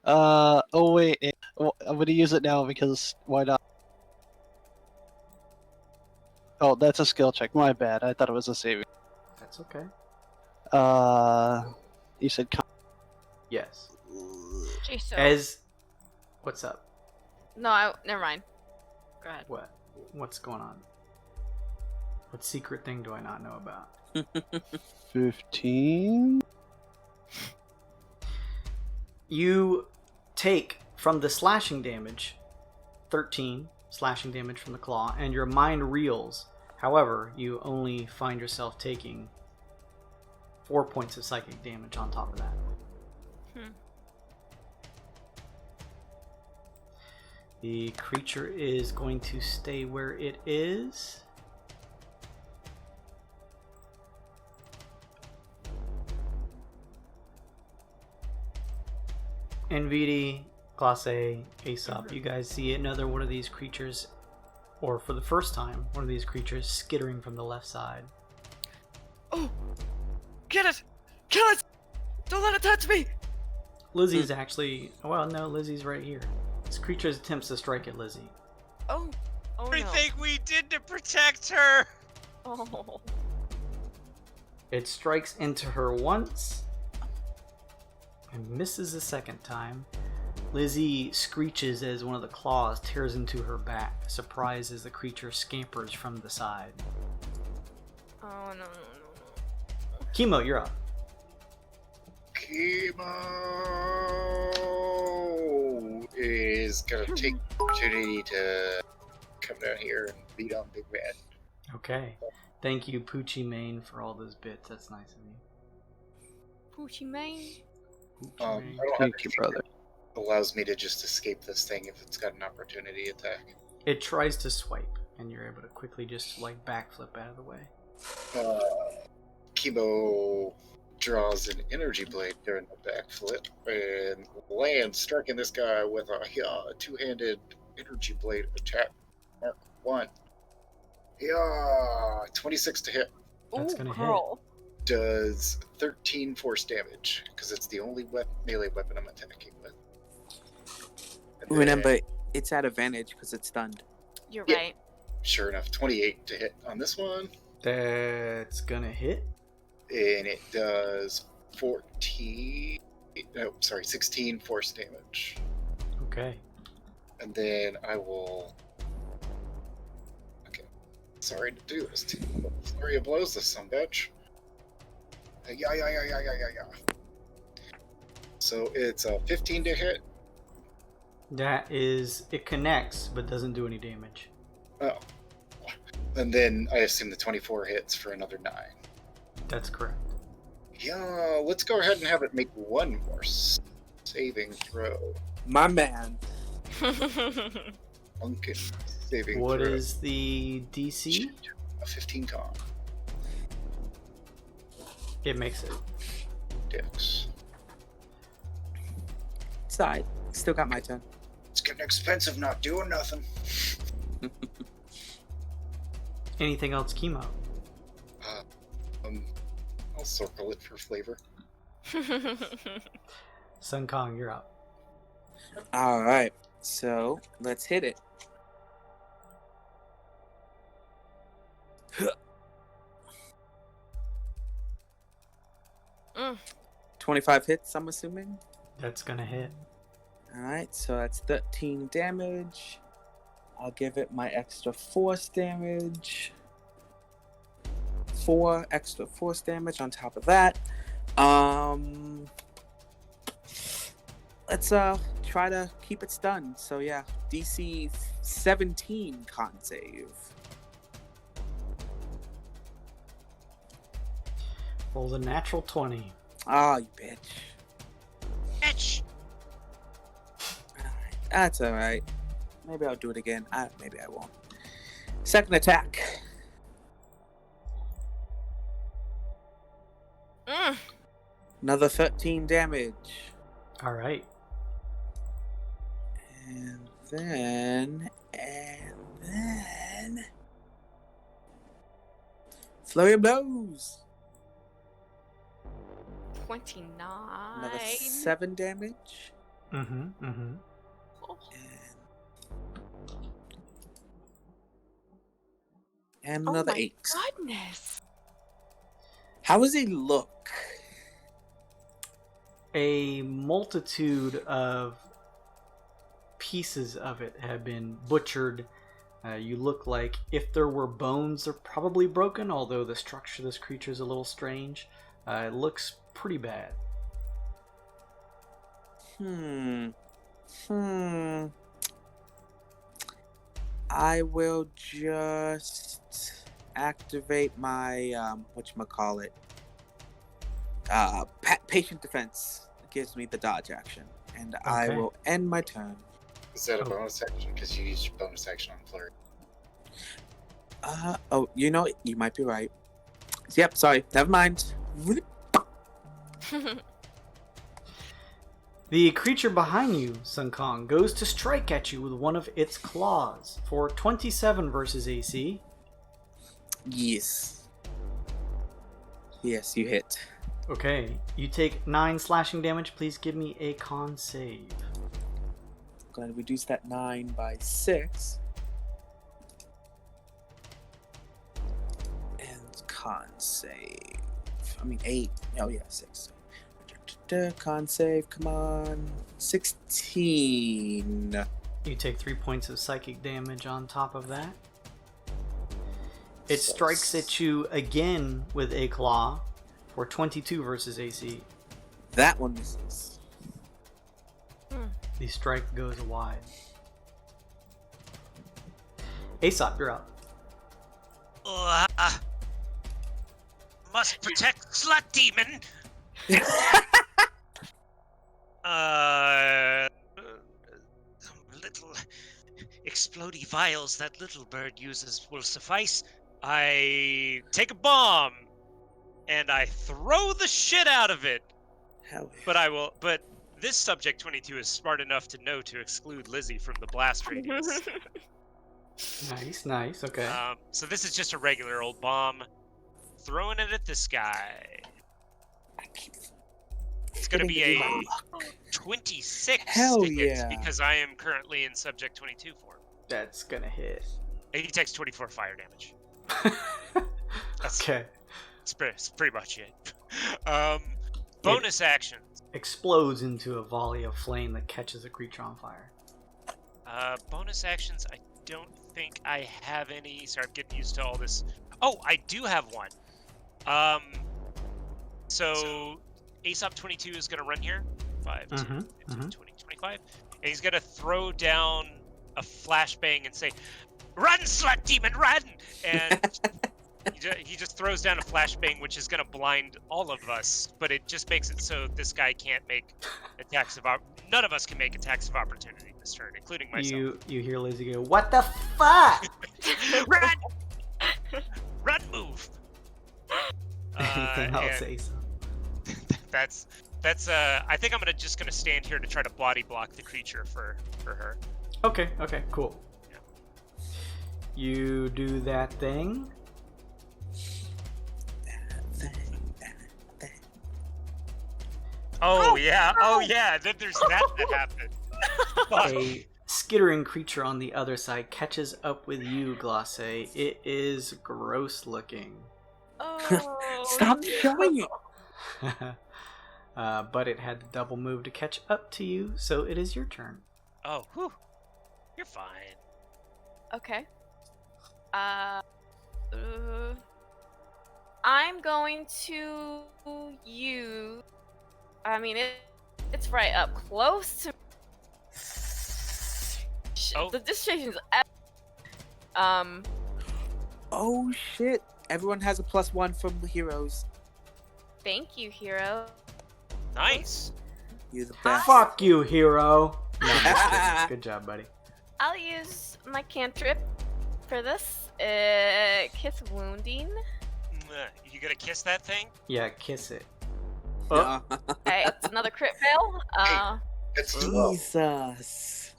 Oh wait, I'm gonna use it now because why not? Oh, that's a skill check. My bad. I thought it was a saving. That's okay. You said Yes. Jeez, so... As what's up? No, never mind. Go ahead. What's going on? What secret thing do I not know about? 15. You take from the slashing damage 13 slashing damage from the claw, and your mind reels. However, you only find yourself taking 4 points of psychic damage on top of that. The creature is going to stay where it is. Enviti, Classe, Aesop, you guys see another one of these creatures, or for the first time, one of these creatures skittering from the left side. Oh! Get it! Kill it! Don't let it touch me! Lizzie's actually... Well, no, Lizzie's right here. This creature attempts to strike at Lizzie. Oh! Oh Everything we did to protect her! no. Oh. It strikes into her once and misses a second time. Lizzie screeches as one of the claws tears into her back, surprised as the creature scampers from the side. Oh no. Chemo, you're up. Chemo is gonna take the opportunity to come down here and beat on Big Man. Okay. Thank you, Poochie Mane, for all those bits. That's nice of you. Poochie Mane. Poochie I Mane. don't have Thank you, anything brother. that allows me to just escape this thing if it's got an opportunity attack. It tries to swipe, and you're able to quickly just like backflip out of the way. Chemo draws an energy blade during the backflip and lands, striking this guy with a two-handed energy blade attack. Mark 1. 26 to hit. That's Ooh, gonna hit. girl. Does 13 force damage because it's the only melee weapon I'm attacking with. And then, Remember, it's at advantage because it's stunned. You're Yeah. right. sure enough, 28 to hit on this one, That's gonna hit. and it does 16 force damage. Okay. And then I will. Okay, sorry to do this to you, but flurry of blows this sumbitch. Yeah. So it's a 15 to hit. That is, it connects, but doesn't do any damage. Oh. And then I assume the 24 hits for another 9. That's correct. Yeah, let's go ahead and have it make one more saving throw. My man. Uncan saving What throw. is the DC? A 15 con. It makes it. Dex. Side. Still got my turn. It's getting expensive not doing nothing. Anything else, Chemo? I'll circle it for flavor. Sun Kong, you're up. Alright. So, let's hit it. 25 hits, I'm assuming. That's gonna hit. Alright, so that's 13 damage. I'll give it my extra force damage. 4 extra force damage on top of that. Let's try to keep it stunned. So yeah, DC 17 con save. Roll the natural 20. Oh, you bitch. Bitch! Alright, that's alright. Maybe I'll do it again. Maybe I won't. Second attack. Another 13 damage. All right. And then... Flurry of blows. 29. Another 7 damage. Mm-hmm. And Oh another my 8. goodness. How does he look? A multitude of pieces of it have been butchered. You look like if there were bones, they're probably broken, although the structure of this creature is a little strange. It looks pretty bad. I will just activate my whatchamacallit. Patient defense gives me the dodge action, and I Okay. will end my turn. Is that a bonus action? Because you used your bonus action on flurry. Oh, you know, you might be right. Yep, sorry, never mind. The creature behind you, Sun Kong, goes to strike at you with one of its claws for 27 versus AC. Yes. Yes, you hit. Okay, you take 9 slashing damage. Please give me a con save. Going to reduce that 9 by 6. And con save. 8. Oh, yeah, 6. Con save, come on. 16. You take 3 points of psychic damage on top of that. It strikes at you again with a claw for 22 versus AC. That one misses. The strike goes wide. Aesop, you're up. Must protect slut demon. Little explodey vials that little bird uses will suffice. I take a bomb and I throw the shit out of it. Hell yeah. But this subject 22 is smart enough to know to exclude Lizzie from the blast radius. Nice, okay. So this is just a regular old bomb. Throwing it at this guy. It's going to be a 26 Hell to hit yeah. because I am currently in subject 22 form. That's gonna hit. And he takes 24 fire damage. That's, Okay. That's pretty much it. Bonus action. Explodes into a volley of flame that catches the creature on fire. Bonus actions, I don't think I have any. Sorry, I'm getting used to all this. Oh, I do have one. So Aesop 22 is going to run here. 5, 10, 15, 20, 25. And he's going to throw down a flashbang and say, "Run, slut demon, run!" And he just throws down a flashbang, which is going to blind all of us. But it just makes it so this guy can't make attacks of none of us can make attacks of opportunity this turn, including myself. You hear Lizzie go, "What the fuck?" Run! Run, move! Anything else, Aesop? That's I think I'm just gonna stand here to try to body block the creature for her. Okay, cool. Yeah. You do that thing. Oh yeah, then there's that happened. Fuck. A skittering creature on the other side catches up with you, Glace. It is gross looking. Oh, Stop showing it. but it had to double move to catch up to you, so it is your turn. Oh, whew. You're fine. Okay. I'm going to use. I mean, it's right up close to. Oh. The distraction's. Oh shit! Everyone has a +1 from the heroes. Thank you, hero. Nice. You're the best. Fuck you, hero. No, I'm just kidding. Good job, buddy. I'll use my cantrip for this. Kiss wounding. You gonna kiss that thing? Yeah, kiss it. No. Okay, it's another crit fail. It's too low. Jesus.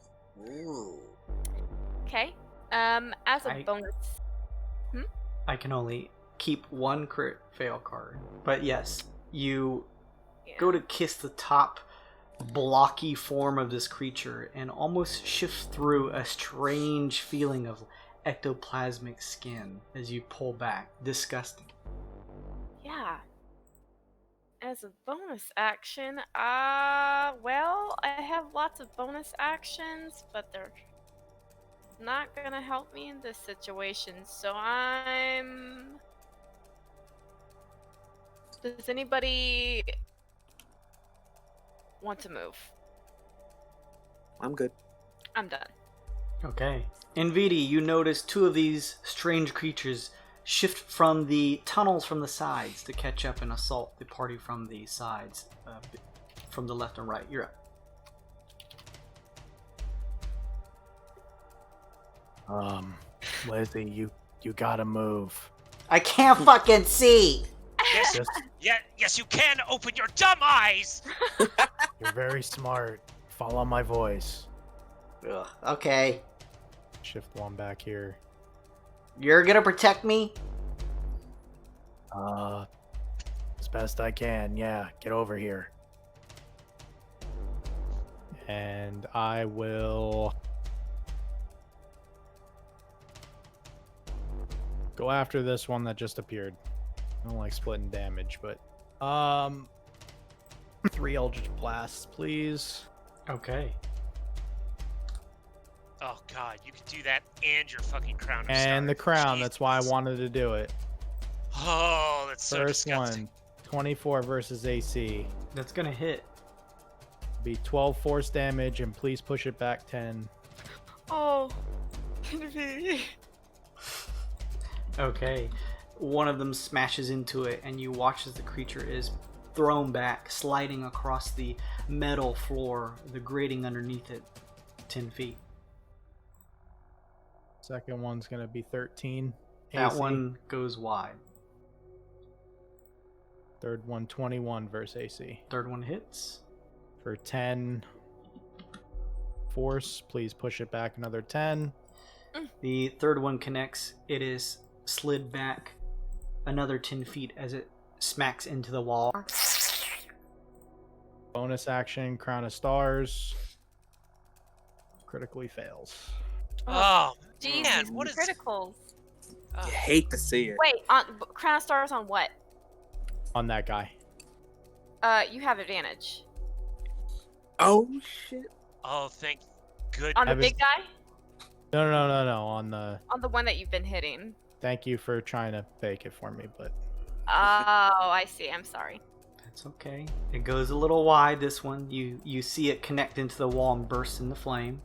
Okay. As a I- bonus. I can only keep one crit fail card. But yes, you go to kiss the top blocky form of this creature and almost shift through a strange feeling of ectoplasmic skin as you pull back. Disgusting. Yeah. As a bonus action, well, I have lots of bonus actions, but they're not gonna help me in this situation, so I'm... Does anybody want to move? I'm good. I'm done. Okay. Enviti, you notice two of these strange creatures shift from the tunnels from the sides to catch up and assault the party from the sides, from the left and right. You're up. Lizzie, you gotta move. I can't fucking see! Yes, yes, you can open your dumb eyes. You're very smart. Follow my voice. Ugh, okay. Shift one back here. You're gonna protect me? As best I can, yeah. Get over here. And I will go after this one that just appeared. I don't like splitting damage, but 3 Eldritch Blasts, please. Okay. Oh god, you can do that and your fucking crown of And the stars. crown, that's why I Jesus. wanted to do it. Oh, that's so First disgusting. one, 24 versus AC. That's gonna hit. Be 12 force damage, and please push it back 10. Oh. Okay. One of them smashes into it, and you watch as the creature is thrown back, sliding across the metal floor, the grating underneath it, 10 feet. Second one's gonna be 13. That AC. one goes wide. Third one, 21 versus AC. Third one hits. For 10 force, please push it back another 10. The third one connects. It is slid back another 10 feet as it smacks into the wall. Bonus action, Crown of Stars. Critically fails. Oh, Jeez, man, these what is... criticals. You hate to see it. Wait, on Crown of Stars on what? On that guy. You have advantage. Oh shit. Oh, thank goodness. On the I was- big guy? No. On the... On the one that you've been hitting. Thank you for trying to fake it for me, but... Oh, I see. I'm sorry. That's okay. It goes a little wide, this one. You see it connect into the wall and burst into flame.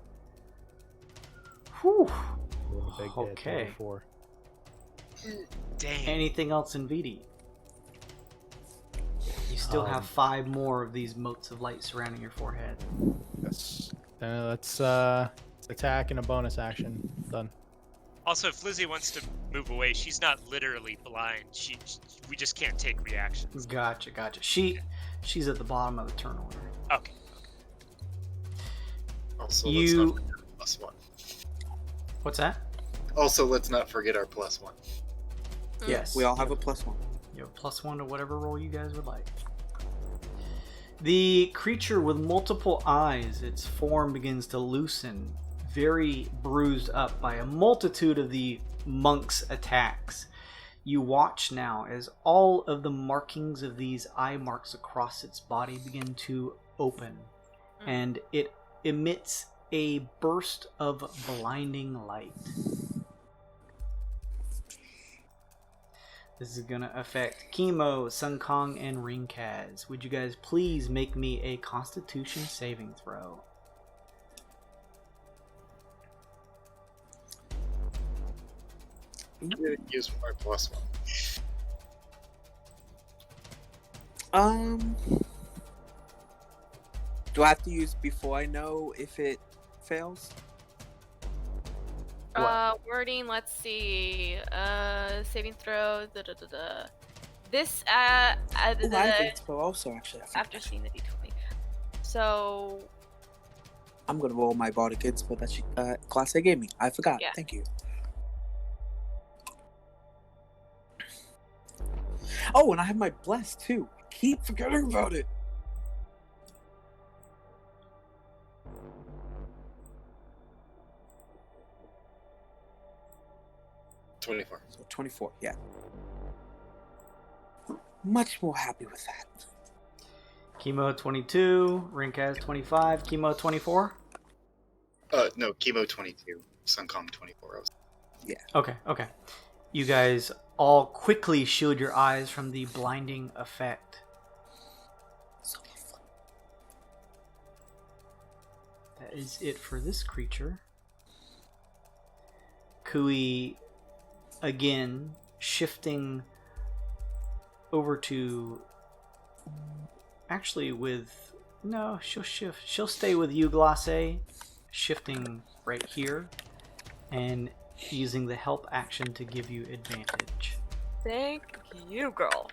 Whew. With a big hit, Okay. 34. Dang. Anything else in VD? You still have 5 more of these motes of light surrounding your forehead. Yes. Let's attack in a bonus action. Done. Also, if Lizzie wants to move away, she's not literally blind. We just can't take reactions. Gotcha. She's at the bottom of the turn order. Okay. Also, You- let's not forget our +1. What's that? Also, let's not forget our +1. Yes. We all have a +1. You have +1 to whatever roll you guys would like. The creature with multiple eyes, its form begins to loosen, very bruised up by a multitude of the monk's attacks. You watch now as all of the markings of these eye marks across its body begin to open, and it emits a burst of blinding light. This is going to affect Chemo, Sun Kong, and Ringkaz. Would you guys please make me a Constitution saving throw? Use my +1. Do I have to use before I know if it fails? Wording, let's see. Saving throw. This, I think it's also actually. after seeing the d20. So, I'm gonna roll my bardic inspo that class they gave me. I forgot. Yeah. Thank you. Oh, and I have my bless too. I keep forgetting about it. So 24, yeah. Much more happy with that. Chemo 22, Ringkaz 25, Chemo 24? No, Chemo 22, Sun Kong 24. Yeah. Okay. You guys all quickly shield your eyes from the blinding effect. That is it for this creature. Kui, again, shifting over to... Actually, with... No, she'll shift. She'll stay with you, Glace, shifting right here, and using the help action to give you advantage. thank you, girl.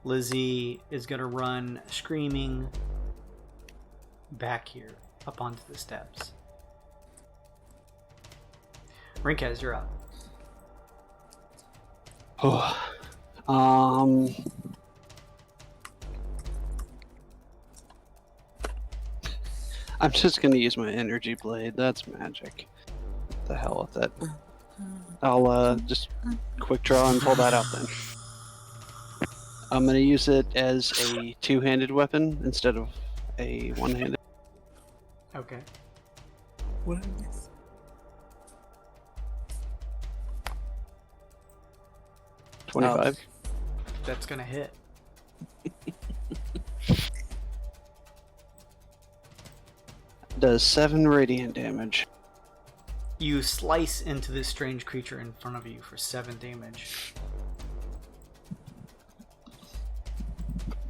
Lizzie is going to run screaming back here up onto the steps. Ringkaz, you're up. I'm just gonna use my energy blade. That's magic. The hell with it. I'll just quick draw and pull that out then. I'm gonna use it as a two-handed weapon instead of a one-handed. Okay. What did I miss? $25. That's going to hit. Does 7 radiant damage. You slice into this strange creature in front of you for 7 damage.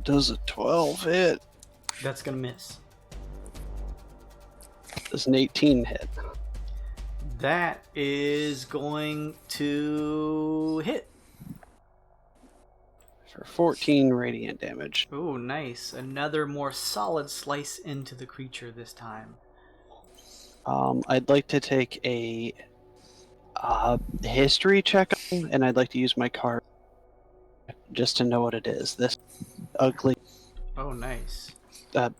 Does a 12 hit? That's going to miss. Does an 18 hit? That is going to hit. For 14 radiant damage. Oh, nice. Another more solid slice into the creature this time. I'd like to take a history check, and I'd like to use my card just to know what it is. This ugly Oh, nice.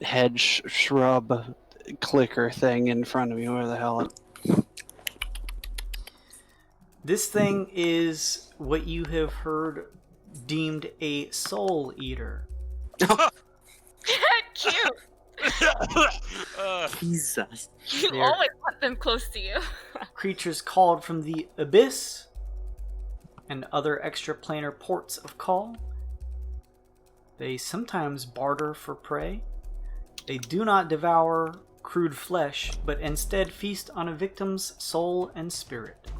hedge shrub clicker thing in front of me. Where the hell? This thing is what you have heard deemed a soul eater. Cute. Jesus. You They're- always want them close to you. Creatures called from the abyss and other extraplanar ports of call. They sometimes barter for prey. They do not devour crude flesh, but instead feast on a victim's soul and spirit.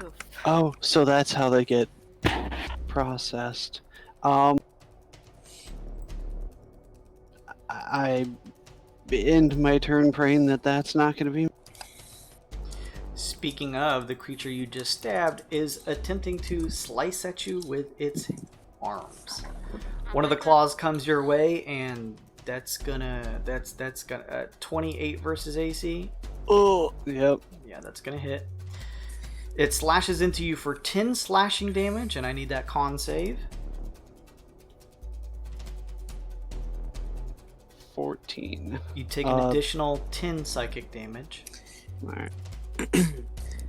Oof. Oh, so that's how they get processed. I end my turn praying that that's not going to be. Speaking of, the creature you just stabbed is attempting to slice at you with its arms. One of the claws comes your way, and that's gonna 28 versus AC. Oh, yep. Yeah, that's gonna hit. It slashes into you for 10 slashing damage, and I need that con save. 14. You take an additional 10 psychic damage. Alright.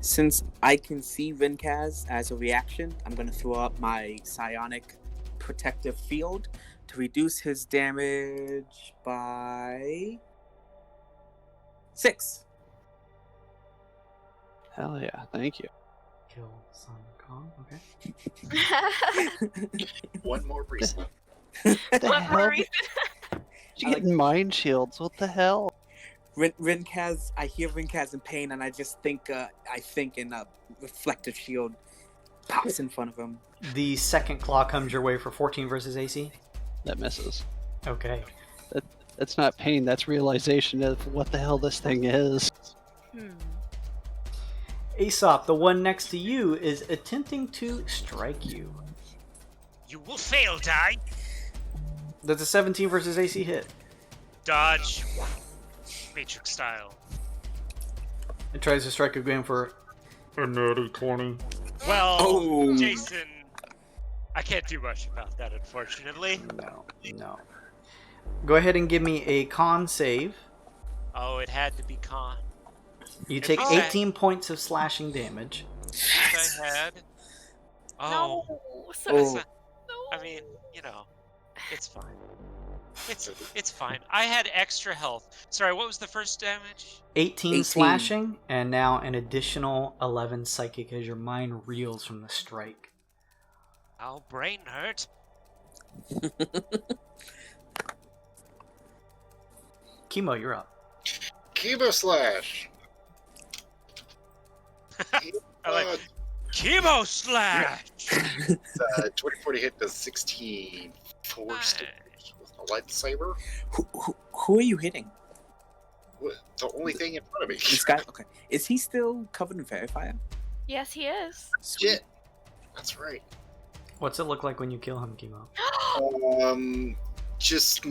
Since I can see Vinkaz as a reaction, I'm going to throw up my psionic protective field to reduce his damage by 6. Hell yeah, thank you. Kill Sun Kong. Okay. One more reason. The What hell? more reason? You getting mind shields? What the hell? Vinkaz, I hear Vinkaz in pain, and I just think, in a reflective shield pops in front of him. The second claw comes your way for 14 versus AC. That misses. Okay. That's not pain. That's realization of what the hell this thing is. Aesop, the one next to you, is attempting to strike you. You will fail, die. That's a 17 versus AC hit. Dodge. Matrix style. It tries to strike again for a natty 20. Well, Oh. Jason, I can't do much about that, unfortunately. No. Go ahead and give me a con save. Oh, it had to be con. You take Okay. 18 points of slashing damage. Yes, I had. Oh, No. Oh. No. I mean, it's fine. It's fine. I had extra health. Sorry, what was the first damage? 18 slashing, and now an additional 11 psychic as your mind reels from the strike. Oh, brain hurt. Chemo, you're up. Chemo slash. I like chemo slash. 24 to hit does 16 force damage with a lightsaber. Who are you hitting? The only thing in front of me. This guy? Okay. Is he still covered in fairy fire? Yes, he is. Shit. That's right. What's it look like when you kill him, Chemo? Just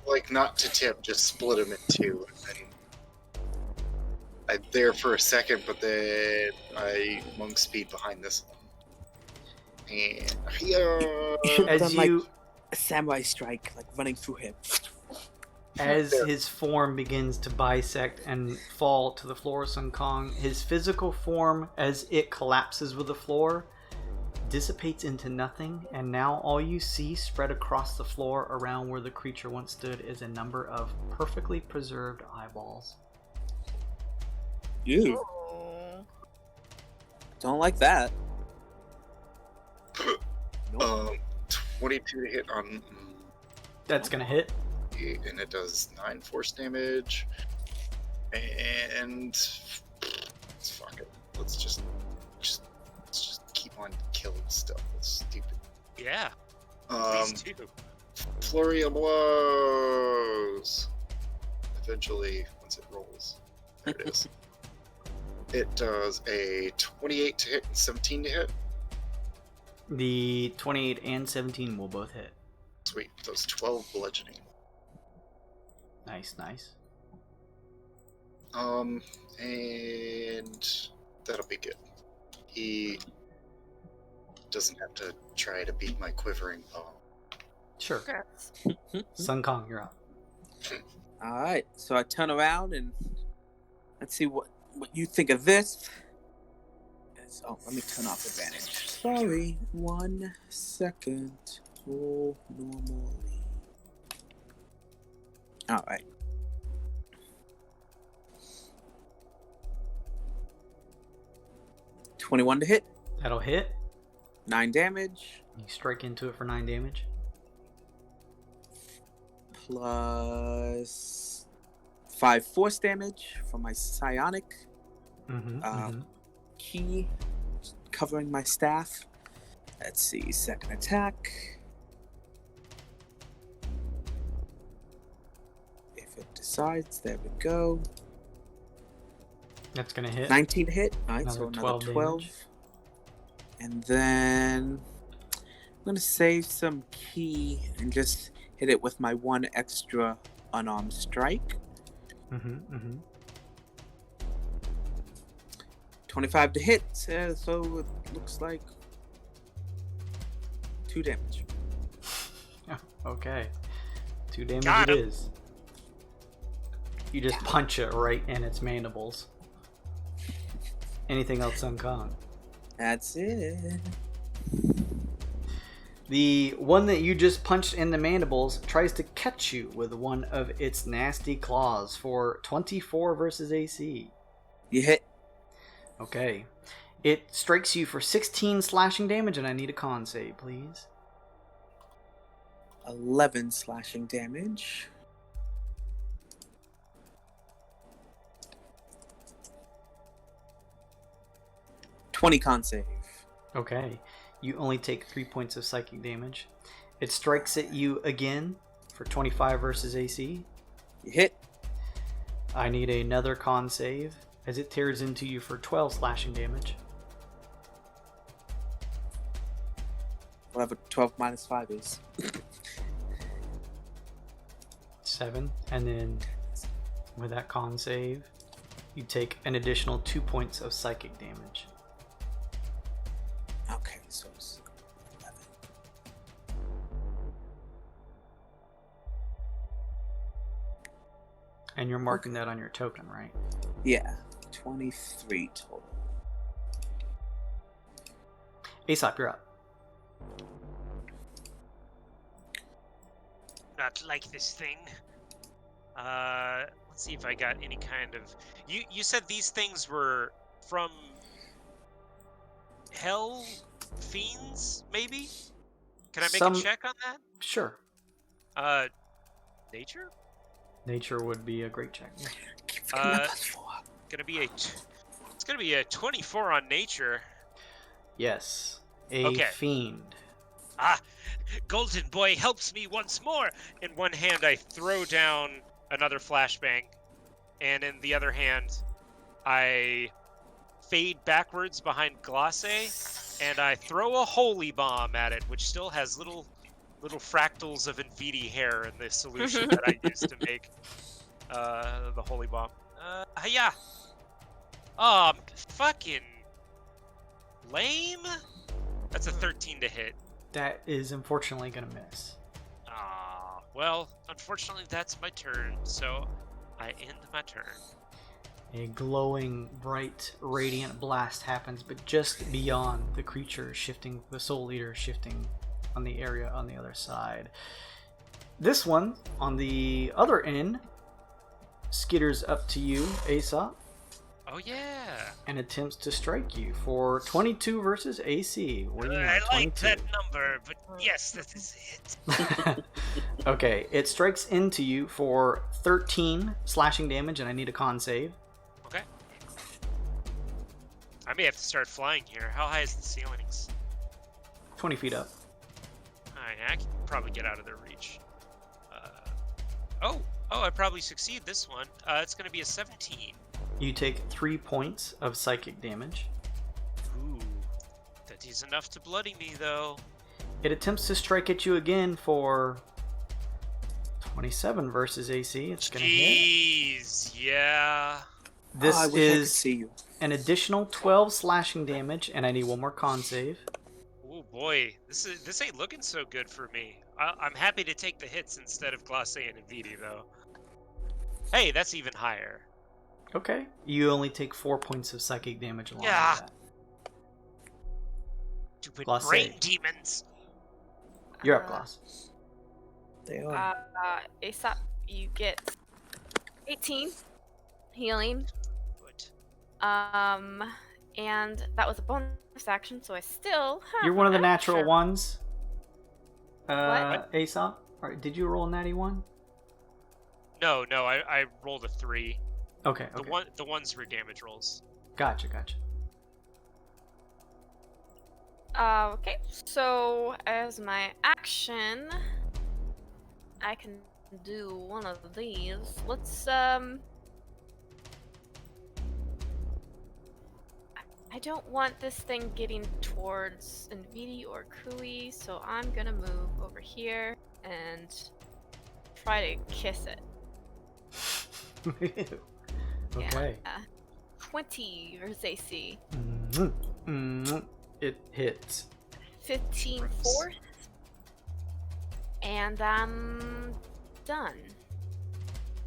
like not to tip, just split him in two. And I'm there for a second, but then I monk speed behind this one. And As you, a samurai strike, like running through him. as his form begins to bisect and fall to the floor, Sun Kong, his physical form, as it collapses with the floor, dissipates into nothing, and now all you see spread across the floor around where the creature once stood is a number of perfectly preserved eyeballs. You don't like that. 22 to hit on, That's gonna hit. and it does 9 force damage. And fuck it. Let's just keep on killing stuff. That's stupid. Yeah. Please do. Flurry of blows. Eventually, once it rolls, there it is. It does a 28 to hit and 17 to hit. The 28 and 17 will both hit. Sweet. Does 12 bludgeoning. Nice. And that'll be good. He doesn't have to try to beat my quivering palm. Sure. Sun Kong, you're up. Alright, so I turn around and let's see what you think of this. Oh, let me turn off advantage. Sorry, 1 second. Roll normally. Alright. $21 to hit. That'll hit. 9 damage. You strike into it for 9 damage. Plus 5 force damage from my psionic key covering my staff. Let's see, second attack. If it decides, there we go. That's gonna hit. 19 to hit. Alright, Another so another 12 12. damage. And then I'm gonna save some key and just hit it with my 1 extra unarmed strike. 25 to hit, so it looks like 2 damage. Okay. 2 damage Got it him. is. You just punch it right in its mandibles. Anything else on Kong? That's it. The one that you just punched in the mandibles tries to catch you with one of its nasty claws for 24 versus AC. You hit. Okay. It strikes you for 16 slashing damage, and I need a con save, please. 11 slashing damage. $20 con save. Okay. You only take 3 points of psychic damage. It strikes at you again for 25 versus AC. You hit. I need another con save as it tears into you for 12 slashing damage. Whatever 12 minus 5 is. 7. And then with that con save, you take an additional 2 points of psychic damage. Okay, so it's 11. And you're marking that on your token, right? Yeah, 23 total. Aesop, you're up. Not like this thing. Let's see if I got any kind of... You said these things were from... Hell fiends, maybe? Can I make a check on that? Sure. Nature? Nature would be a great check. Yeah. Gonna be it's gonna be a 24 on nature. Yes. A Okay. fiend. Ah, Golden Boy helps me once more. In one hand, I throw down another flashbang, and in the other hand, I fade backwards behind Glace, and I throw a holy bomb at it, which still has little fractals of Enviti hair in the solution that I used to make the holy bomb. Yeah. Oh, fucking lame. That's a 13 to hit. That is unfortunately gonna miss. Ah, well, unfortunately that's my turn, so I end my turn. A glowing, bright, radiant blast happens, but just beyond the creature shifting, the soul eater shifting on the area on the other side. This one, on the other end, skitters up to you, Aesop, Oh yeah. and attempts to strike you for 22 versus AC. Where you I at, like 22? that number, but yes, that is it. Okay, it strikes into you for 13 slashing damage, and I need a con save. Okay. I may have to start flying here. How high is the ceilings? 20 feet up. I can probably get out of their reach. Oh, I probably succeed this one. It's going to be a 17. You take 3 points of psychic damage. Ooh, that is enough to bloody me, though. It attempts to strike at you again for 27 versus AC. It's going to hit. Jeez, yeah. This I wish I could is see you. an additional 12 slashing damage, and I need one more con save. Oh boy, this ain't looking so good for me. I'm happy to take the hits instead of Glace and Enviti, though. Hey, that's even higher. Okay. You only take 4 points of psychic damage along Yeah. with that. Stupid Glace. brain demons. You're up, Gloss. They are. Aesop, you get 18 healing. Good. And that was a bonus action, so I still have You're one of the an natural extra. ones. What? Aesop? Or did you roll a natty one? No, I rolled a 3. Okay, The okay. the ones were damage rolls. Gotcha. Okay, so as my action, I can do one of these. Let's, I don't want this thing getting towards Enviti or Kui, so I'm gonna move over here and try to kiss it. Okay. Yeah. 20 versus AC. It hits. 15 Gross. force. And I'm done.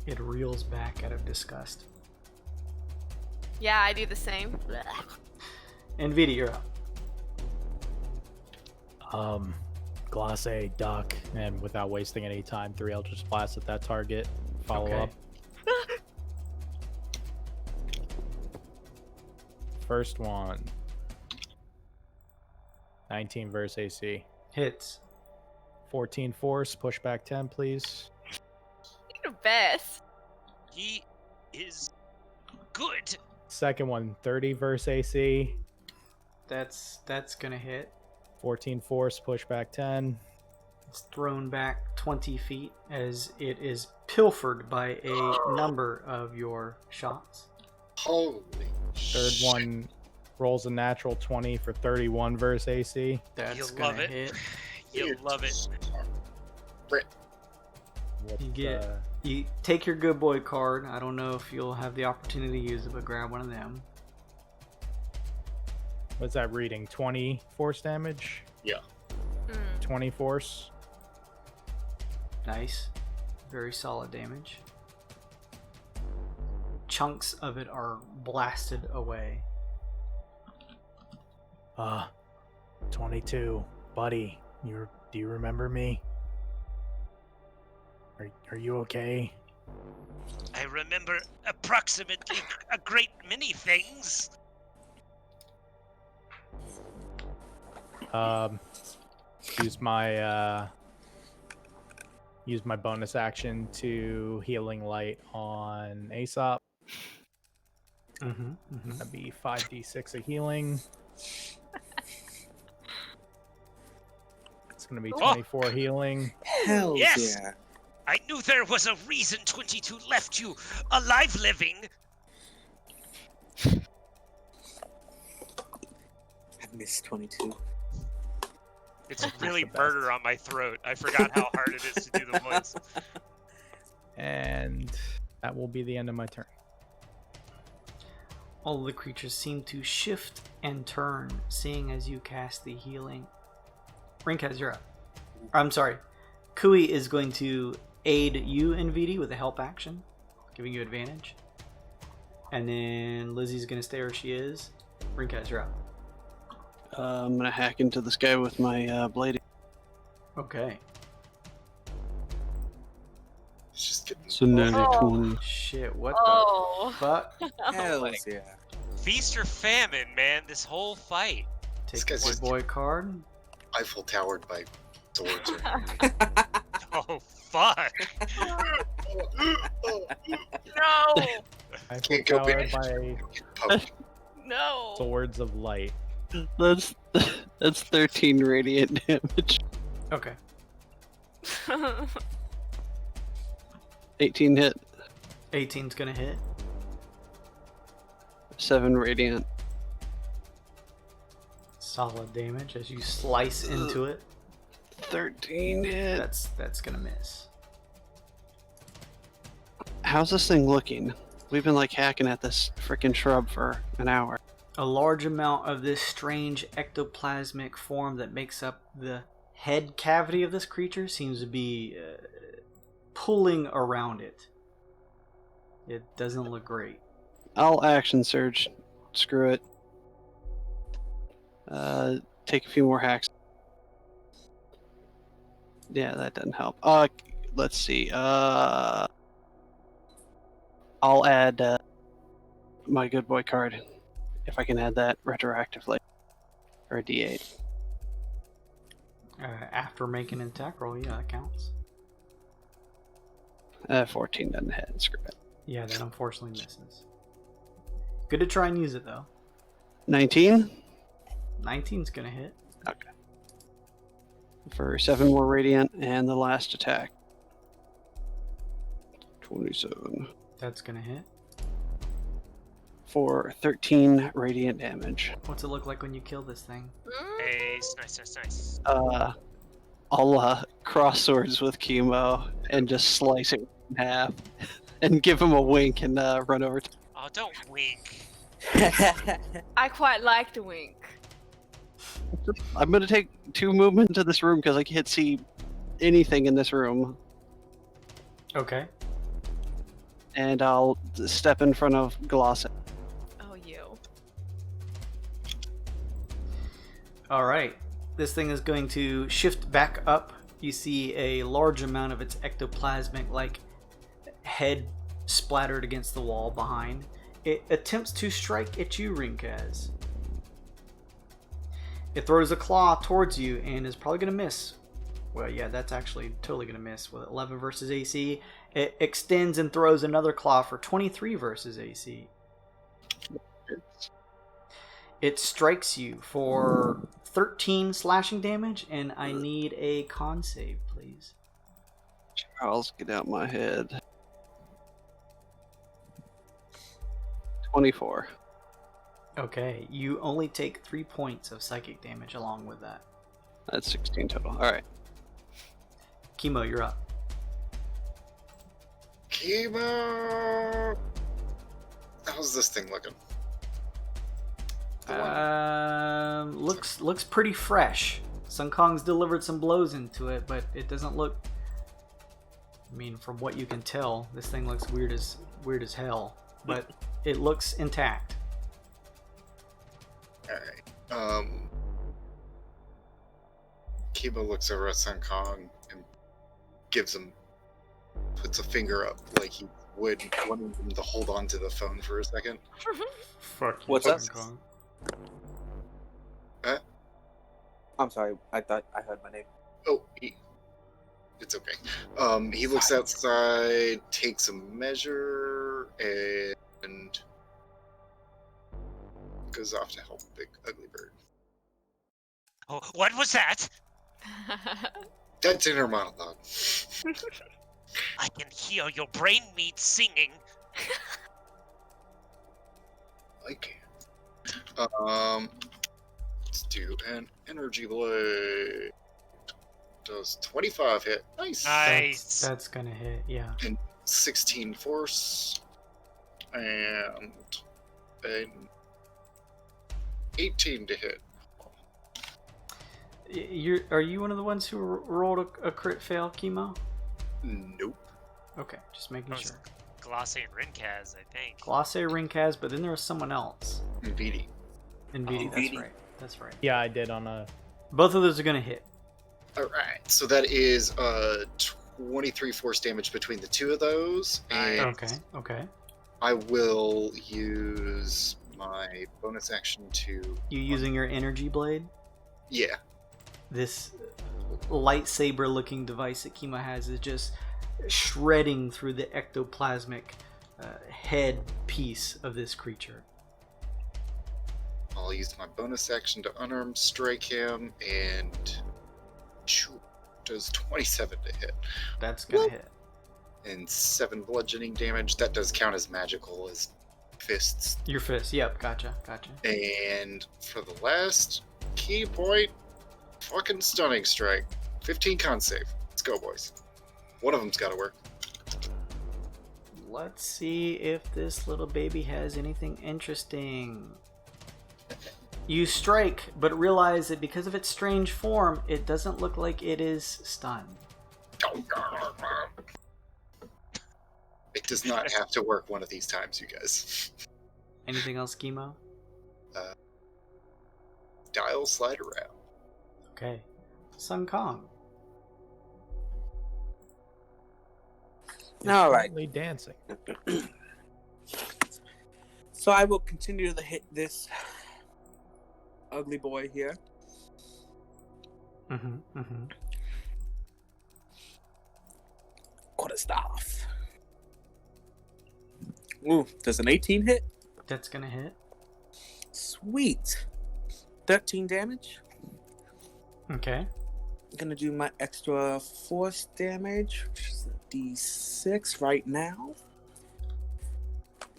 It reels back out of disgust. Yeah, I do the same. Enviti, you're up. Glace, duck, and without wasting any time, 3 Eldritch Blasts at that target. Follow Okay. up. First one. 19 versus AC. Hits. 14 force, push back 10, please. You're the best. He is good. Second one, 30 versus AC. That's gonna hit. 14 force, push back 10. It's thrown back 20 feet as it is pilfered by a number of your shots. Holy Third shit. one rolls a natural 20 for 31 versus AC. That's You'll gonna love it. hit. You'll love it. Brit. What, You get you take your good boy card. I don't know if you'll have the opportunity to use it, but grab one of them. what's that reading? 20 force damage? Yeah. 20 force. Nice. Very solid damage. Chunks of it are blasted away. 22. Buddy, do you remember me? Are you okay? I remember approximately a great many things. Use my bonus action to healing light on Aesop. That'd be 5d6 of healing. It's gonna be 24 healing. Hell Yes! yeah. I knew there was a reason 22 left you alive living. I missed 22. It's really murder on my throat. I forgot how hard it is to do the voice. And that will be the end of my turn. All of the creatures seem to shift and turn, seeing as you cast the healing. Rinkaz, you're up. I'm sorry. Kui is going to aid you, Enviti, with a help action, giving you advantage. And then Lizzie's going to stay where she is. Rinkaz, you're up. I'm gonna hack into this guy with my blade. Okay. It's just getting So nearly Oh. 20. Shit, what Oh. the fuck? Hell my yeah. Feast or famine, man, this whole fight. Take guy's the just- boy card. Eiffel Towered by swords. Oh, fuck. No. I Can't feel go powered back. by No. swords of light. That's 13 radiant damage. Okay. 18 hit, 18's going to hit. 7 radiant. Solid damage as you slice into it. 13 hit. That's going to miss. How's this thing looking? We've been like hacking at this freaking shrub for an hour. A large amount of this strange ectoplasmic form that makes up the head cavity of this creature seems to be pulling around it. It doesn't look great. I'll action surge. Screw it. Take a few more hacks. Yeah, that doesn't help. Let's see. I'll add my good boy card. If I can add that retroactively. Or a D8. After making an attack roll, yeah, that counts. 14 doesn't hit. Screw it. Yeah, that unfortunately misses. Good to try and use it, though. 19 19's gonna hit. for 7 more radiant, and the last attack. 27 That's gonna hit. for 13 radiant damage. What's it look like when you kill this thing? Nice. I'll cross swords with Chemo and just slice it in half and give him a wink and run over to Oh, don't wink. I quite like the wink. I'm gonna take 2 movement into this room because I can't see anything in this room. Okay. And I'll step in front of Gloss. Oh All right. This thing is going to shift back up. You see a large amount of its ectoplasmic like head splattered against the wall behind. It attempts to strike at you, Rinkaz. It throws a claw towards you and is probably going to miss. Well, yeah, that's actually totally going to miss with 11 versus AC. It extends and throws another claw for 23 versus AC. It strikes you for 13 slashing damage, and I need a con save, please. Charles, get out my head. 24. Okay, you only take 3 points of psychic damage along with that. That's 16 total. Alright. Chemo, you're up. Chemo! How's this thing looking? Looks pretty fresh. Sun Kong's delivered some blows into it, but it doesn't look. I mean, from what you can tell, this thing looks weird as hell, but it looks intact. Alright. Kiba looks over at Sun Kong and puts a finger up like he would want him to hold on to the phone for a second. Fuck you, What's Sun up? Kong. I'm sorry. I thought I heard my name. Oh, it's okay. He looks outside, takes a measure, and goes off to help Big Ugly Bird. Oh, what was that? That's inner monologue. I can hear your brain meat singing. I can't. Let's do an energy blade. Does 25 hit? Nice. Nice. That's gonna hit, yeah. And 16 force. And an 18 to hit. Are you one of the ones who rolled a crit fail, Chemo? Nope. Okay, just making sure. Glosse and Rinkaz, I think. Glosse, Rinkaz, but then there was someone else. Enviti. Enviti, that's right. Yeah, I did on a... Both of those are going to hit. Alright, so that is 23 force damage between the two of those. And Okay. I will use my bonus action to... You using your energy blade? Yeah. This lightsaber-looking device that Kima has is just shredding through the ectoplasmic head piece of this creature. I'll use my bonus action to unarmed strike him, and does 27 to hit. That's gonna hit. And 7 bludgeoning damage. That does count as magical as fists. Your fist, yep, gotcha. And for the last key point, fucking stunning strike. 15 con save. Let's go, boys. One of them's got to work. Let's see if this little baby has anything interesting. You strike, but realize that because of its strange form, it doesn't look like it is stunned. It does not have to work one of these times, you guys. Anything else, Chemo? Dial slide around. Okay. Sun Kong. All right. Currently dancing. So I will continue to hit this ugly boy here. Quarterstaff. Ooh, does an 18 hit? That's gonna hit. Sweet. 13 damage. Okay. I'm gonna do my extra force damage, which is a d6 right now.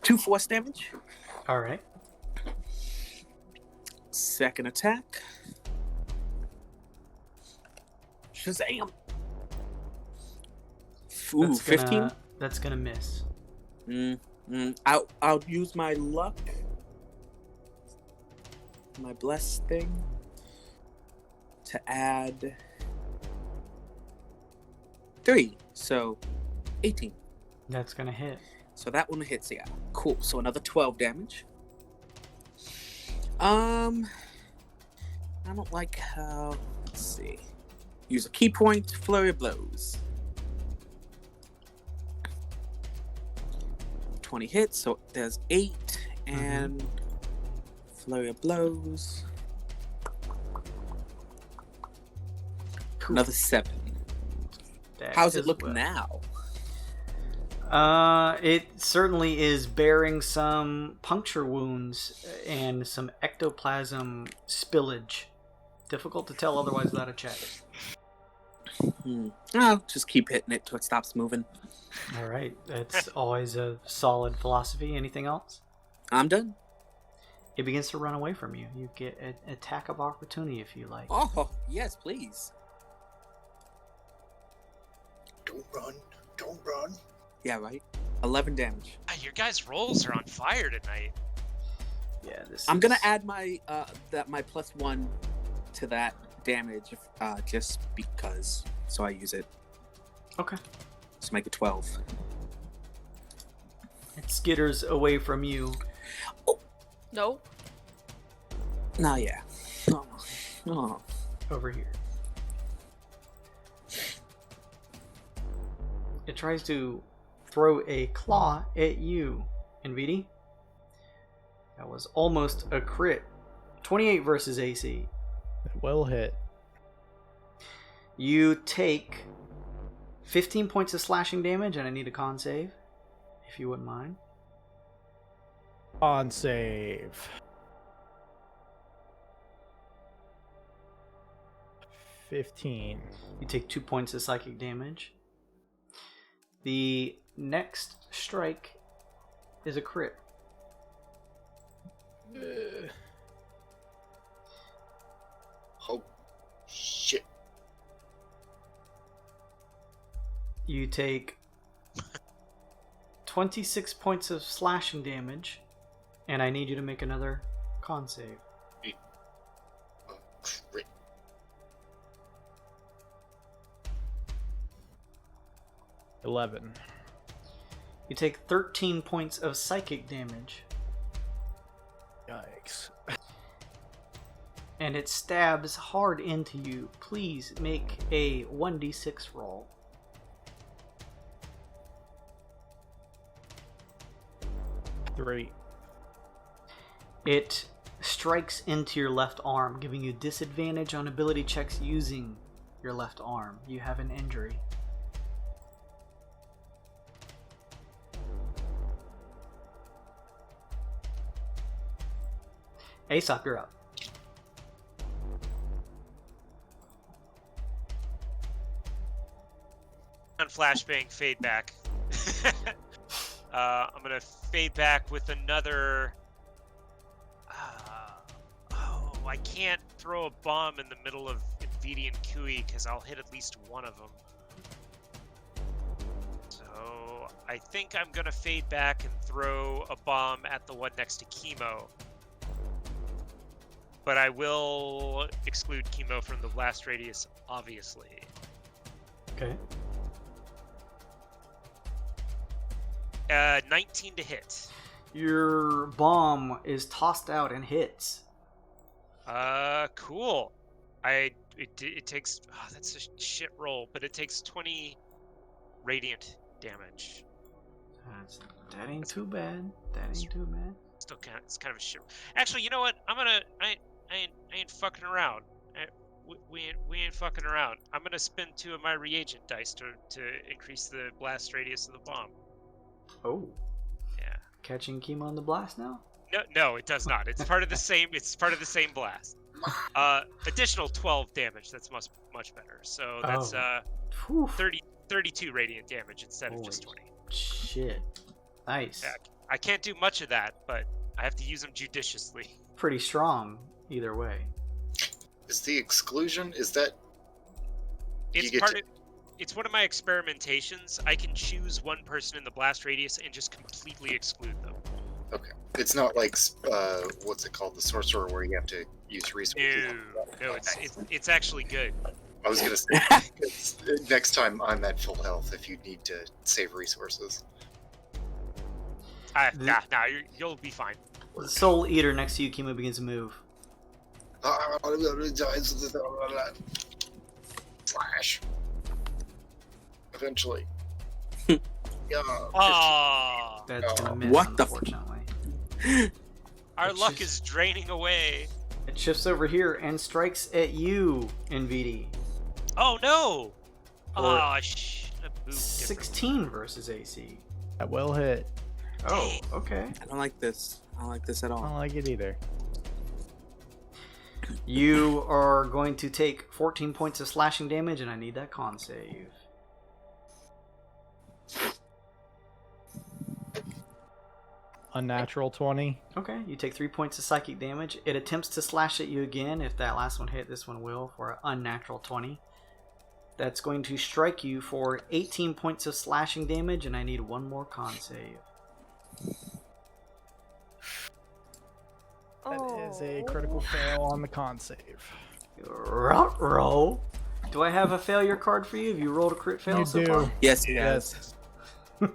2 force damage. Alright. Second attack. Shazam! Ooh, 15? That's gonna miss. I'll use my luck. My bless thing. To add 3, so 18. That's gonna hit. So that one hits, yeah. Cool. So another 12 damage. I I don't like how. Let's see. Use a key point. Flurry of blows. 20 hits, so there's 8, and flurry of blows. Another 7. How's it look now? It certainly is bearing some puncture wounds and some ectoplasm spillage. Difficult to tell otherwise without a check. I'll just keep hitting it till it stops moving. All right, that's always a solid philosophy. Anything else? I'm done. It begins to run away from you. You get an attack of opportunity if you like. Oh, yes, please. Don't run. Don't run. Yeah, right. 11 damage. Your guys' rolls are on fire tonight. Yeah, this. I'm gonna add my my +1 to that damage, just because. So I use it. Okay. Let's make it 12. It skitters away from you. No. No, yeah. Oh. Over here. It tries to throw a claw at you, Enviti. That was almost a crit. 28 versus AC. Well hit. You take 15 points of slashing damage, and I need a con save, if you wouldn't mind. On save. 15. You take 2 points of psychic damage. The next strike is a crit. Oh, shit. You take 26 points of slashing damage, and I need you to make another con save. Crit. $11. You take 13 points of psychic damage, Yikes. and it stabs hard into you. Please make a 1d6 roll. Three. It strikes into your left arm, giving you disadvantage on ability checks using your left arm. You have an injury. Aesop, you're up. On flashbang, fade back. I'm gonna fade back with another. I can't throw a bomb in the middle of Enviti and Kui because I'll hit at least one of them. So I think I'm gonna fade back and throw a bomb at the one next to Chemo. But I will exclude Chemo from the blast radius, obviously. Okay. 19 to hit. Your bomb is tossed out and hits. Cool. It takes. Oh, that's a shit roll, but it takes 20 radiant damage. That ain't too bad. That ain't too bad. Still it's kind of a shit. Actually, you know what? I ain't fucking around. We ain't fucking around. I'm gonna spend 2 of my reagent dice to increase the blast radius of the bomb. Oh. Yeah. Catching Chemo on the blast now? No, it does not. It's part of the same. It's part of the same blast. Additional 12 damage. That's much better. So that's 32 radiant damage instead of just 20. Shit. Nice. Yeah, I can't do much of that, but I have to use them judiciously. Pretty strong either way. Is the exclusion, is that... It's one of my experimentations. I can choose one person in the blast radius and just completely exclude them. Okay. It's not like, what's it called? The sorcerer where you have to use resources. No, it's actually good. I was going to say, next time I'm at full health if you need to save resources. Nah, you'll be fine. The Soul Eater next to you, Chemo, begins to move. Slash. Eventually. Yeah. Ah, That's gonna miss, What the f- unfortunately. our It's luck just- is draining away. It shifts over here and strikes at you, Enviti. Oh no! Or- Ah, I should have moved. 16 versus AC. That will hit. Oh, okay. I don't like this. I don't like this at I don't all. like it either. You are going to take 14 points of slashing damage, and I need that con save. Unnatural 20. Okay, you take 3 points of psychic damage. It attempts to slash at you again. If that last one hit, this one will for an unnatural 20. That's going to strike you for 18 points of slashing damage, and I need one more con save. That is a critical fail on the con save. Roll. Do I have a failure card for you? Have you rolled a crit fail You so do. far? Yes, he does. Yes.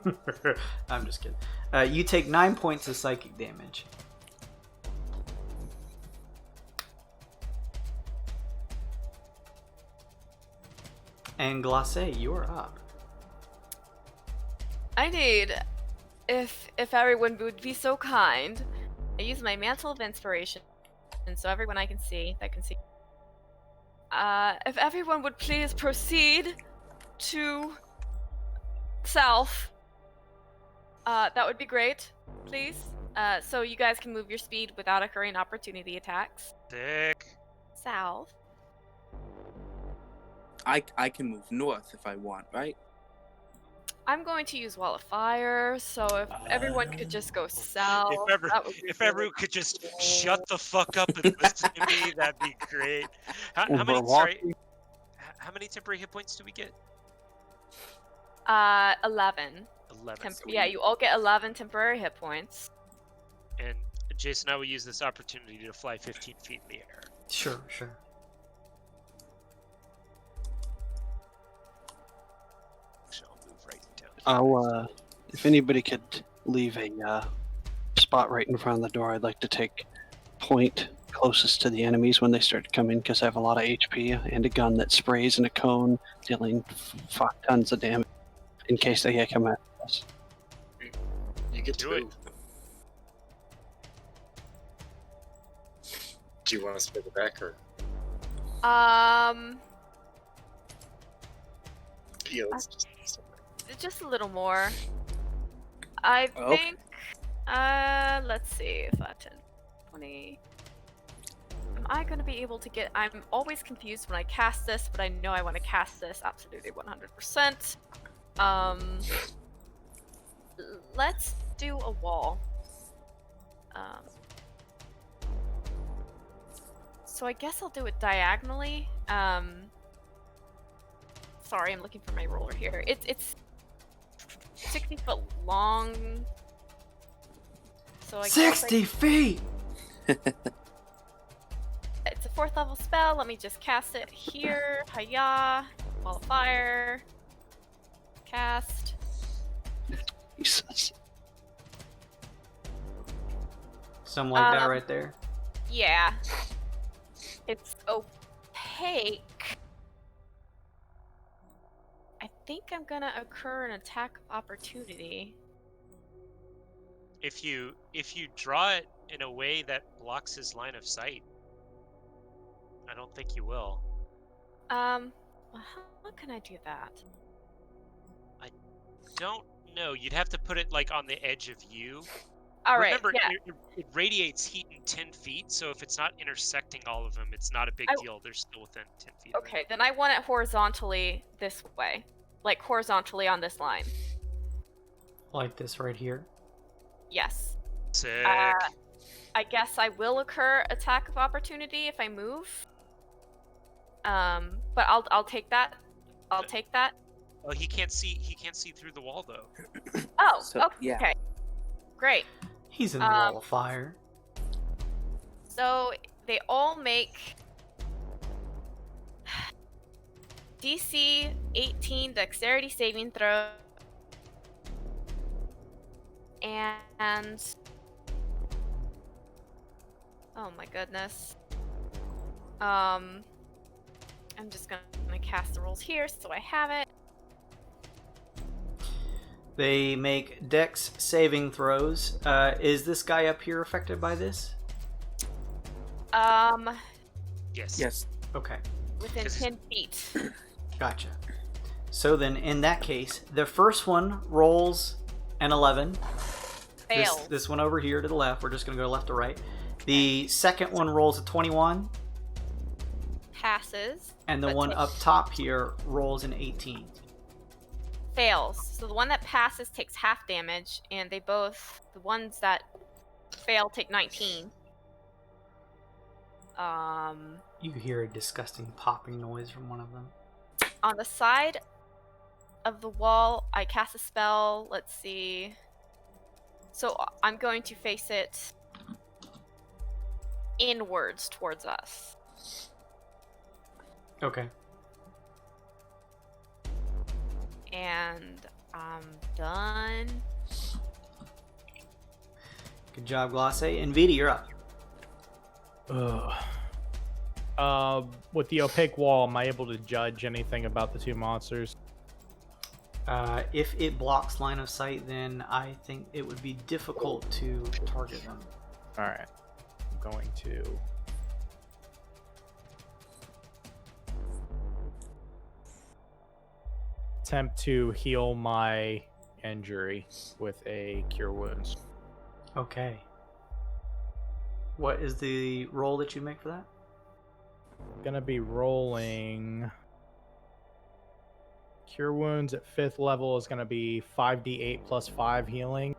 I'm just kidding. You take 9 points of psychic damage. And Glacé, you are up. I need, if everyone would be so kind, I use my Mantle of Inspiration, and so everyone that can see. If everyone would please proceed to south, that would be great, please. So you guys can move your speed without occurring opportunity attacks. Sick. South. I can move north if I want, right? I'm going to use Wall of Fire, so if everyone could just go south, that would be If really everyone could just cool. shut the fuck up and listen to me, that'd be great. How many temporary hit points do we get? 11. 11. Yeah, you all get 11 temporary hit points. And Jason, I will use this opportunity to fly 15 feet in the air. Sure. So I'll move right down. I'll, if anybody could leave a spot right in front of the door, I'd like to take point closest to the enemies when they start coming, because I have a lot of HP and a gun that sprays in a cone, dealing fuck tons of damage in case they come at us. You get Do to. it. Do you want us to go back or? Yeah, let's Just a little more. I Okay. think, let's see, 5, 10, 20. Am I going to be able to get, I'm always confused when I cast this, but I know I want to cast this absolutely 100%. Let's do a wall. So I guess I'll do it diagonally. Sorry, I'm looking for my roller here. It's 60 foot long. So I guess 60 feet! it's a 4th level spell. Let me just cast it here. Hiya. Wall of Fire. Cast. Jesus. Something like that right there. Yeah. It's opaque. I think I'm gonna occur an attack of opportunity. If you draw it in a way that blocks his line of sight, I don't think you will. Well, how can I do that? Don't know. You'd have to put it like on the edge of you. All right. Remember, Yeah. it radiates heat in 10 feet, so if it's not intersecting all of them, it's not a big deal. They're still within 10 feet. of it. Okay, then I want it horizontally this way. Like horizontally on this line. Like this right here. Yes. Sick. I guess I will occur attack of opportunity if I move. But I'll take that. I'll take that. Well, he can't see. He can't see through the wall, though. Oh, So, okay. yeah. Okay. Great. He's in the wall of fire. So they all make DC 18 dexterity saving throw. And oh my goodness. I'm just gonna cast the rules here so I have it. They make dex saving throws. Is this guy up here affected by this? Yes. Yes. Okay, Within This is- 10 feet. gotcha. So then, in that case, the first one rolls an 11. Fails. This one over here to the left. We're just going to go left to right. The second one rolls a 21. Passes. And the but one up top here rolls an 18. Fails. So the one that passes takes half damage, and the ones that fail take 19. You hear a disgusting popping noise from one of them. On the side of the wall, I cast a spell. Let's see. So I'm going to face it inwards towards us. Okay. And I'm done. Good job, Glace. Enviti, you're up. With the opaque wall, am I able to judge anything about the two monsters? If it blocks line of sight, then I think it would be difficult to target them. Alright. I'm going to... attempt to heal my injury with a cure wounds. Okay. What is the roll that you make for that? Gonna be rolling... Cure wounds at 5th level is gonna be 5d8 plus 5 healing.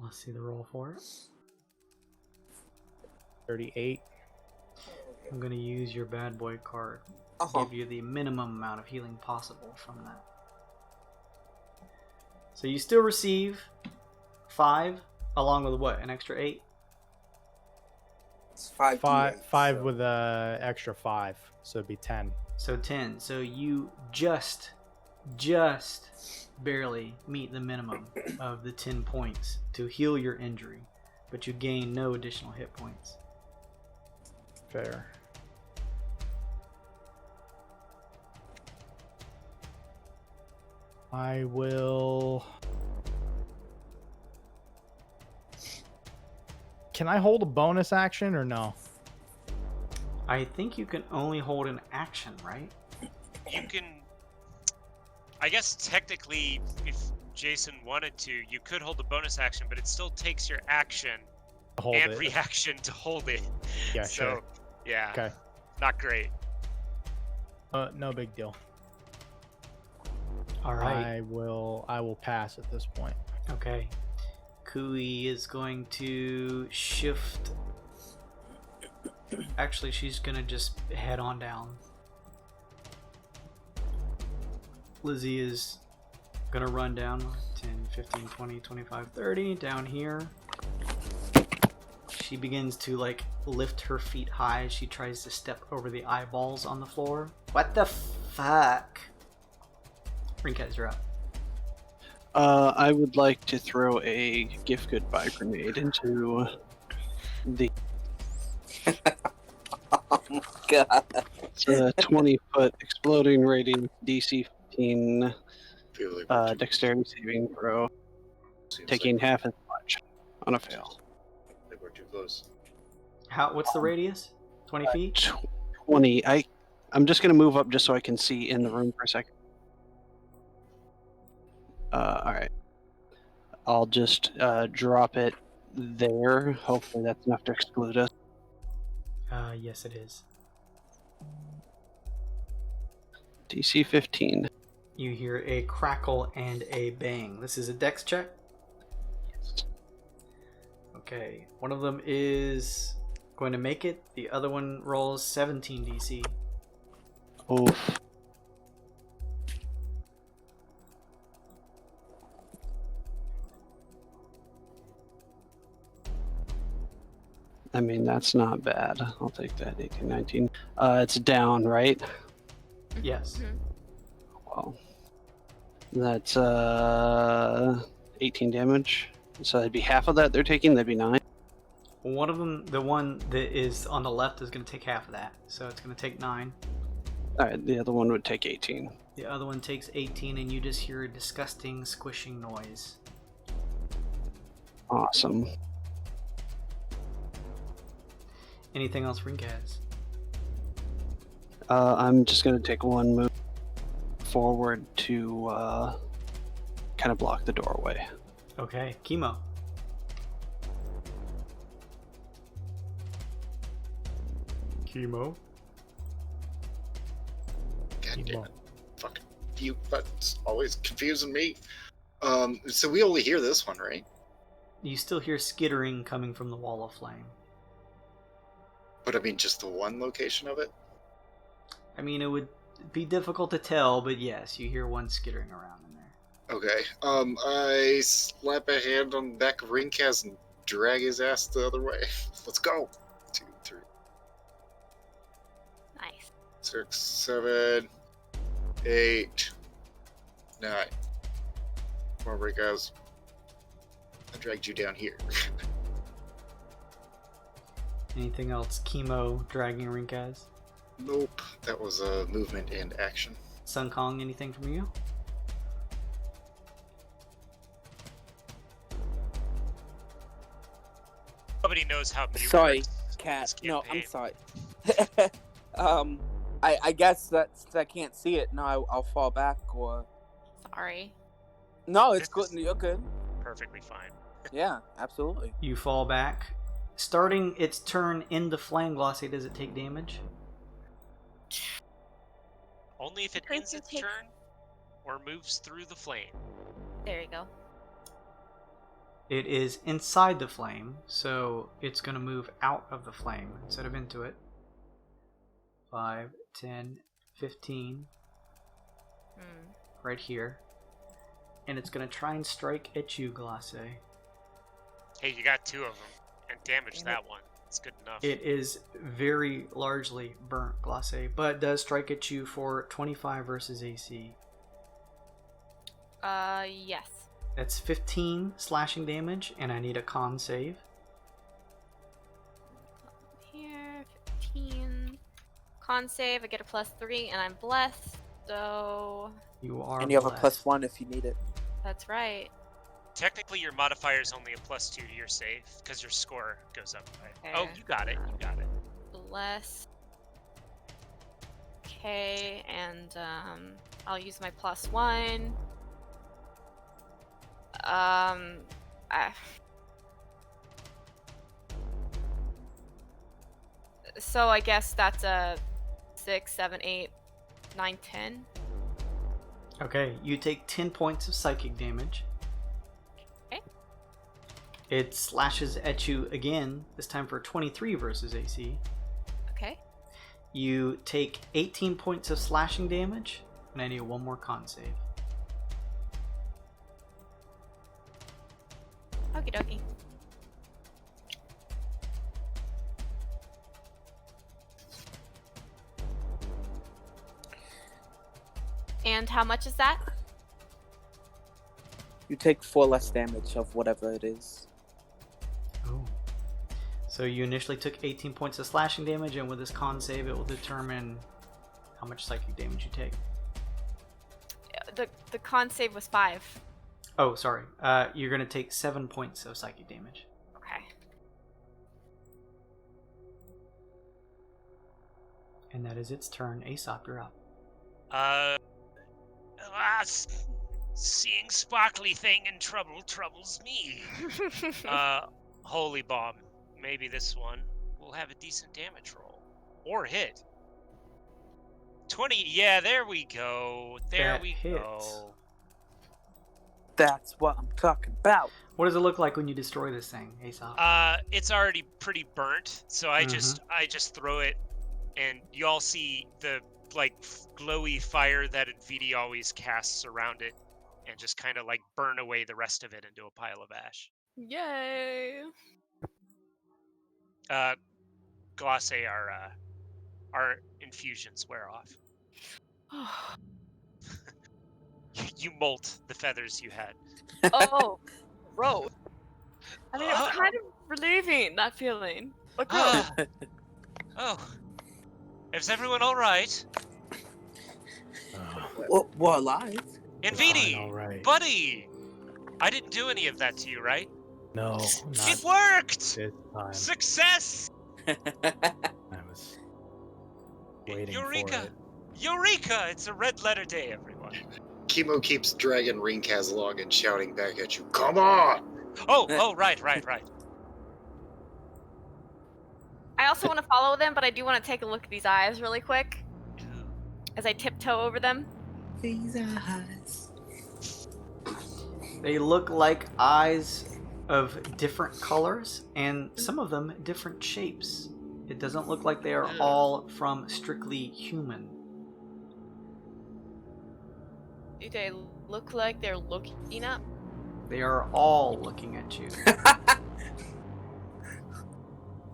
Let's see the roll for it. 38. I'm going to use your bad boy card. Give you the minimum amount of healing possible from that. So you still receive 5, along with what? An extra 8? It's 5. 5 with a extra 5, so it'd be 10. So 10. So you just barely meet the minimum of the 10 points to heal your injury, but you gain no additional hit points. Fair. I will... Can I hold a bonus action or no? I think you can only hold an action, right? You can... I guess technically, if Jason wanted to, you could hold a bonus action, but it still takes your action Hold and it. reaction to hold it. Yeah, So, sure. yeah, Okay. not great. No big deal. All right. I will pass at this point. Okay. Kui is going to shift. Actually, she's going to just head on down. Lizzie is going to run down 10, 15, 20, 25, 30 down here. She begins to like lift her feet high as she tries to step over the eyeballs on the floor. What the fuck? Rinkez, you're up. I would like to throw a gift goodbye grenade into the Oh my god. it's a 20-foot exploding radius DC 15 Feel like we're too- dexterity saving throw, seems taking like, half as much on a fail. like we're too close. What's the radius? 20 feet? 20. I'm just gonna move up just so I can see in the room for a second. Alright. I'll just drop it there. Hopefully that's enough to exclude us. Yes, it is. DC 15. You hear a crackle and a bang. This is a dex check. Okay, one of them is going to make it. The other one rolls 17 DC. Oof. I mean, that's not bad. I'll take that. 18, 19. It's down, right? Yes. Mhm. Well, that's 18 damage. So that'd be half of that they're taking. That'd be 9. One of them, the one that is on the left, is going to take half of that. So it's going to take 9. All right, the other one would take 18. The other one takes 18, and you just hear a disgusting squishing noise. Awesome. Anything else, Rinkaz? I'm just going to take one move forward to kind of block the doorway. Okay, Chemo. Chemo. God damn it. Fucking mute buttons. Always confusing me. So we only hear this one, right? You still hear skittering coming from the wall of flame. But I mean, just the one location of it? I mean, it would be difficult to tell, but yes, you hear one skittering around in there. Okay. I slap a hand on the back of Rinkaz and drag his ass the other way. Let's go. 2, 3, Nice. 6, 7, 8, 9. Come on, Rinkaz. I dragged you down here. Anything else? Chemo dragging Rinkaz? Nope. That was a movement and action. Sun Kong, anything from you? Nobody knows how many Sorry, words Cat. this No, I'm campaign. sorry. I guess that's I can't see it. No, I'll fall back or. Sorry. No, it's This good. is- You're good. Perfectly fine. Yeah, absolutely. You fall back. Starting its turn in the flame, Glossy, does it take damage? Only if it Turns ends to its take- turn or moves through the flame. There you go. It is inside the flame, so it's going to move out of the flame instead of into it. 5, 10, 15, right here. And it's going to try and strike at you, Glace. Hey, you got 2 of them, and damage that one. It's good enough. It is very largely burnt, Glace, but does strike at you for 25 versus AC. Yes. That's 15 slashing damage, and I need a con save. Here, 15. Con save, I get a +3, and I'm blessed, so You are And you have a blessed. +1 if you need it. that's right. Technically, your modifier is only a +2 to your save, because your score goes up. Right? Oh, Okay. you got it. You got it. Blessed. Okay, and I'll use my +1. So I guess that's a 6, 7, 8, 9, 10. Okay, you take 10 points of psychic damage. Okay. It slashes at you again, this time for 23 versus AC. Okay. You take 18 points of slashing damage, and I need one more con save. Okie dokie. And how much is that? You take 4 less damage of whatever it is. Oh. So you initially took 18 points of slashing damage, and with this con save, it will determine how much psychic damage you take. The con save was 5. Oh, sorry. You're going to take 7 points of psychic damage. Okay. And that is its turn. Aesop, you're up. Seeing sparkly thing in trouble troubles me. Holy bomb. Maybe this one will have a decent damage roll. Or hit. 20. Yeah, there we go. There That we hits. go. That's what I'm talking about. What does it look like when you destroy this thing, Aesop? It's already pretty burnt, so I just throw it, and you all see the like glowy fire that Enviti always casts around it, and just kind of like burn away the rest of it into a pile of ash. Yay! Glace, our infusions wear off. You molt the feathers you had. Oh, gross. I mean, it was kind of relieving, that feeling. But gross. Ah. Oh. Is everyone all right? We're alive. Enviti, all right. buddy! I didn't do any of that to you, right? No, not It worked! this time. Success! I was waiting Eureka! for it. Eureka! It's a red letter day, everyone. Chemo keeps dragging Ringkaz along and shouting back at you, "Come on!" Oh, right. I also want to follow them, but I do want to take a look at these eyes really quick as I tiptoe over them. These eyes. They look like eyes of different colors, and some of them different shapes. It doesn't look like they are all from strictly human. Do they look like they're looking up? They are all looking at you.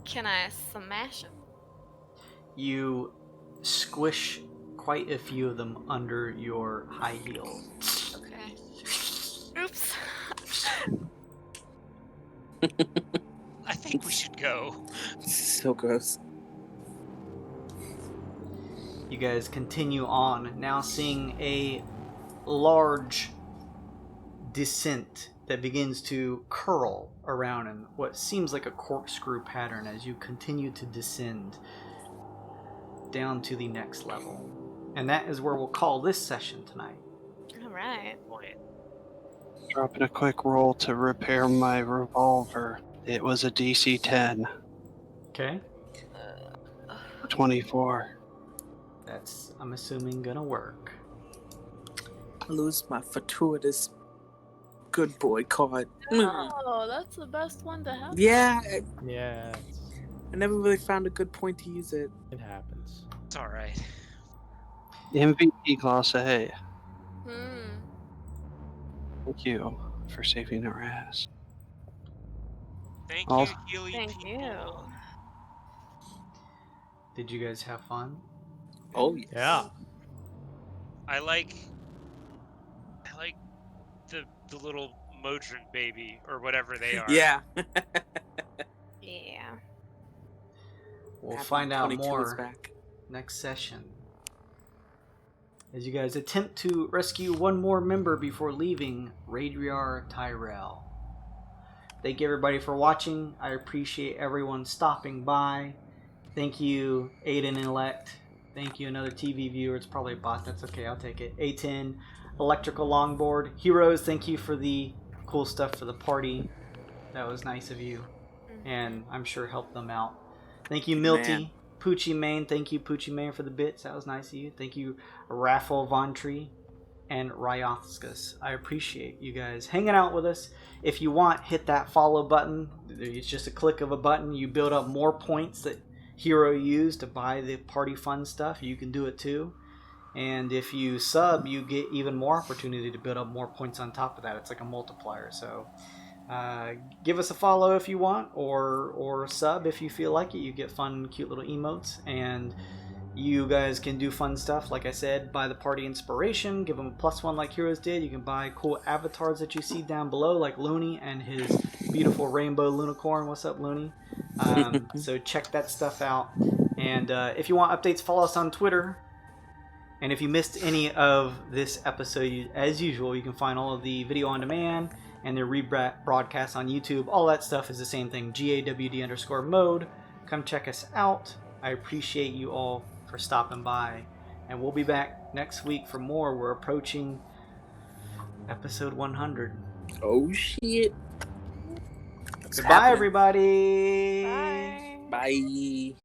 Can I smash them? You squish quite a few of them under your high heels. Okay. Oops. I think we should go. So gross. You guys continue on, now seeing a large descent that begins to curl around in what seems like a corkscrew pattern as you continue to descend down to the next level. And that is where we'll call this session tonight. All right. Dropping a quick roll to repair my revolver. It was a DC 10. Okay? 24. That's, I'm assuming, gonna work. I lose my fortuitous good boy card. Oh, that's the best one to have. Yeah, Yeah, I never really found a good point to use it. it happens. It's alright. MVP class A. Hmm. Thank you for saving our ass. Thank I'll- you, Healy Thank people. you. Did you guys have fun? Oh, yes. Yeah. I like the little Modron baby, or whatever they are. Yeah. Yeah. We'll Happy find out 22 is more back. next session. As you guys attempt to rescue one more member before leaving Radriar Tyrell. Thank you everybody for watching. I appreciate everyone stopping by. Thank you, Aiden Elect. Thank you, another TV viewer. It's probably a bot. That's okay. I'll take it. A10, Electrical Longboard. Heroes, thank you for the cool stuff for the party. That was nice of you. And I'm sure helped them out. Thank you, Milty. Man. Poochie Main. Thank you, Poochie Main, for the bits. That was nice of you. Thank you, Raffle Vontree and Ryothskus. I appreciate you guys hanging out with us. If you want, hit that follow button. It's just a click of a button. You build up more points that Hero used to buy the party fun stuff. You can do it too. And if you sub, you get even more opportunity to build up more points on top of that. It's like a multiplier. So give us a follow if you want, or sub if you feel like it. You get fun, cute little emotes, and you guys can do fun stuff. Like I said, buy the party inspiration, give them a +1 like Heroes did. You can buy cool avatars that you see down below, like Looney and his beautiful rainbow unicorn. What's up, Looney? So check that stuff out. And if you want updates, follow us on Twitter. And if you missed any of this episode, as usual, you can find all of the video on demand and the rebroadcast on YouTube. All that stuff is the same thing, GAWD_mode. Come check us out. I appreciate you all for stopping by. And we'll be back next week for more. We're approaching episode 100. Oh, shit. Goodbye, everybody. Bye. Bye.